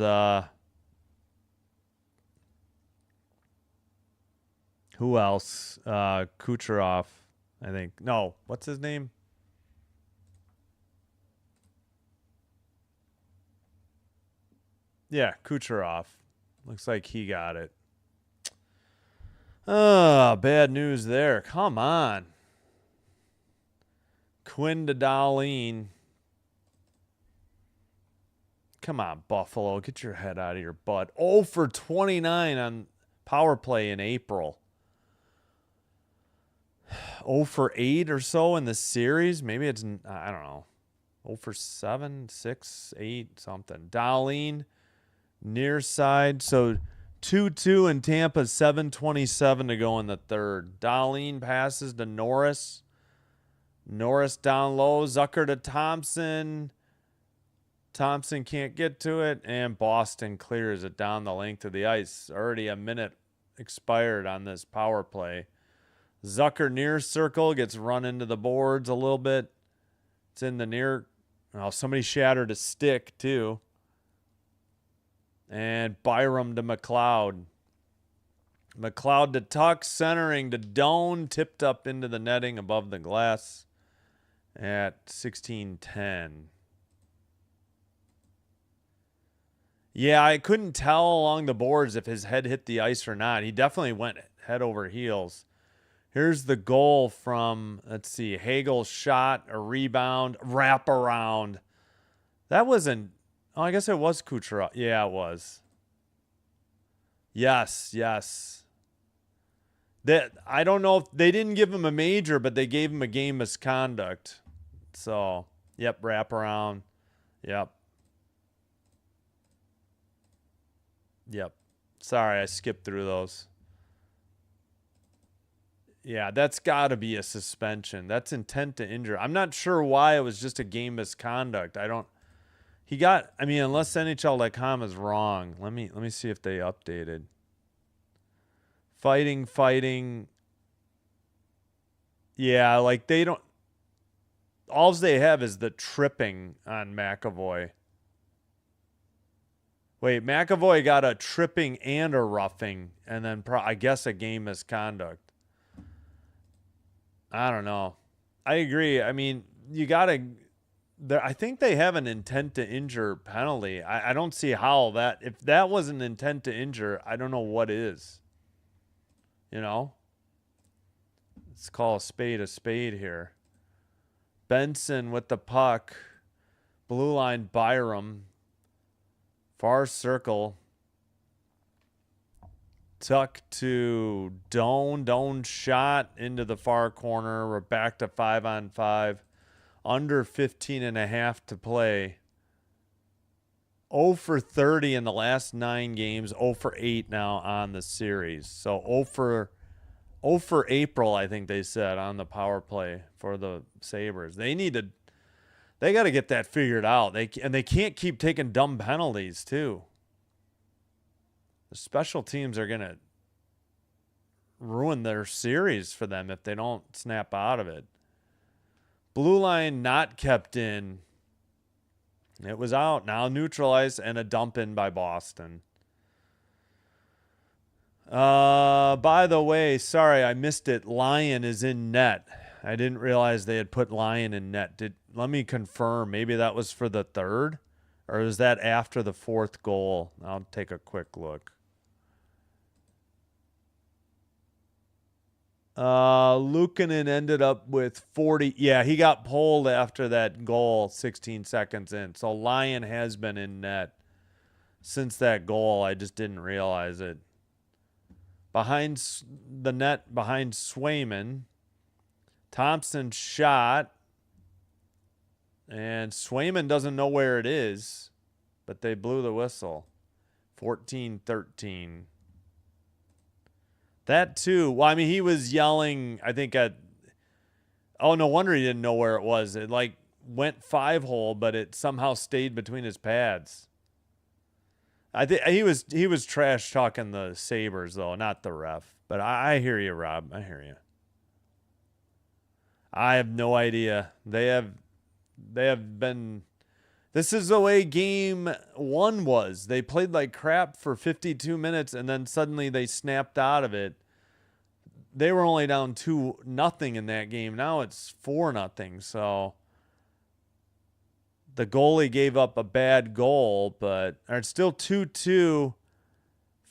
who else? Kucherov, I think. No, what's his name? Yeah, Kucherov. Looks like he got it. Oh, bad news there. Come on. Quinn to Darlene. Come on, Buffalo. Get your head out of your butt. 0 for 29 on power play in April. 0 for 8 or so in the series. Maybe it's, I don't know. 0 for 7, 6, 8, something. Darlene, near side. So 2-2 in Tampa, 7:27 to go in the third. Darlene passes to Norris. Norris down low. Zucker to Thompson. Thompson can't get to it, and Boston clears it down the length of the ice. Already a minute expired on this power play. Zucker near circle, gets run into the boards a little bit. It's in the near. Oh, somebody shattered a stick, too. And Byram to McLeod. McLeod to Tuck, centering to Doan, tipped up into the netting above the glass at 16:10. Yeah, I couldn't tell along the boards if his head hit the ice or not. He definitely went head over heels. Here's the goal from, let's see, Hagel's shot, a rebound, wraparound. That wasn't, oh, I guess it was Kucherov. Yeah, it was. Yes. I don't know if they didn't give him a major, but they gave him a game misconduct. So, yep, wraparound. Yep. Sorry, I skipped through those. Yeah, that's got to be a suspension. That's intent to injure. I'm not sure why it was just a game misconduct. I mean, unless NHL.com is wrong. Let me see if they updated. Fighting. Yeah, like they don't. All they have is the tripping on McAvoy. Wait, McAvoy got a tripping and a roughing, and then I guess a game misconduct. I don't know. I agree. I mean, you got to. I think they have an intent to injure penalty. I don't see how that. If that was an intent to injure, I don't know what is. You know? Let's call a spade here. Benson with the puck. Blue line, Byram. Far circle. Tuck to Doan. Doan shot into the far corner. We're back to 5-on-5. Under 15.5 to play. 0 for 30 in the last 9 games. 0 for 8 now on the series. So 0 for April, I think they said, on the power play for the Sabres. They got to get that figured out. They can't keep taking dumb penalties, too. The special teams are going to ruin their series for them if they don't snap out of it. Blue line not kept in. It was out. Now neutralized and a dump in by Boston. By the way, sorry, I missed it. Lyon is in net. I didn't realize they had put Lyon in net. Let me confirm. Maybe that was for the third, or was that after the fourth goal? I'll take a quick look. Luukkonen ended up with 40. Yeah, he got pulled after that goal 16 seconds in. So Lyon has been in net since that goal. I just didn't realize it. Behind the net, behind Swayman. Thompson shot. And Swayman doesn't know where it is, but they blew the whistle. 14-13. That too. Well, I mean, he was yelling, I think at, oh, no wonder he didn't know where it was. It like went 5-hole, but it somehow stayed between his pads. I think he was trash talking the Sabres though, not the ref. But I hear you, Rob. I hear you. I have no idea. They have been. This is the way game 1 was. They played like crap for 52 minutes, and then suddenly they snapped out of it. They were only down 2-0 in that game. Now it's 4-0. So the goalie gave up a bad goal, but it's still 2-2.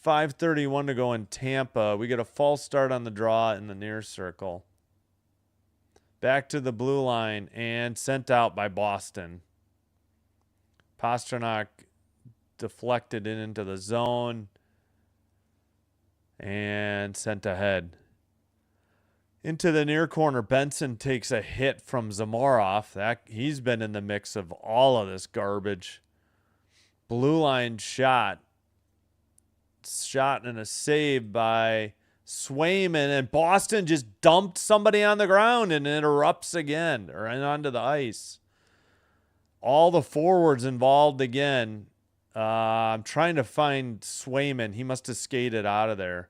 5:31 to go in Tampa. We get a false start on the draw in the near circle. Back to the blue line and sent out by Boston. Pastrnak deflected it into the zone and sent ahead. Into the near corner, Benson takes a hit from Zamorov. He's been in the mix of all of this garbage. Blue line shot and a save by Swayman, and Boston just dumped somebody on the ground and it erupts again, or onto the ice. All the forwards involved again. I'm trying to find Swayman. He must have skated out of there.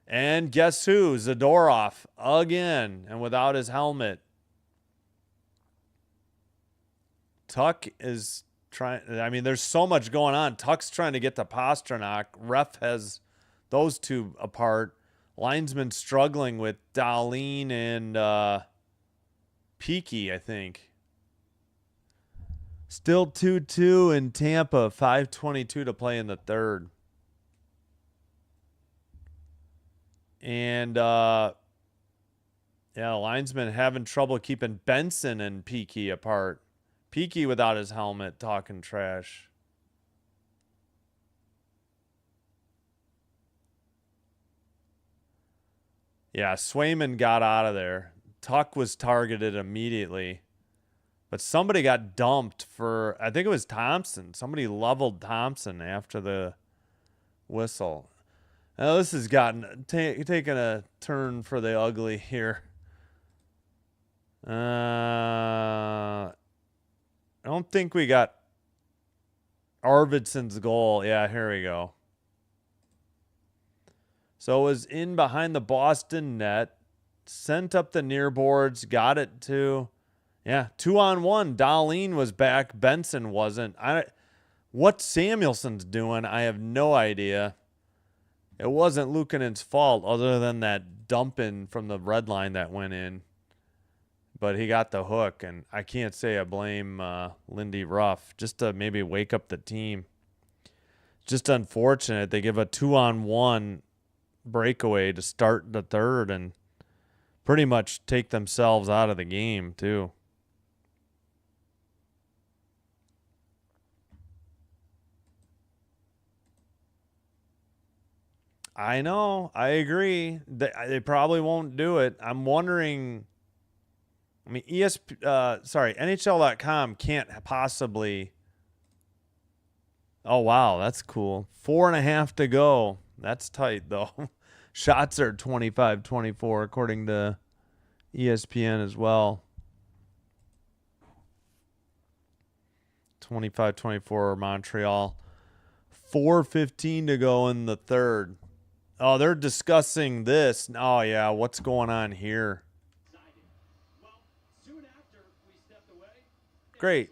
And guess who? Zadorov again, and without his helmet. Tuck is trying. I mean, there's so much going on. Tuck's trying to get to Pastrnak. Ref has those two apart. Linesman struggling with Dahlin and Peaky, I think. Still 2-2 in Tampa. 5:22 to play in the third. And yeah, the linesman having trouble keeping Benson and Peaky apart. Peaky without his helmet talking trash. Yeah, Swayman got out of there. Tuck was targeted immediately. But somebody got dumped for, I think it was Thompson. Somebody leveled Thompson after the whistle. Now this has gotten taken a turn for the ugly here. I don't think we got Arvidsson's goal. Yeah, here we go. So it was in behind the Boston net, sent up the near boards, got it to, yeah, 2-on-1. Dahlin was back. Benson wasn't. What Samuelson's doing, I have no idea. It wasn't Luukkonen's fault other than that dumping from the red line that went in. But he got the hook, and I can't say I blame Lindy Ruff, just to maybe wake up the team. Just unfortunate. They give a 2-on-1 breakaway to start the third and pretty much take themselves out of the game, too. I know. I agree. They probably won't do it. I'm wondering. I mean, NHL.com can't possibly. Oh, wow. That's cool. 4.5 to go. That's tight, though. Shots are 25-24, according to ESPN as well. 25-24 Montreal. 4:15 to go in the third. Oh, they're discussing this. Oh, yeah. What's going on here? Well, soon after we stepped away, Great.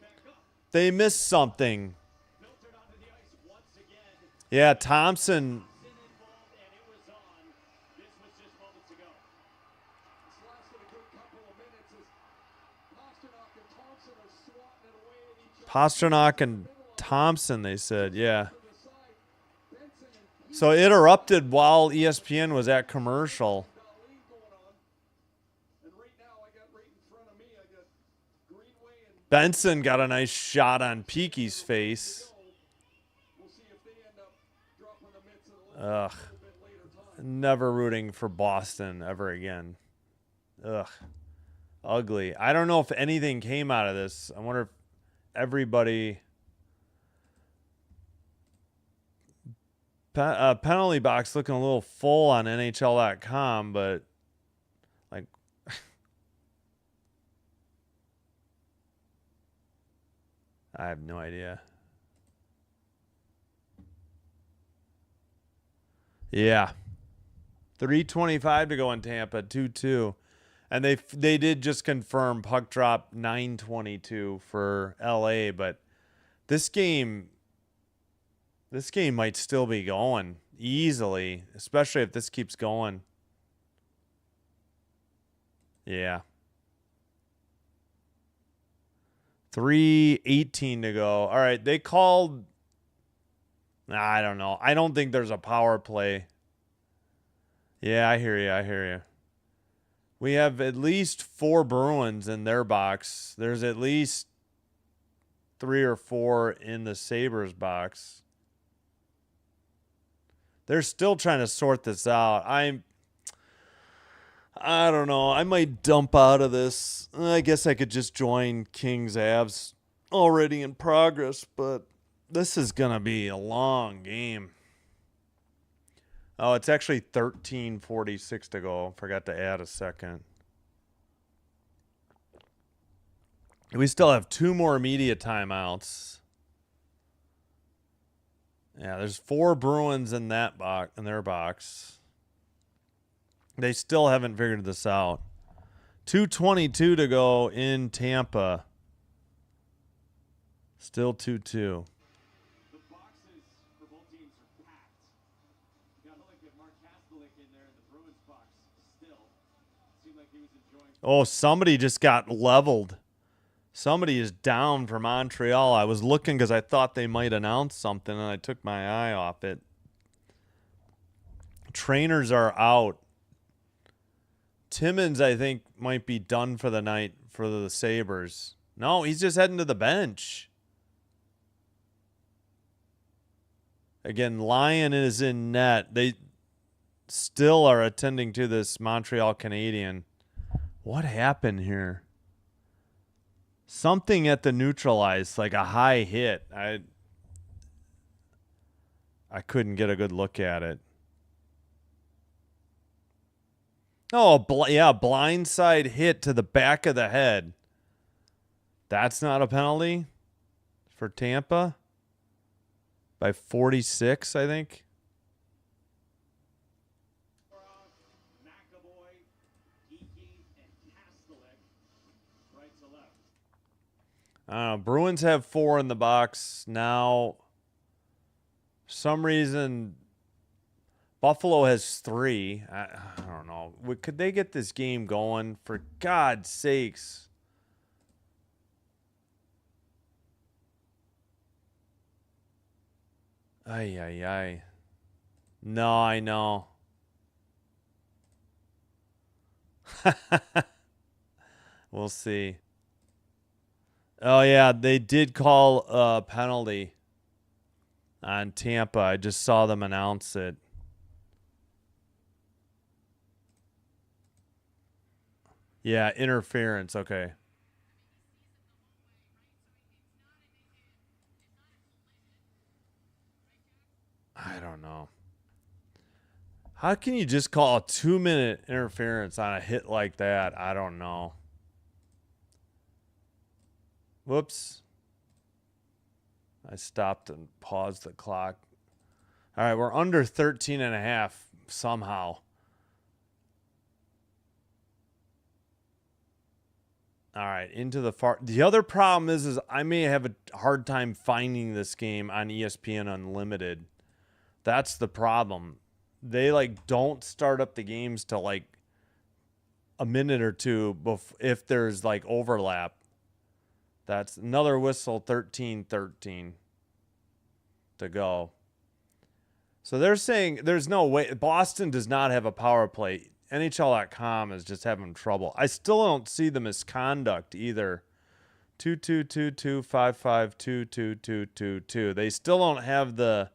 They missed something. Filtered onto the ice once again. Yeah, Thompson. Thompson involved, and it was on. This was just moments ago. This lasted a good couple of minutes as Pasternak and Thompson are swatting it away at each other. Pasternak and Thompson, they said, yeah. To the side, Benson and So it erupted while ESPN was at commercial. Darlene going on. And right now, I got right in front of me, I got Greenway and Benson got a nice shot on Peaky's face. we'll see if they end up dropping the mitts at a Ugh. little bit later time. Never rooting for Boston ever again. Ugh. Ugly. I don't know if anything came out of this. I wonder if everybody... penalty box looking a little full on NHL.com, but like... I have no idea. Yeah. 3:25 to go in Tampa, 2-2. And they did just confirm puck drop 9:22 for LA, but this game might still be going easily, especially if this keeps going. Yeah. 3:18 to go. All right, they called. I don't know. I don't think there's a power play. Yeah, I hear you. I hear you. We have at least 4 Bruins in their box. There's at least 3 or 4 in the Sabres box. They're still trying to sort this out. I don't know. I might dump out of this. I guess I could just join Kings Avs already in progress, but this is going to be a long game. Oh, it's actually 13:46 to go. Forgot to add a second. We still have 2 more media timeouts. Yeah, there's 4 Bruins in that box, in their box. They still haven't figured this out. 2:22 to go in Tampa. Still 2-2. The boxes for both teams are packed. You got to look at Mark Kastelik in there in the Bruins box still. Seemed like he was enjoying. Oh, somebody just got leveled. Somebody is down for Montreal. I was looking because I thought they might announce something, and I took my eye off it. Trainers are out. Timmins, I think, might be done for the night for the Sabres. No, he's just heading to the bench. Again, Lyon is in net. They still are attending to this Montreal Canadian. What happened here? Something at the neutralized, like a high hit. I couldn't get a good look at it. Oh, yeah, blindside hit to the back of the head. That's not a penalty for Tampa by 46, I think. McAvoy, Geeky, and Kastelik right to left. I don't know. Bruins have 4 in the box now. For some reason, Buffalo has 3. I don't know. Could they get this game going? For God's sakes. Ay, ay, ay. No, I know. We'll see. Oh, yeah, they did call a penalty on Tampa. I just saw them announce it. Yeah, interference. Okay. I don't know. How can you just call a 2-minute interference on a hit like that? I don't know. Whoops. I stopped and paused the clock. All right, we're under 13 and a half somehow. All right, into the far. The other problem is I may have a hard time finding this game on ESPN Unlimited. That's the problem. They like don't start up the games till like a minute or two if there's like overlap. That's another whistle. 13-13 to go. So they're saying there's no way. Boston does not have a power play. NHL.com is just having trouble. I still don't see the misconduct either. 2-2-2-2, 5-5, 2-2-2-2-2. They still don't have the.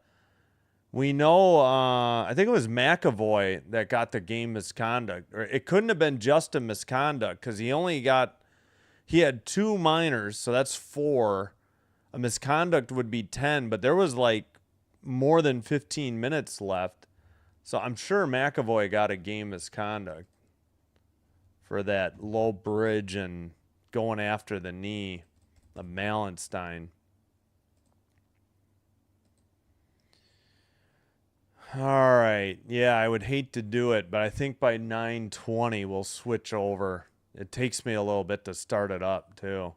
We know. I think it was McAvoy that got the game misconduct, or it couldn't have been just a misconduct because he had 2 minors, so that's 4. A misconduct would be 10, but there was like more than 15 minutes left. So I'm sure McAvoy got a game misconduct for that low bridge and going after the knee of Malenstein. All right. Yeah, I would hate to do it, but I think by 9:20 we'll switch over. It takes me a little bit to start it up, too.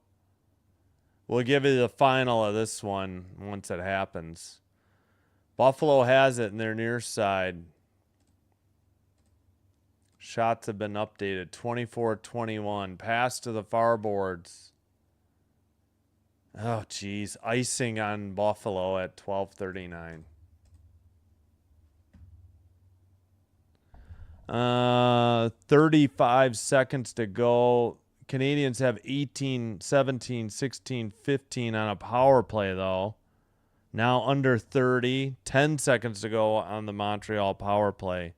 We'll give you the final of this one once it happens. Buffalo has it in their near side. Shots have been updated. 24-21. Pass to the far boards. Oh, geez. Icing on Buffalo at 12:39. 35 seconds to go. Canadians have 18, 17, 16, 15 on a power play, though. Now under 30. 10 seconds to go on the Montreal power play.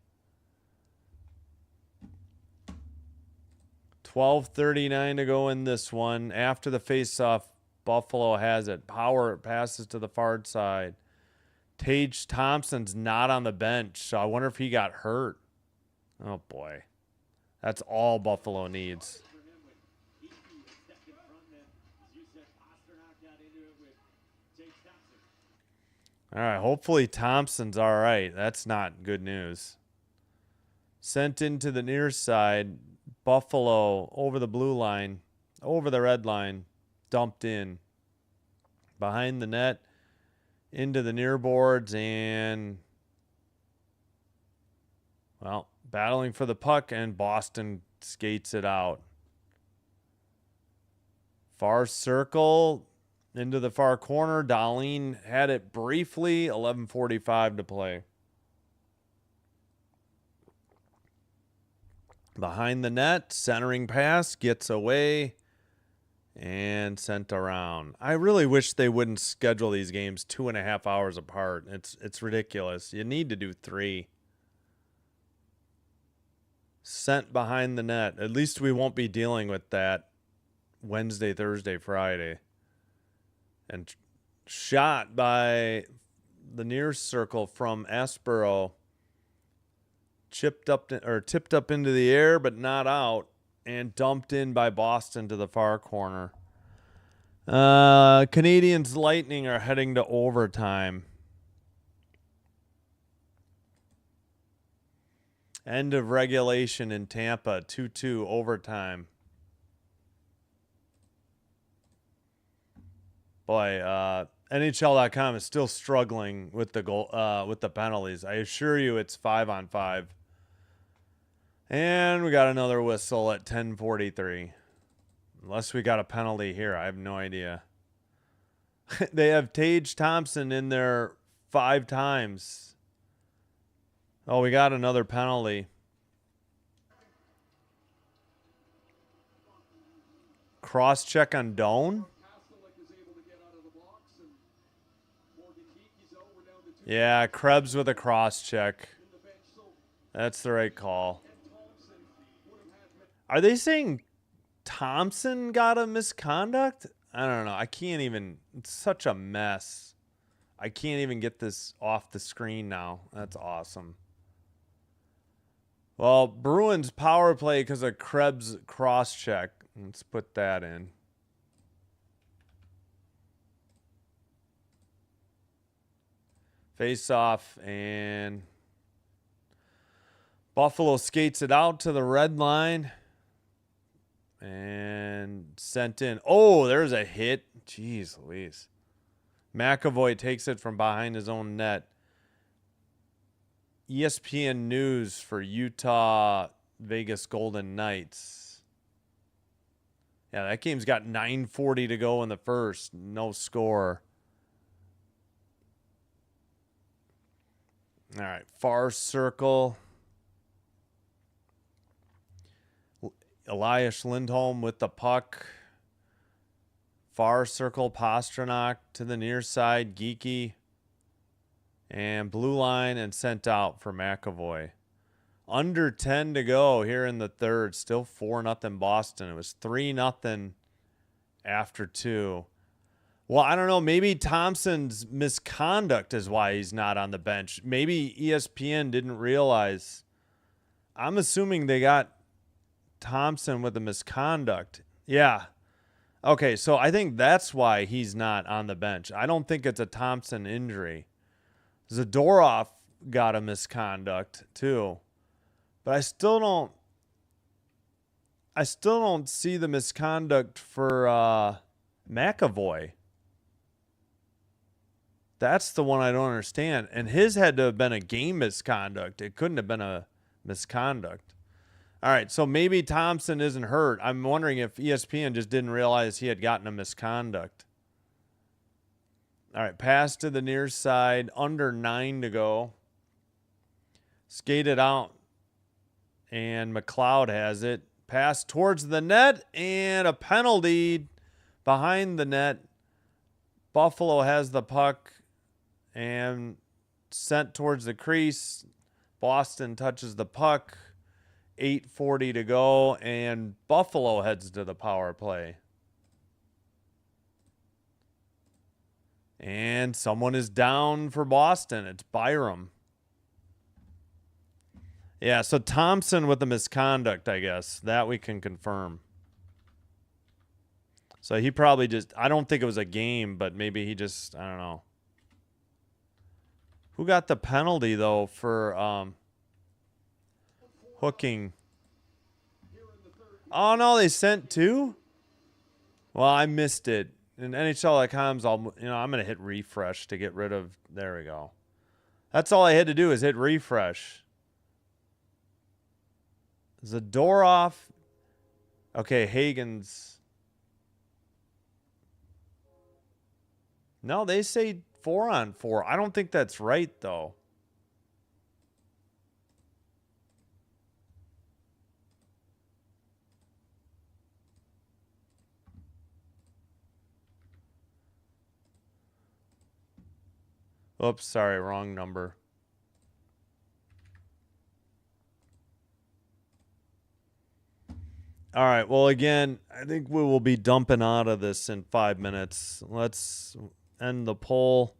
12:39 to go in this one. After the faceoff, Buffalo has it. Power passes to the far side. Tage Thompson's not on the bench, so I wonder if he got hurt. Oh, boy. That's all Buffalo needs. All right, hopefully Thompson's all right. That's not good news. Sent into the near side. Buffalo over the blue line, over the red line, dumped in. Behind the net, into the near boards, and, well, battling for the puck, and Boston skates it out. Far circle, into the far corner. Dahlin had it briefly. 11:45 to play. Behind the net, centering pass, gets away, and sent around. I really wish they wouldn't schedule these games 2.5 hours apart. It's ridiculous. You need to do 3. Sent behind the net. At least we won't be dealing with that Wednesday, Thursday, Friday. And shot by the near circle from Asborough. Tipped up into the air, but not out, and dumped in by Boston to the far corner. Canadians Lightning are heading to overtime. End of regulation in Tampa, 2-2 overtime. Boy, NHL.com is still struggling with the goal, with the penalties. I assure you, it's 5-on-5. And we got another whistle at 10:43. Unless we got a penalty here, I have no idea. They have Tage Thompson in there 5 times. Oh, we got another penalty. Cross check on Doan. Yeah, Krebs with a cross check. That's the right call. Are they saying Thompson got a misconduct? I don't know. I can't even. It's such a mess. I can't even get this off the screen now. That's awesome. Well, Bruins power play because of Krebs cross check. Let's put that in. Face off, and Buffalo skates it out to the red line. And sent in. Oh, there's a hit. Jeez Louise. McAvoy takes it from behind his own net. ESPN News for Utah Vegas Golden Knights. Yeah, that game's got 9:40 to go in the first. No score. All right, far circle. Elias Lindholm with the puck. Far circle, Pasternak to the near side, Geeky. And blue line and sent out for McAvoy. Under 10 to go here in the third. Still 4-0 Boston. It was 3-0 after 2. Well, I don't know. Maybe Thompson's misconduct is why he's not on the bench. Maybe ESPN didn't realize. I'm assuming they got Thompson with the misconduct. Yeah. Okay, so I think that's why he's not on the bench. I don't think it's a Thompson injury. Zadorov got a misconduct too. But I still don't see the misconduct for McAvoy. That's the one I don't understand. And his had to have been a game misconduct. It couldn't have been a misconduct. All right, so maybe Thompson isn't hurt. I'm wondering if ESPN just didn't realize he had gotten a misconduct. All right, pass to the near side, under 9 to go. Skated out, and McLeod has it. Pass towards the net, and a penalty behind the net. Buffalo has the puck and sent towards the crease. Boston touches the puck. 8:40 to go, and Buffalo heads to the power play. And someone is down for Boston. It's Byram. Yeah, so Thompson with the misconduct, I guess. That we can confirm. So he probably just, I don't think it was a game, but maybe he just, I don't know. Who got the penalty, though, for hooking? Oh, no, they sent 2? Well, I missed it. In NHL.com's, I'm going to hit refresh to get rid of, there we go. That's all I had to do is hit refresh. Zadorov. Okay, Hagen's. No, they say 4-on-4. I don't think that's right, though. Oops, sorry, wrong number. All right, well, again, I think we will be dumping out of this in 5 minutes. Let's end the poll.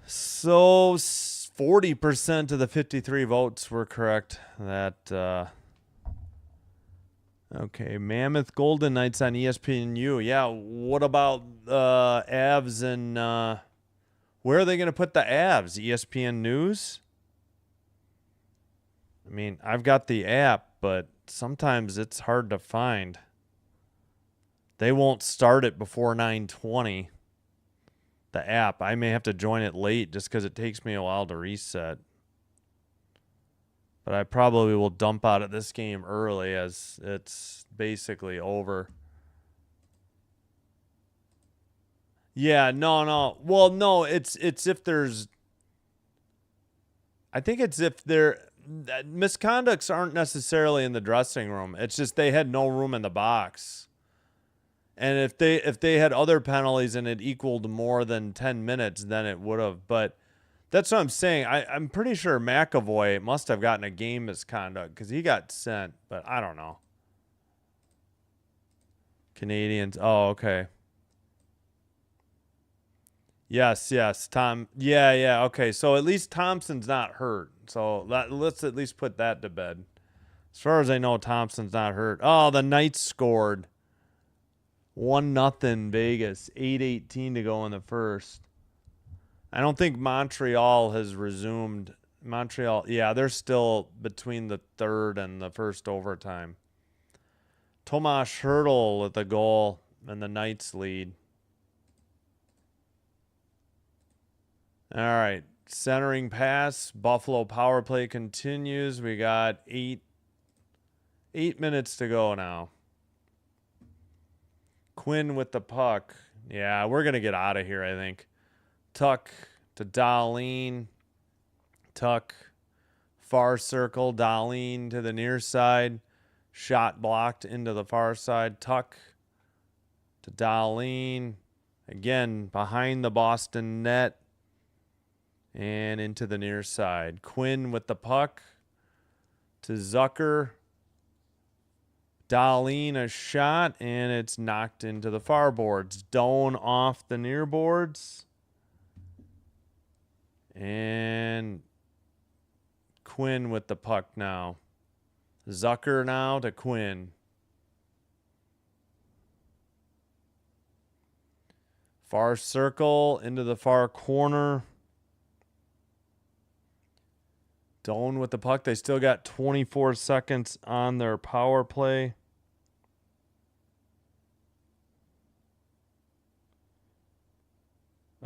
So 40% of the 53 votes were correct. That, okay, Mammoth Golden Knights on ESPNU. Yeah, what about Avs and where are they going to put the Avs? ESPN News? I mean, I've got the app, but sometimes it's hard to find. They won't start it before 9:20. The app. I may have to join it late just because it takes me a while to reset. But I probably will dump out of this game early as it's basically over. Yeah, no. Well, no, it's if there's... I think it's if there... Misconducts aren't necessarily in the dressing room. It's just they had no room in the box. And if they had other penalties and it equaled more than 10 minutes, then it would have. But that's what I'm saying. I'm pretty sure McAvoy must have gotten a game misconduct because he got sent. But I don't know. Canadians. Oh, okay. Yes. Tom. Yeah. Okay. So at least Thompson's not hurt. So let's at least put that to bed. As far as I know, Thompson's not hurt. Oh, the Knights scored. 1-0 Vegas. 8:18 to go in the first. I don't think Montreal has resumed. Montreal, yeah, they're still between the third and the first overtime. Tomas Hertl with the goal and the Knights lead. All right. Centering pass. Buffalo power play continues. We got 8 minutes to go now. Quinn with the puck. Yeah, we're going to get out of here, I think. Tuck to Dahlin. Tuck. Far circle. Dahlin to the near side. Shot blocked into the far side. Tuck to Dahlin. Again, behind the Boston net. And into the near side. Quinn with the puck to Zucker. Dahlin a shot, and it's knocked into the far boards. Doan off the near boards. And Quinn with the puck now. Zucker now to Quinn. Far circle into the far corner. Doan with the puck. They still got 24 seconds on their power play.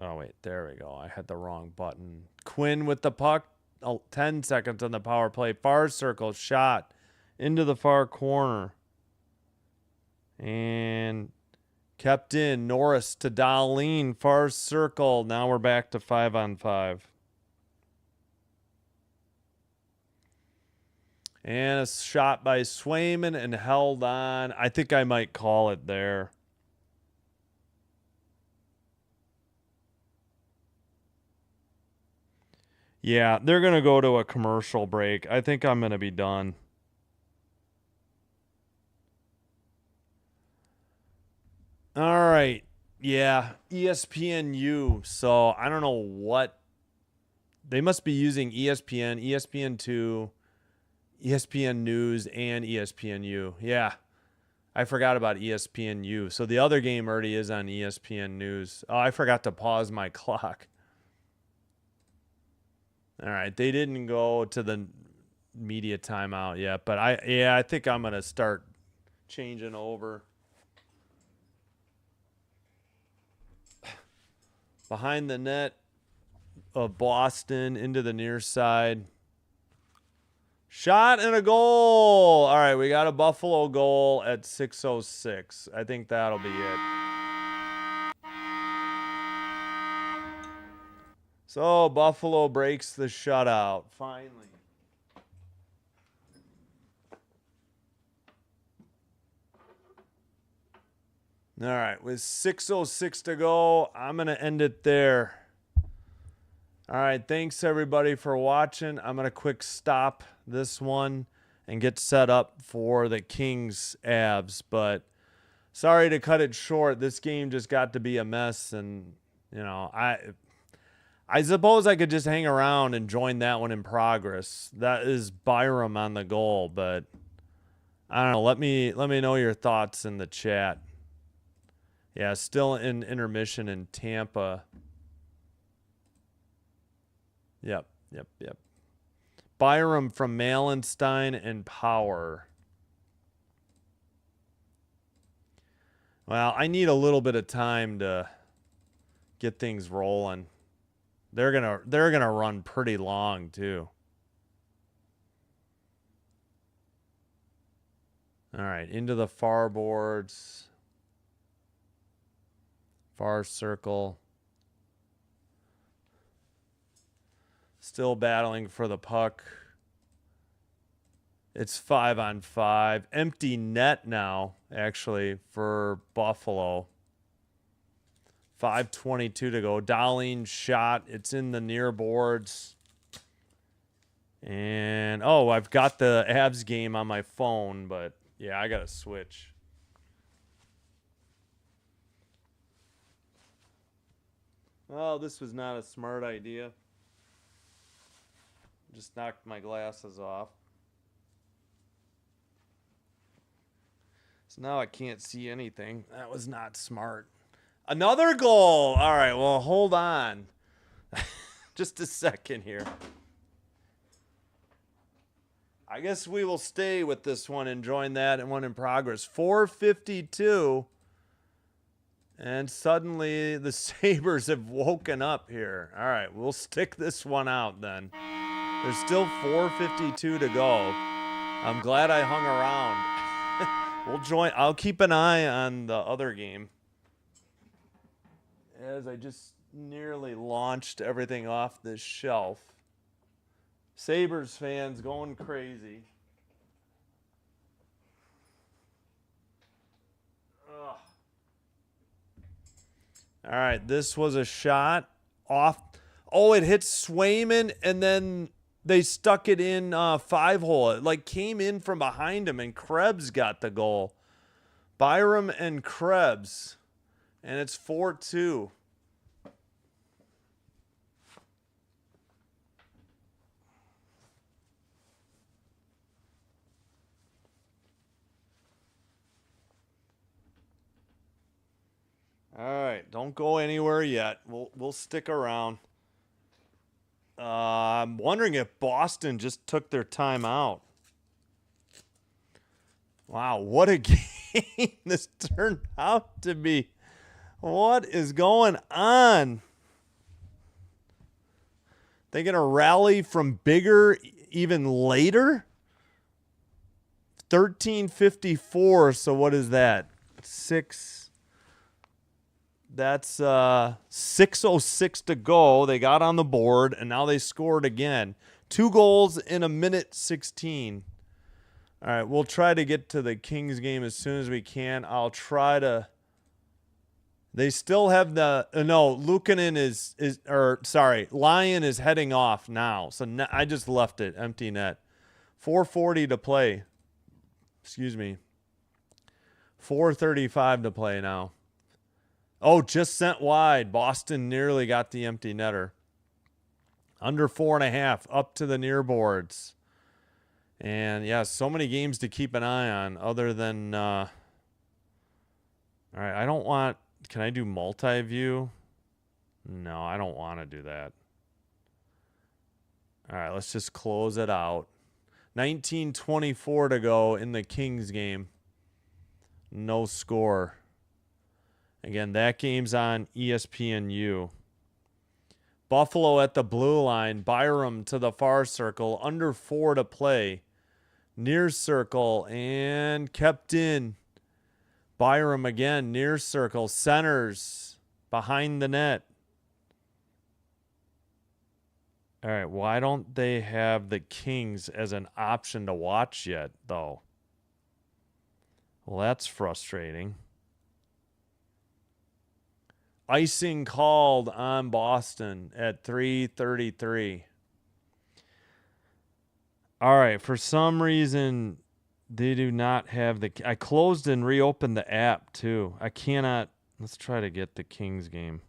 Oh, wait. There we go. I had the wrong button. Quinn with the puck. 10 seconds on the power play. Far circle. Shot into the far corner. And kept in. Norris to Dahlin. Far circle. Now we're back to 5-on-5. And a shot by Swayman and held on. I think I might call it there. Yeah, they're going to go to a commercial break. I think I'm going to be done. All right. Yeah, ESPNU. So I don't know what. They must be using ESPN, ESPN2, ESPN News, and ESPNU. Yeah. I forgot about ESPNU. So the other game already is on ESPN News. Oh, I forgot to pause my clock. All right, they didn't go to the media timeout yet, but I think I'm going to start changing over. Behind the net of Boston into the near side. Shot and a goal. All right, we got a Buffalo goal at 6:06. I think that'll be it. So Buffalo breaks the shutout, finally. All right, with 6:06 to go, I'm going to end it there. All right, thanks everybody for watching. I'm going to quick stop this one and get set up for the Kings Avs, but sorry to cut it short. This game just got to be a mess, and you know, I suppose I could just hang around and join that one in progress. That is Byram on the goal, but I don't know. Let me know your thoughts in the chat. Yeah, still in intermission in Tampa. Yep. Byram from Malenstein and Power. Well, I need a little bit of time to get things rolling. They're gonna run pretty long too. All right, into the far boards. Far circle. Still battling for the puck. It's 5-on-5. Empty net now, actually, for Buffalo. 5:22 to go. Dahlin shot. It's in the near boards. And, oh, I've got the Avs game on my phone, but, yeah, I got to switch. Oh, this was not a smart idea. Just knocked my glasses off. So now I can't see anything. That was not smart. Another goal. All right, well, hold on. Just a second here. I guess we will stay with this one and join that and one in progress. 4:52. And suddenly the Sabres have woken up here. All right, we'll stick this one out then. There's still 4:52 to go. I'm glad I hung around. We'll join. I'll keep an eye on the other game. As I just nearly launched everything off this shelf. Sabres fans going crazy. Ugh. All right, this was a shot off. Oh, it hit Swayman, and then they stuck it in 5-hole. It like came in from behind him, and Krebs got the goal. Byram and Krebs, and it's 4-2. All right, don't go anywhere yet. We'll stick around. I'm wondering if Boston just took their time out. Wow, what a game this turned out to be. What is going on? They going to rally from bigger even later? 13:54, so what is that? 6... That's 6:06 to go. They got on the board, and now they scored again. 2 goals in a minute 16. All right, we'll try to get to the Kings game as soon as we can. I'll try to. They still have the no. Luukkonen Lyon is heading off now. So I just left it empty net. 4:40 to play. Excuse me. 4:35 to play now. Oh, just sent wide. Boston nearly got the empty netter. Under 4.5, up to the near boards. And, yeah, so many games to keep an eye on other than... all right, I don't want... Can I do multi-view? No, I don't want to do that. All right, let's just close it out. 19:24 to go in the Kings game. No score. Again, that game's on ESPNU. Buffalo at the blue line. Byram to the far circle. Under 4 to play. Near circle and kept in. Byram again. Near circle. Centers behind the net. All right, why don't they have the Kings as an option to watch yet, though? Well, that's frustrating. Icing called on Boston at 3:33. All right, for some reason, they do not have the... I closed and reopened the app, too. I cannot... Let's try to get the Kings game.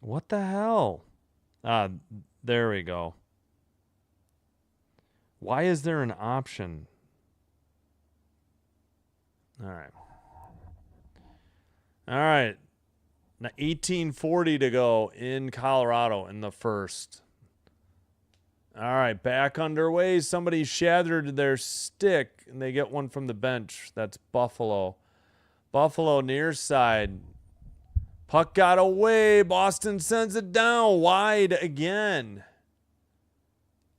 What the hell? There we go. Why is there an option? All right. All right. Now 18:40 to go in Colorado in the first. All right, back underway. Somebody shattered their stick, and they get one from the bench. That's Buffalo. Buffalo near side. Puck got away. Boston sends it down wide again.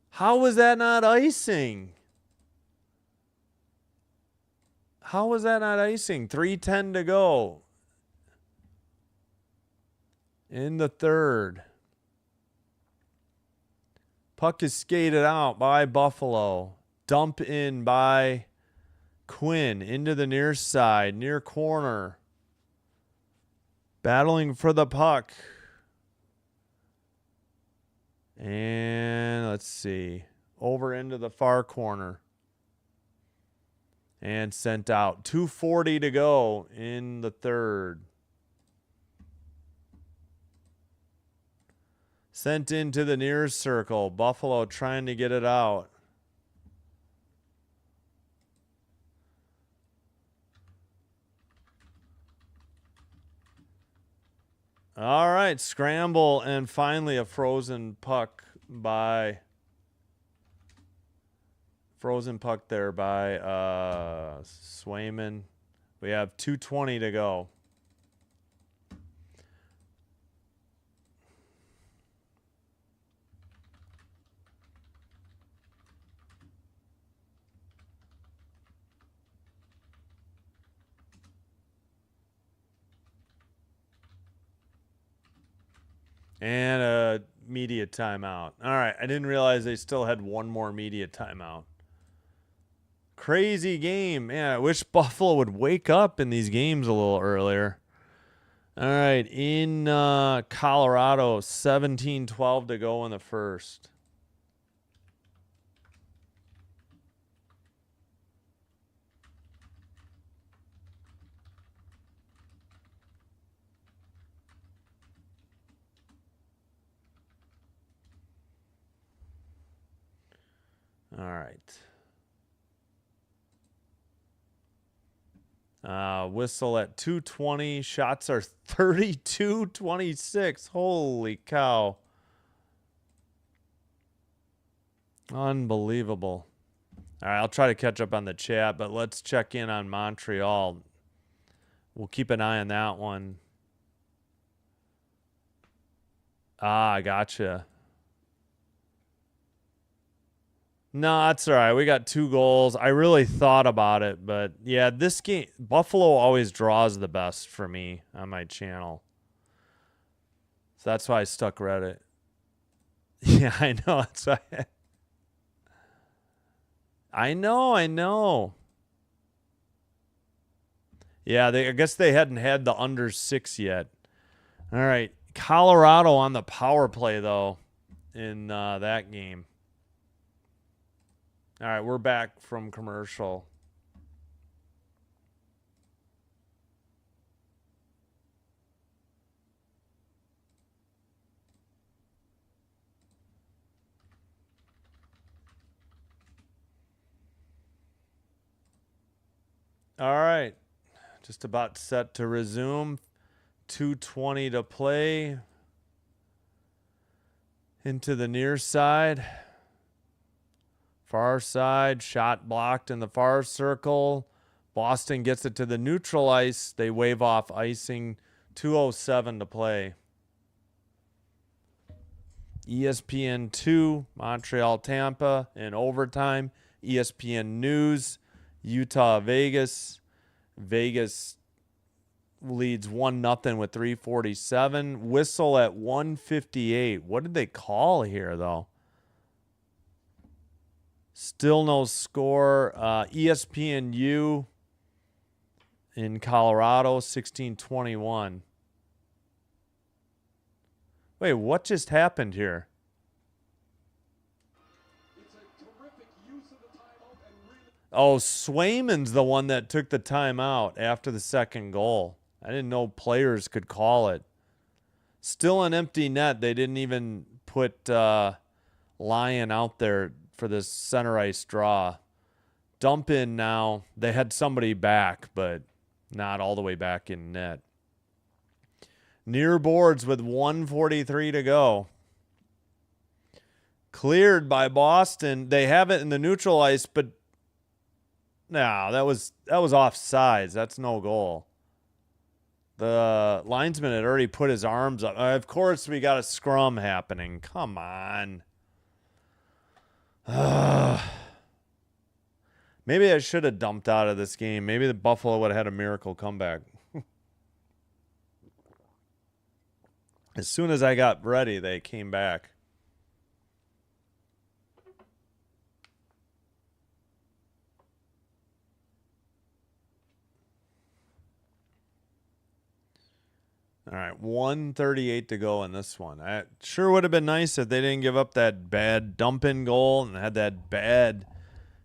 How was that not icing? How was that not icing? 3:10 to go in the third. Puck is skated out by Buffalo. Dump in by Quinn into the near side, near corner. Battling for the puck. And let's see. Over into the far corner. And sent out. 2:40 to go in the third. Sent into the near circle. Buffalo trying to get it out. All right, scramble and finally a frozen puck by Frozen puck there by Swayman. We have 2:20 to go. And a media timeout. All right, I didn't realize they still had one more media timeout. Crazy game. Man, I wish Buffalo would wake up in these games a little earlier. All right, in Colorado, 17-12 to go in the first. All right. Whistle at 2:20. Shots are 32-26. Holy cow. Unbelievable. All right, I'll try to catch up on the chat, but let's check in on Montreal. We'll keep an eye on that one. I gotcha. No, that's all right. We got 2 goals. I really thought about it, but yeah, this game, Buffalo always draws the best for me on my channel. So that's why I stuck Reddit. Yeah, I know. That's why. I know. Yeah, I guess they hadn't had the under 6 yet. All right. Colorado on the power play, though, in that game. All right, we're back from commercial. All right, just about set to resume. 2:20 to play. Into the near side. Far side, shot blocked in the far circle. Boston gets it to the neutral ice. They wave off icing. 2:07 to play. ESPN 2, Montreal, Tampa in overtime. ESPN News, Utah, Vegas. Vegas leads 1-0 with 3:47. Whistle at 1:58. What did they call here, though? Still no score. ESPNU in Colorado, 16-21. Wait, what just happened here? It's a terrific use of the timeout and really Oh, Swayman's the one that took the timeout after the second goal. I didn't know players could call it. Still an empty net. They didn't even put Lyon out there for this center ice draw. Dump in now. They had somebody back, but not all the way back in net. Near boards with 1:43 to go. Cleared by Boston. They have it in the neutral ice, but no, that was offsides. That's no goal. The linesman had already put his arms up. Of course, we got a scrum happening. Come on. Maybe I should have dumped out of this game. Maybe the Buffalo would have had a miracle comeback. As soon as I got ready, they came back. All right, 1:38 to go in this one. It sure would have been nice if they didn't give up that bad dump-in goal and had that bad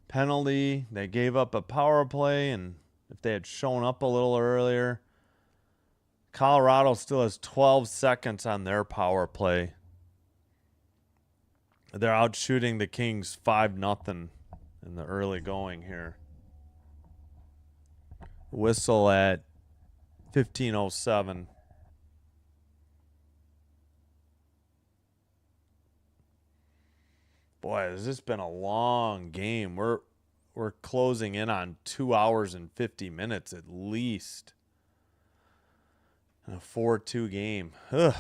penalty. They gave up a power play, and if they had shown up a little earlier. Colorado still has 12 seconds on their power play. They're out shooting the Kings 5-0 in the early going here. Whistle at 15:07. Boy, has this been a long game. We're closing in on 2 hours and 50 minutes at least. In a 4-2 game. Ugh.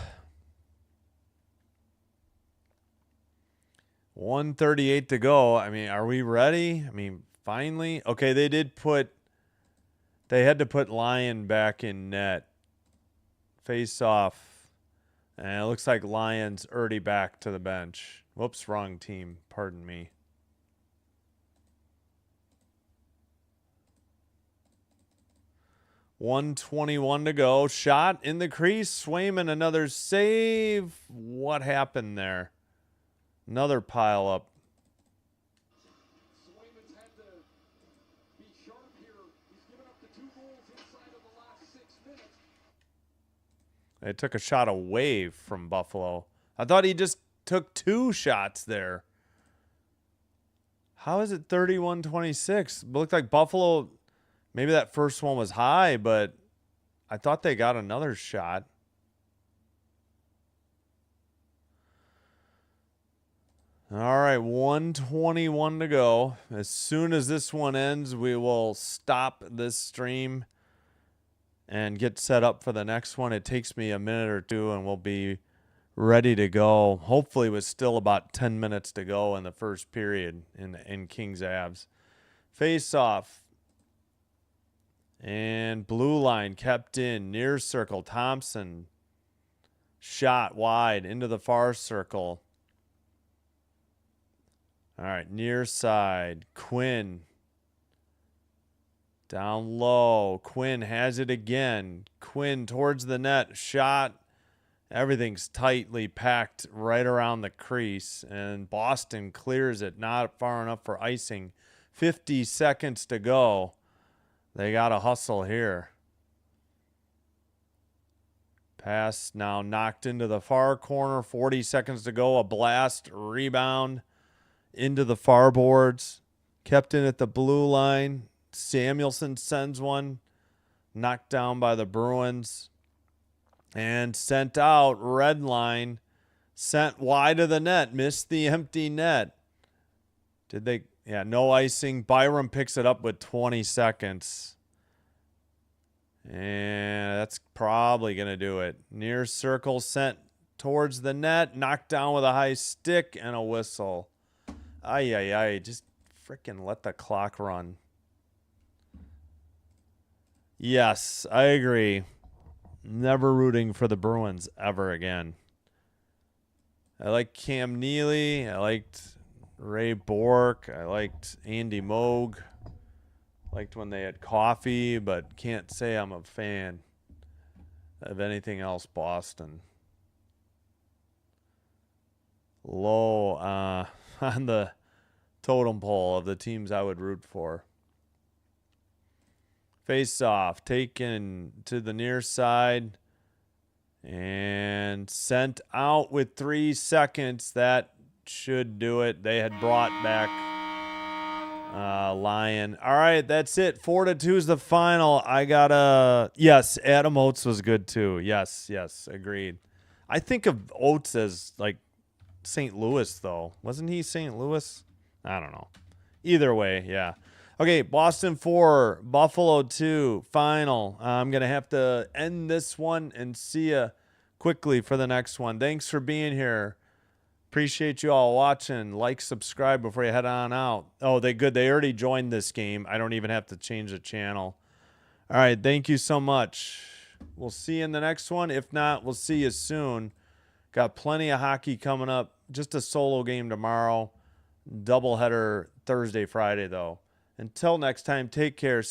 1:38 to go. I mean, are we ready? I mean, finally. Okay, they had to put Lyon back in net. Face off. And it looks like Lyon's already back to the bench. Whoops, wrong team. Pardon me. .121 to go. Shot in the crease. Swayman, another save. What happened there? Another pile up. Swayman's had to be sharp here. He's given up the 2 goals inside of the last 6 minutes. They took a shot away from Buffalo. I thought he just took 2 shots there. How is it 31-26? It looked like Buffalo, maybe that first one was high, but I thought they got another shot. All right, 1:21 to go. As soon as this one ends, we will stop this stream and get set up for the next one. It takes me a minute or two, and we'll be ready to go. Hopefully, with still about 10 minutes to go in the first period in Kings Avs. Face off. And blue line kept in. Near circle. Thompson. Shot wide into the far circle. All right, near side. Quinn. Down low. Quinn has it again. Quinn towards the net. Shot. Everything's tightly packed right around the crease. And Boston clears it. Not far enough for icing. 50 seconds to go. They got to hustle here. Pass now knocked into the far corner. 40 seconds to go. A blast. Rebound. Into the far boards. Kept in at the blue line. Samuelson sends one. Knocked down by the Bruins. And sent out. Red line. Sent wide of the net. Missed the empty net. Did they? Yeah, no icing. Byram picks it up with 20 seconds. And that's probably going to do it. Near circle sent towards the net. Knocked down with a high stick and a whistle. Ay. Just freaking let the clock run. Yes, I agree. Never rooting for the Bruins ever again. I like Cam Neely. I liked Ray Bork. I liked Andy Moog. Liked when they had coffee, but can't say I'm a fan of anything else Boston. Low on the totem pole of the teams I would root for. Face off, taken to the near side and sent out with 3 seconds. That should do it. They had brought back Lyon. All right, that's it. 4-2 is the final. I got yes, Adam Oates was good too. Yes, agreed. I think of Oates as like St. Louis though. Wasn't he St. Louis? I don't know. Either way, yeah. Okay, Boston 4, Buffalo 2, final. I'm going to have to end this one and see you quickly for the next one. Thanks for being here. Appreciate you all watching. Like, subscribe before you head on out. Oh, they already joined this game. I don't even have to change the channel. All right, thank you so much. We'll see you in the next one. If not, we'll see you soon. Got plenty of hockey coming up. Just a solo game tomorrow. Doubleheader Thursday, Friday, though. Until next time, take care.